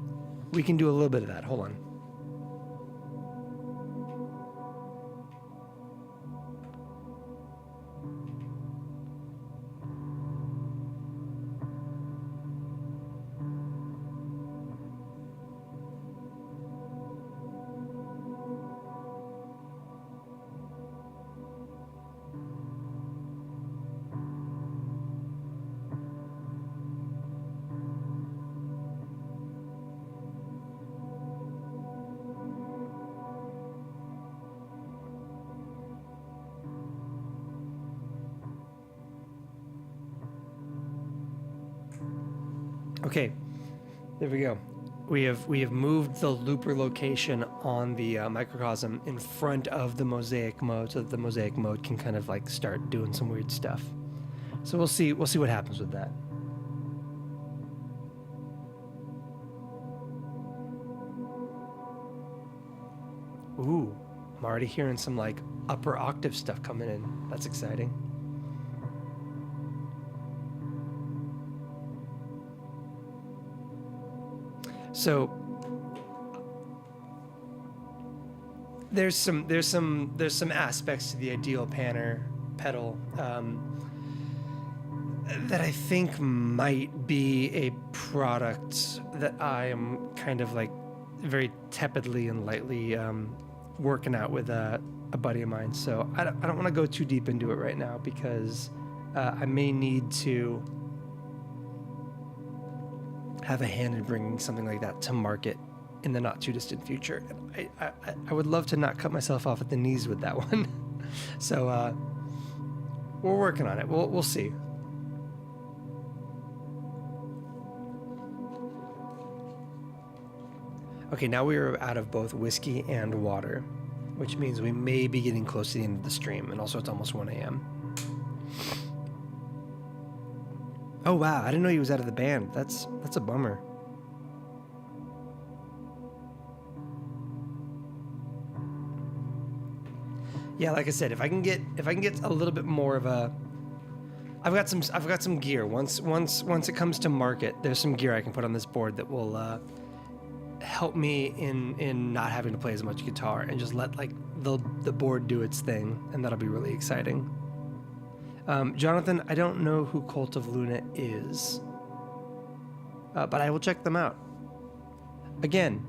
Speaker 1: we can do a little bit of that. Hold on. Okay, there we go. we have moved the looper location on the microcosm in front of the mosaic mode, so that the mosaic mode can kind of like start doing some weird stuff. So we'll see what happens with that. Ooh, I'm already hearing some like upper octave stuff coming in. That's exciting. So there's some aspects to the ideal pedal that I think might be a product that I am kind of like very tepidly and lightly working out with a buddy of mine. So I don't want to go too deep into it right now, because I may need to have a hand in bringing something like that to market in the not too distant future. I would love to not cut myself off at the knees with that one. So we're working on it. We'll see. Okay, now we are out of both whiskey and water, which means we may be getting close to the end of the stream, and also it's almost 1 a.m. Oh wow, I didn't know he was out of the band. That's a bummer. Yeah, like I said, if I can get a little bit more of a, I've got some gear. Once it comes to market, there's some gear I can put on this board that will help me in not having to play as much guitar and just let like the board do its thing, and that'll be really exciting. Jonathan, I don't know who Cult of Luna is, but I will check them out. Again,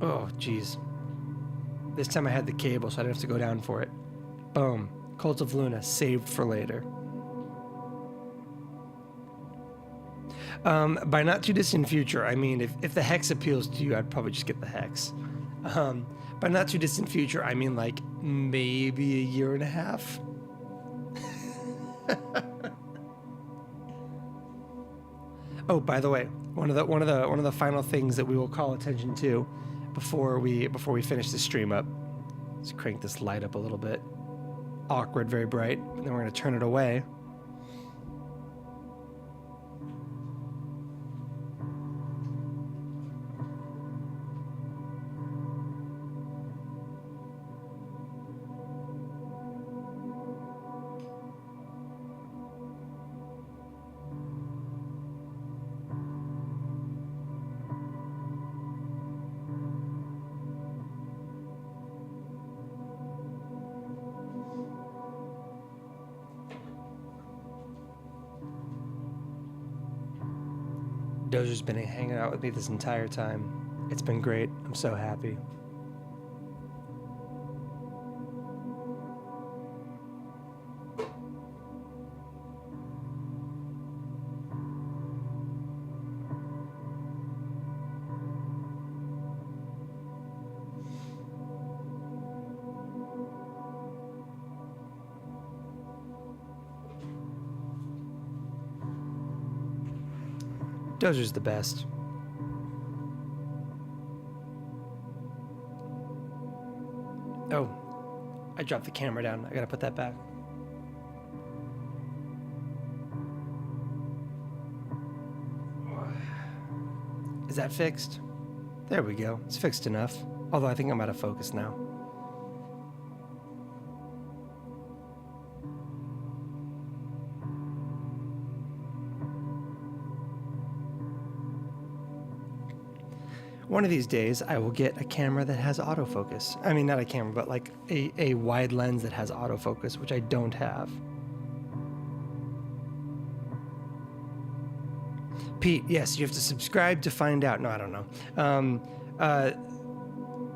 Speaker 1: oh geez. This time I had the cable, so I didn't have to go down for it. Boom. Cult of Luna, saved for later. By not too distant future, I mean, if the hex appeals to you, I'd probably just get the hex. By not too distant future, I mean like maybe a year and a half. Oh, by the way, one of the final things that we will call attention to before we finish the stream up. Let's crank this light up a little bit. Awkward, very bright. And then we're going to turn it away. Dozer's been hanging out with me this entire time. It's been great. I'm so happy. Dozer's the best. Oh, I dropped the camera down. I gotta put that back. Is that fixed? There we go. It's fixed enough. Although I think I'm out of focus now. One of these days, I will get a camera that has autofocus. I mean, not a camera, but like a wide lens that has autofocus, which I don't have. Pete, yes, you have to subscribe to find out. No, I don't know.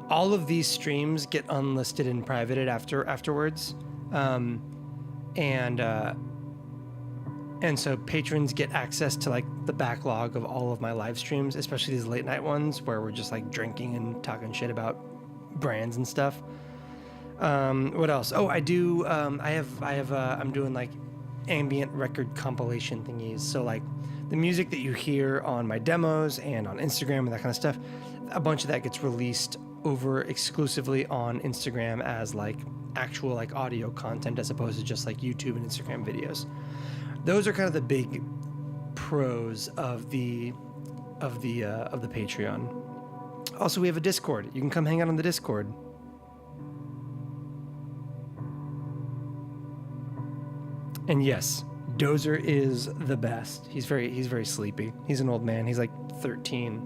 Speaker 1: All of these streams get unlisted and privated afterwards. And so patrons get access to like the backlog of all of my live streams, especially these late night ones where we're just like drinking and talking shit about brands and stuff. What else? Oh, I do. I'm doing like ambient record compilation thingies. So like the music that you hear on my demos and on Instagram and that kind of stuff, a bunch of that gets released over exclusively on Instagram as like actual like audio content as opposed to just like YouTube and Instagram videos. Those are kind of the big pros of the Patreon. Also, we have a Discord. You can come hang out on the Discord. And yes, Dozer is the best. He's very sleepy. He's an old man. He's like 13,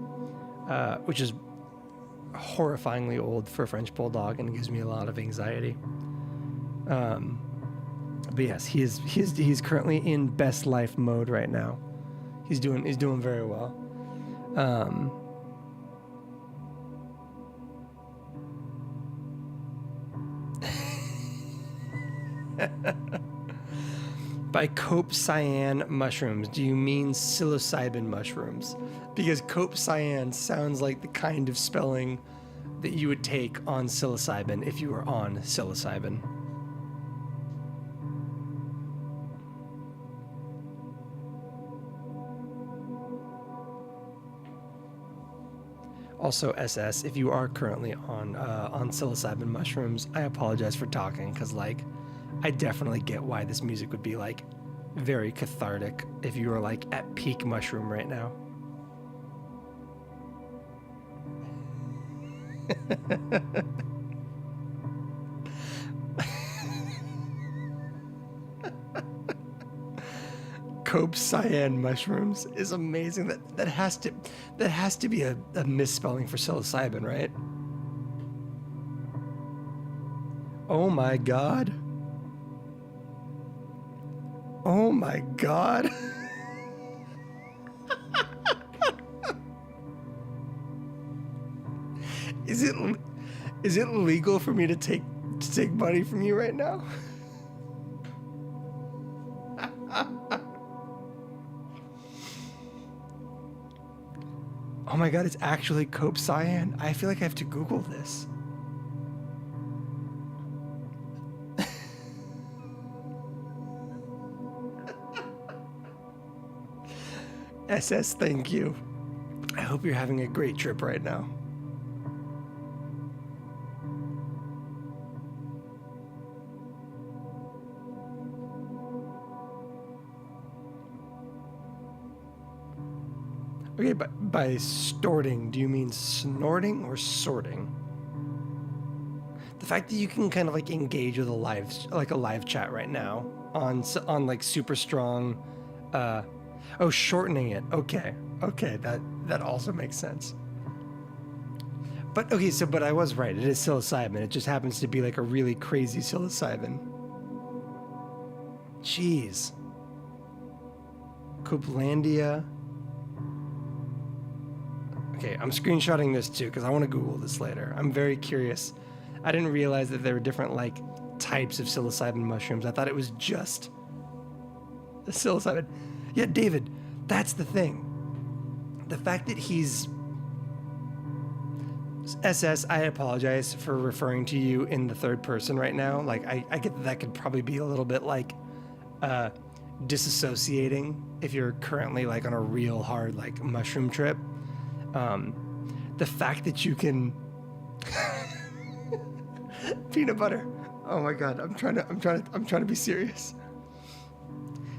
Speaker 1: which is horrifyingly old for a French bulldog, and gives me a lot of anxiety. But yes, he's currently in best life mode right now. He's doing very well. By cope cyan mushrooms, do you mean psilocybin mushrooms? Because cope cyan sounds like the kind of spelling that you would take on psilocybin if you were on psilocybin. Also, SS, if you are currently on psilocybin mushrooms, I apologize for talking, because like, I definitely get why this music would be like very cathartic if you were like at peak mushroom right now. Cope cyan mushrooms is amazing. That has to be a misspelling for psilocybin, right? Oh my god. Oh my god. Is it legal for me to take money from you right now? Oh my god, it's actually cope cyan. I feel like I have to Google this. SS, thank you. I hope you're having a great trip right now. Okay, but by snorting, do you mean snorting or sorting? The fact that you can kind of like engage with a live chat right now on like super strong, oh, shortening it. Okay, that also makes sense. But okay, but I was right. It is psilocybin. It just happens to be like a really crazy psilocybin. Jeez. Copelandia. Okay, I'm screenshotting this too because I want to Google this later. I'm very curious. I didn't realize that there were different like types of psilocybin mushrooms. I thought it was just the psilocybin. Yeah, David, that's the thing. The fact that he's SS, I apologize for referring to you in the third person right now. Like I get that could probably be a little bit like disassociating if you're currently like on a real hard like mushroom trip. The fact that you can peanut butter. Oh my god, I'm trying to be serious.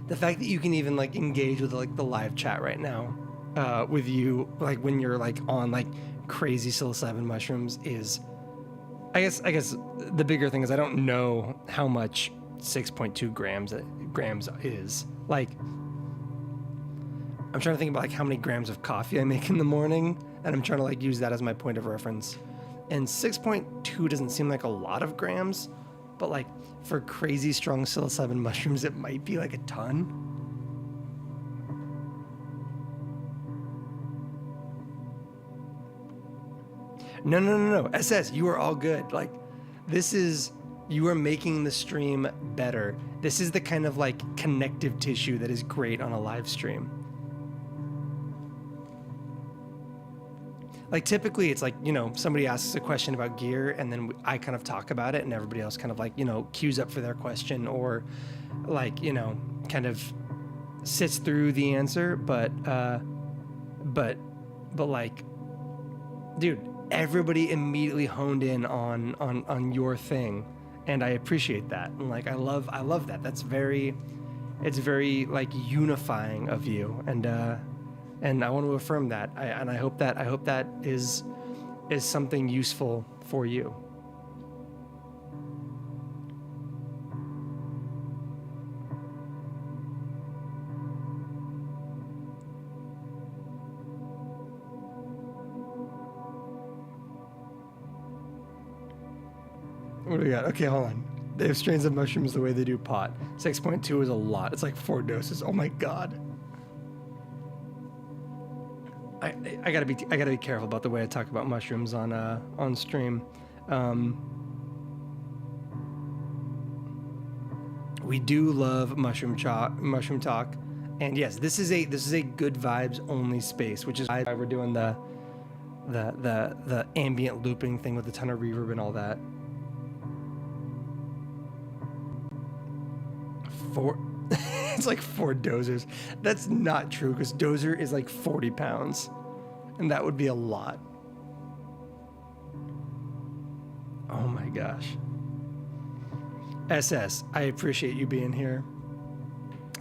Speaker 1: The fact that you can even like engage with like the live chat right now, with you like when you're like on like crazy psilocybin mushrooms is, I guess the bigger thing is I don't know how much 6.2 grams is. Like, I'm trying to think about like how many grams of coffee I make in the morning, and I'm trying to like use that as my point of reference. And 6.2 doesn't seem like a lot of grams, but like for crazy strong psilocybin mushrooms, it might be like a ton. No. SS, you are all good. Like, you are making the stream better. This is the kind of like connective tissue that is great on a live stream. Like typically it's like, you know, somebody asks a question about gear and then I kind of talk about it and everybody else kind of like, you know, queues up for their question or like, you know, kind of sits through the answer, but like, dude, everybody immediately honed in on your thing, and I appreciate that. And like, I love that. It's very like unifying of you, and I want to affirm that. I hope that is something useful for you. What do we got? Okay, hold on. They have strains of mushrooms the way they do pot. 6.2 is a lot. It's like 4 doses. Oh my god. I gotta be careful about the way I talk about mushrooms on stream. We do love mushroom talk, and yes, this is a good vibes only space, which is why we're doing the ambient looping thing with a ton of reverb and all that. It's like 4 dozers. That's not true, because dozer is like 40 pounds, and that would be a lot. Oh my gosh. SS, I appreciate you being here.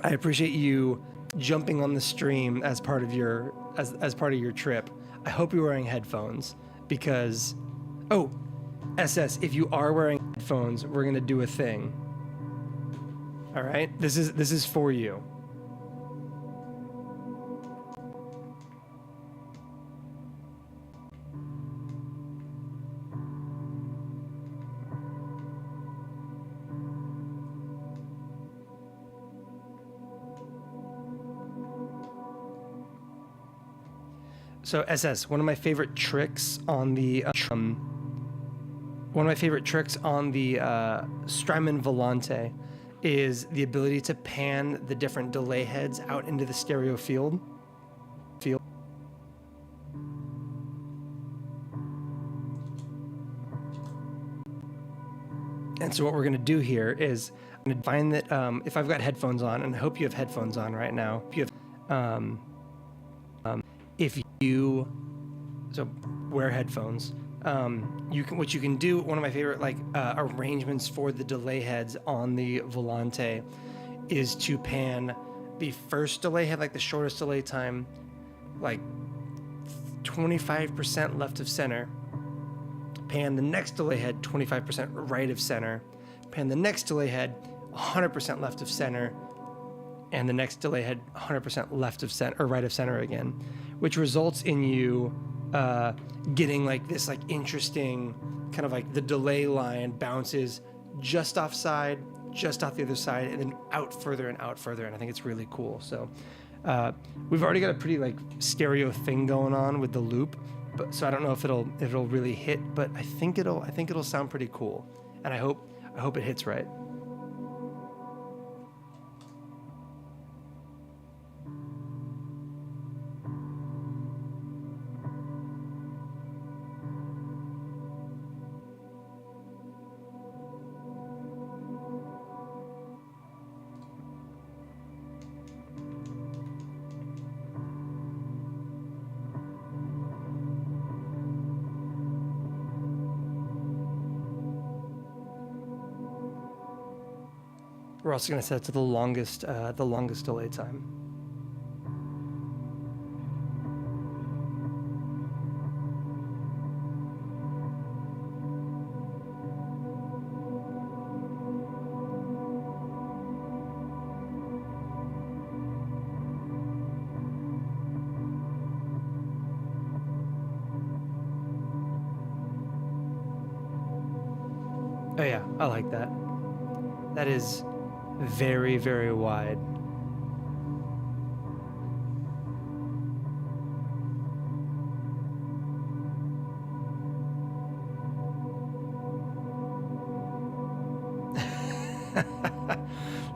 Speaker 1: I appreciate you jumping on the stream as part of your as part of your trip. I hope you're wearing headphones, because SS, if you are wearing headphones, we're gonna do a thing. All right, this is for you. So SS, one of my favorite tricks on the Strymon Volante is the ability to pan the different delay heads out into the stereo field. And so what we're going to do here is I'm going to find that if I've got headphones on, and I hope you have headphones on right now. If you wear headphones, what you can do, one of my favorite arrangements for the delay heads on the Volante is to pan the first delay head, like the shortest delay time, like 25% left of center, pan the next delay head 25% right of center, pan the next delay head 100% left of center, and the next delay head 100% left of center, or right of center again, which results in you getting like this like interesting kind of like the delay line bounces just offside, just off the other side, and then out further, and I think it's really cool. So we've already got a pretty like stereo thing going on with the loop, but so I don't know if it'll really hit, but I think it'll sound pretty cool, and I hope it hits right. We're also going to set it to the longest delay time. Oh yeah, I like that. That is very, very wide.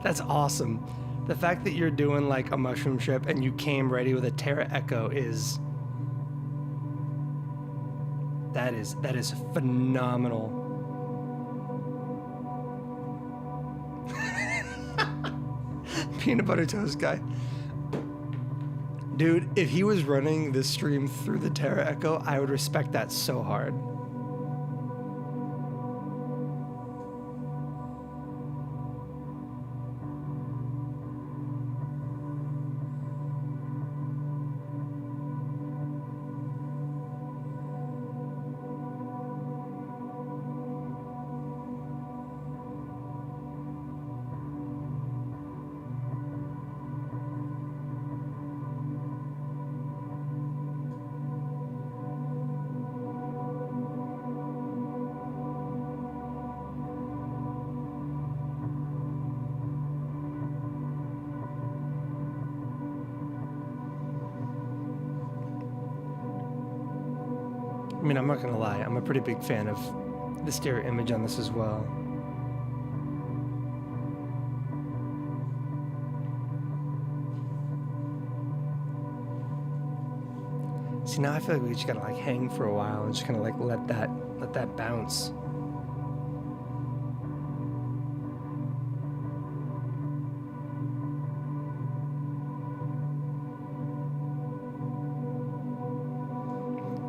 Speaker 1: That's awesome. The fact that you're doing like a mushroom trip and you came ready with a Terra Echo is phenomenal. Peanut butter toast guy. Dude, if he was running this stream through the Terra Echo, I would respect that so hard. I mean, I'm not gonna lie, I'm a pretty big fan of the stereo image on this as well. See, now I feel like we just gotta like hang for a while and just kind of like let that bounce.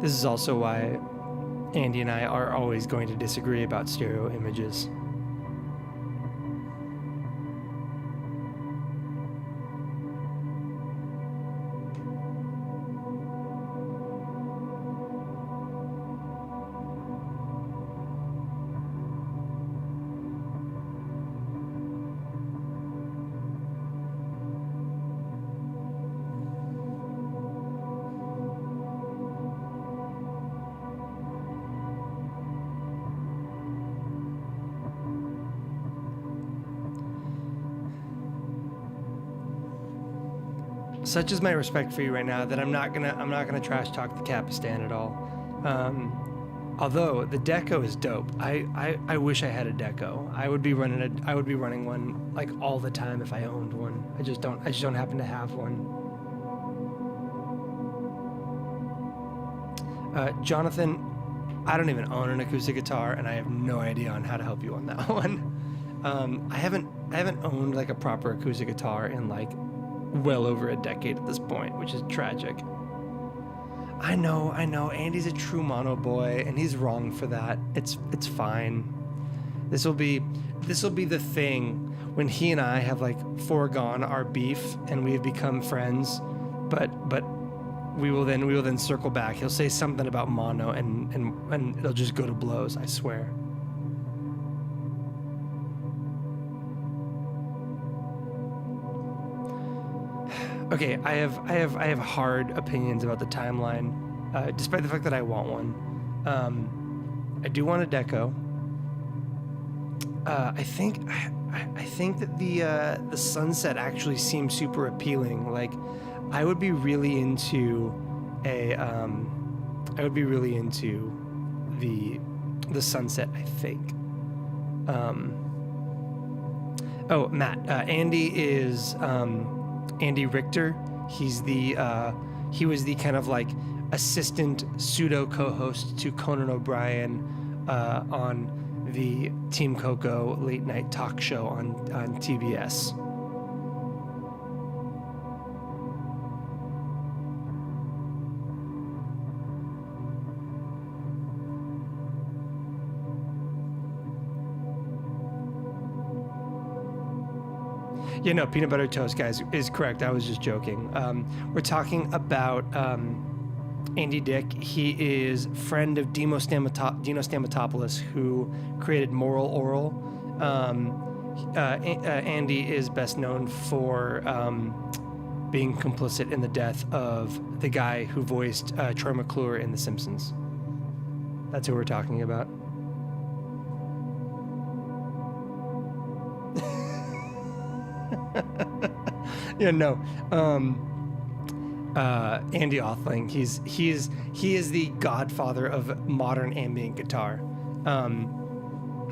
Speaker 1: This is also why Andy and I are always going to disagree about stereo images. Such is my respect for you right now that I'm not gonna trash talk the Capistan at all. Although the deco is dope. I wish I had a deco. I would be running one like all the time if I owned one. I just don't happen to have one. Jonathan, I don't even own an acoustic guitar, and I have no idea on how to help you on that one. I haven't owned like a proper acoustic guitar in like well over a decade at this point, which is tragic. I know, Andy's a true mono boy, and he's wrong for that. It's fine. This will be the thing when he and I have like foregone our beef and we have become friends, but we will then circle back. He'll say something about mono and it'll just go to blows, I swear. Okay, I have hard opinions about the timeline, despite the fact that I want one. I do want a deco. I think that the sunset actually seems super appealing. Like, I would be really into the sunset, I think. Oh, Matt, Andy is Andy Richter. He was the kind of like assistant pseudo co-host to Conan O'Brien on the Team Coco late night talk show on TBS. Yeah, no, Peanut Butter Toast, guys, is correct. I was just joking. We're talking about Andy Dick. He is friend of Dino Stamatopoulos, who created Moral Oral. Andy is best known for being complicit in the death of the guy who voiced Troy McClure in The Simpsons. That's who we're talking about. Yeah, no. Andy Othling. He is the godfather of modern ambient guitar.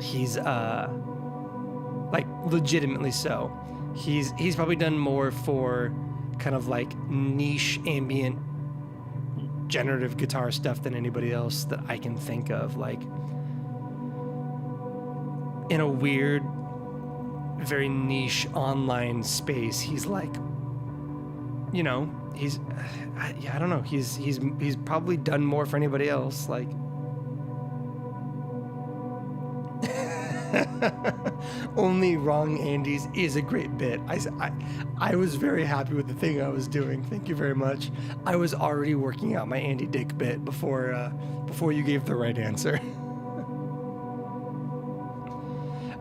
Speaker 1: He's like legitimately so. He's probably done more for kind of like niche ambient generative guitar stuff than anybody else that I can think of. Like, in a weird very niche online space. He's like, you know, he's, I don't know. He's probably done more for anybody else. Like, only wrong Andes is a great bit. I was very happy with the thing I was doing. Thank you very much. I was already working out my Andy Dick bit before you gave the right answer.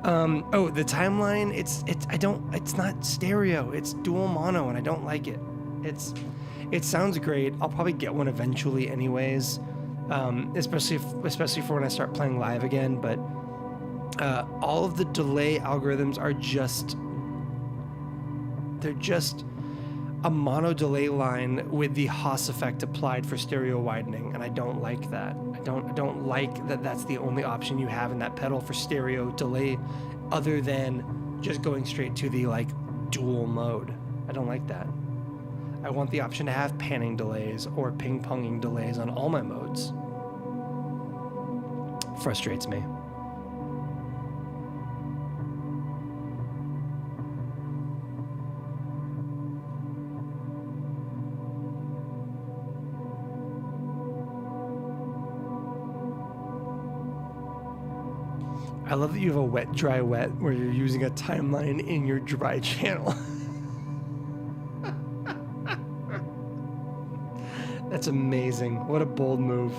Speaker 1: Oh, the timeline, it's not stereo, it's dual mono, and I don't like it. It sounds great. I'll probably get one eventually anyways, especially for when I start playing live again, but all of the delay algorithms are just a mono delay line with the Haas effect applied for stereo widening, and I don't like that. I don't like that that's the only option you have in that pedal for stereo delay, other than just going straight to the like dual mode. I don't like that. I want the option to have panning delays or ping-ponging delays on all my modes. Frustrates me. I love that you have a wet, dry, wet where you're using a timeline in your dry channel. That's amazing. What a bold move.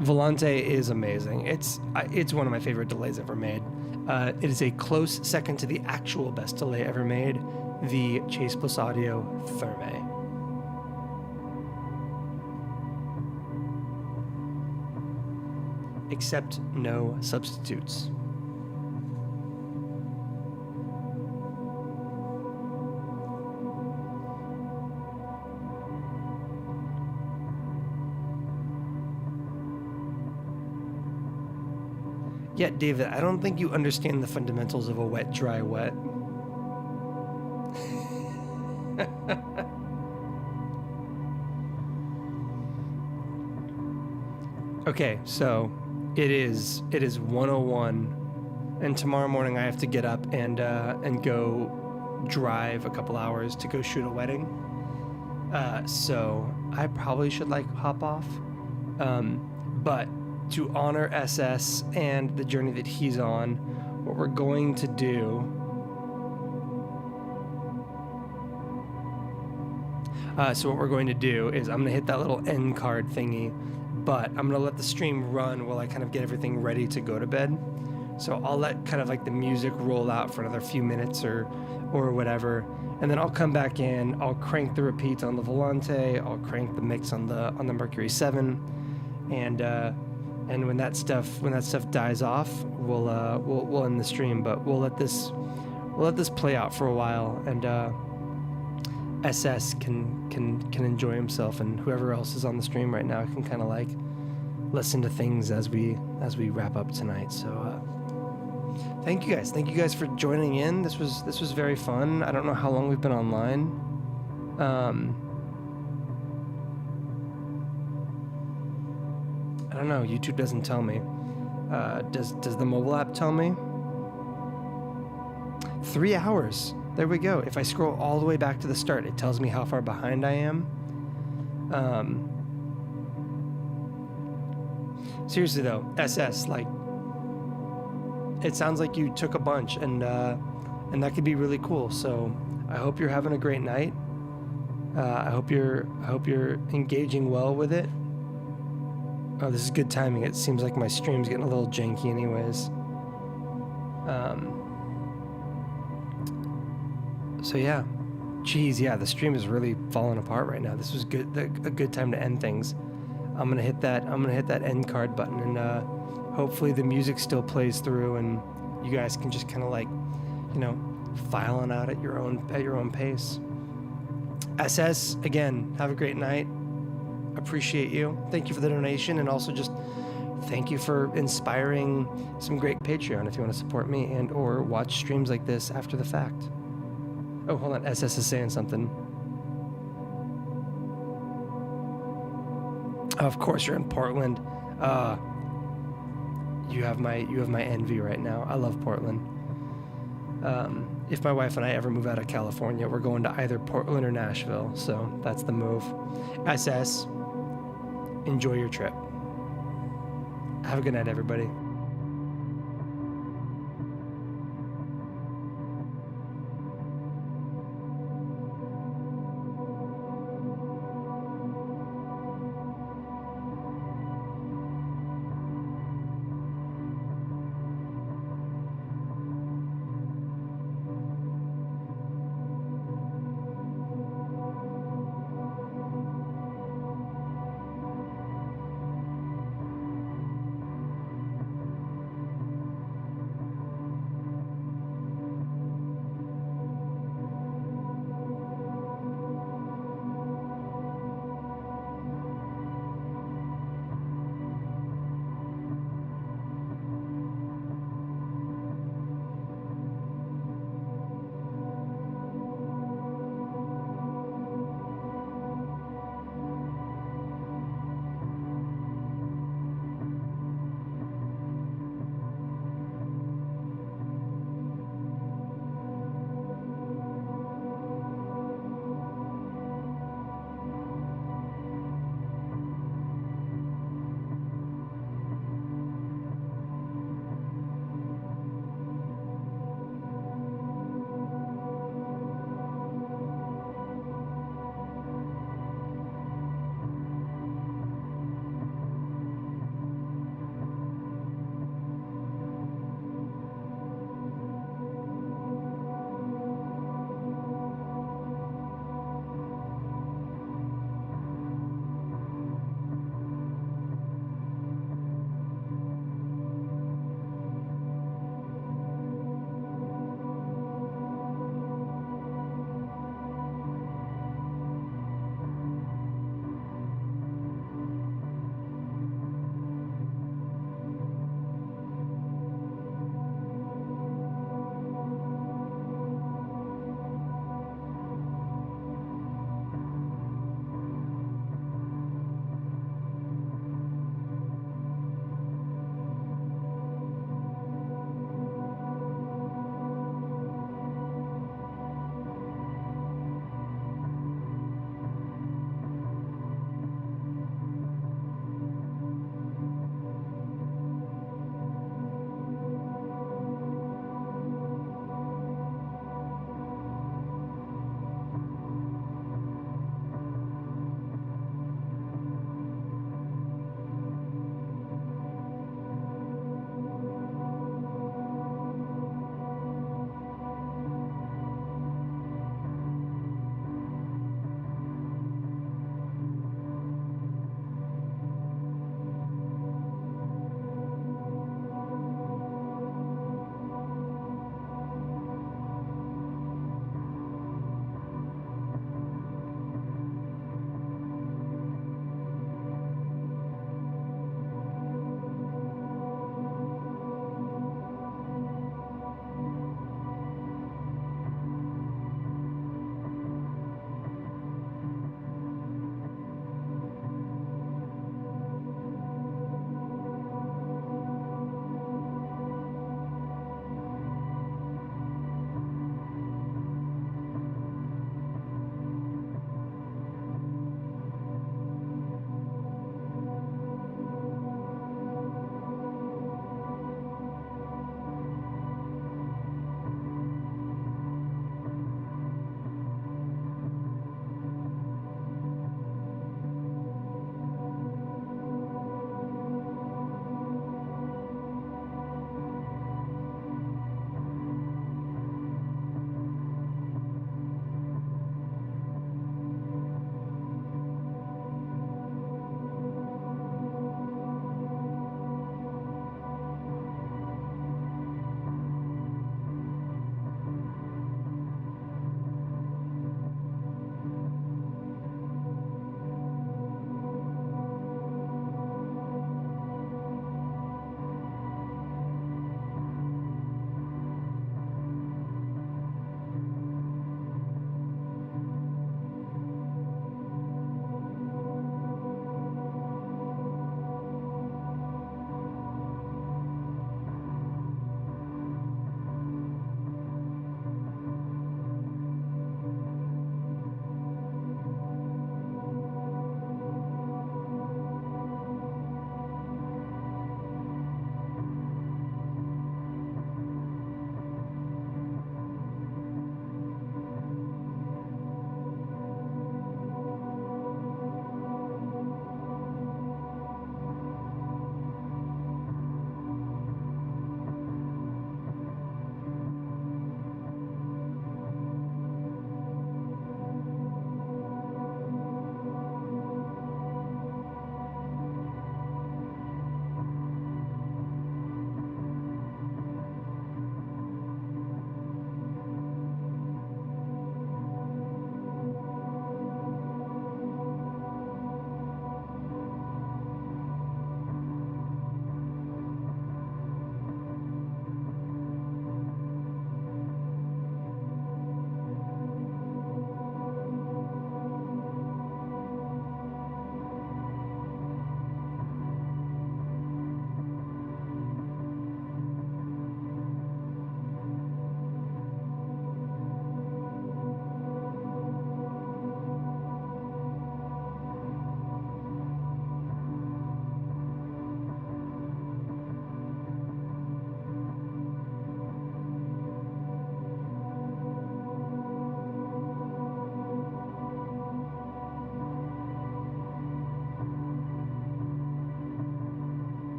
Speaker 1: Volante is amazing. It's one of my favorite delays ever made. It is a close second to the actual best delay ever made, the Chase Plus Audio Therme. Except no substitutes. Yeah, David, I don't think you understand the fundamentals of a wet, dry, wet. Okay, so it is 1:01, and tomorrow morning I have to get up and go drive a couple hours to go shoot a wedding. So I probably should like hop off, but to honor SS and the journey that he's on, what we're going to do. So what we're going to do is I'm gonna hit that little end card thingy, but I'm gonna let the stream run while I kind of get everything ready to go to bed. So I'll let kind of like the music roll out for another few minutes or whatever, and then I'll come back in. I'll crank the repeat on the Volante. I'll crank the mix on the Mercury 7, and when that stuff dies off, we'll end the stream. But we'll let this play out for a while, and SS can enjoy himself, and whoever else is on the stream right now can kind of like listen to things as we wrap up tonight. So thank you guys for joining in. This was very fun. I don't know how long we've been online. I don't know. YouTube doesn't tell me. Does the mobile app tell me? 3 hours. There we go. If I scroll all the way back to the start, it tells me how far behind I am. Seriously though, SS, like, it sounds like you took a bunch, and that could be really cool. So I hope you're having a great night. I hope you're engaging well with it. Oh, this is good timing. It seems like my stream's getting a little janky anyways. So yeah. Jeez, yeah, the stream is really falling apart right now. This was a good time to end things. I'm gonna hit that end card button, and hopefully the music still plays through, and you guys can just kind of like, you know, filing out at your own pace. SS, again, have a great night. Appreciate you. Thank you for the donation, and also just thank you for inspiring some great Patreon if you want to support me and or watch streams like this after the fact. Oh, hold on. SS is saying something. Of course, you're in Portland. you have my envy right now. I love Portland. If my wife and I ever move out of California, we're going to either Portland or Nashville. So that's the move. SS, enjoy your trip. Have a good night, everybody.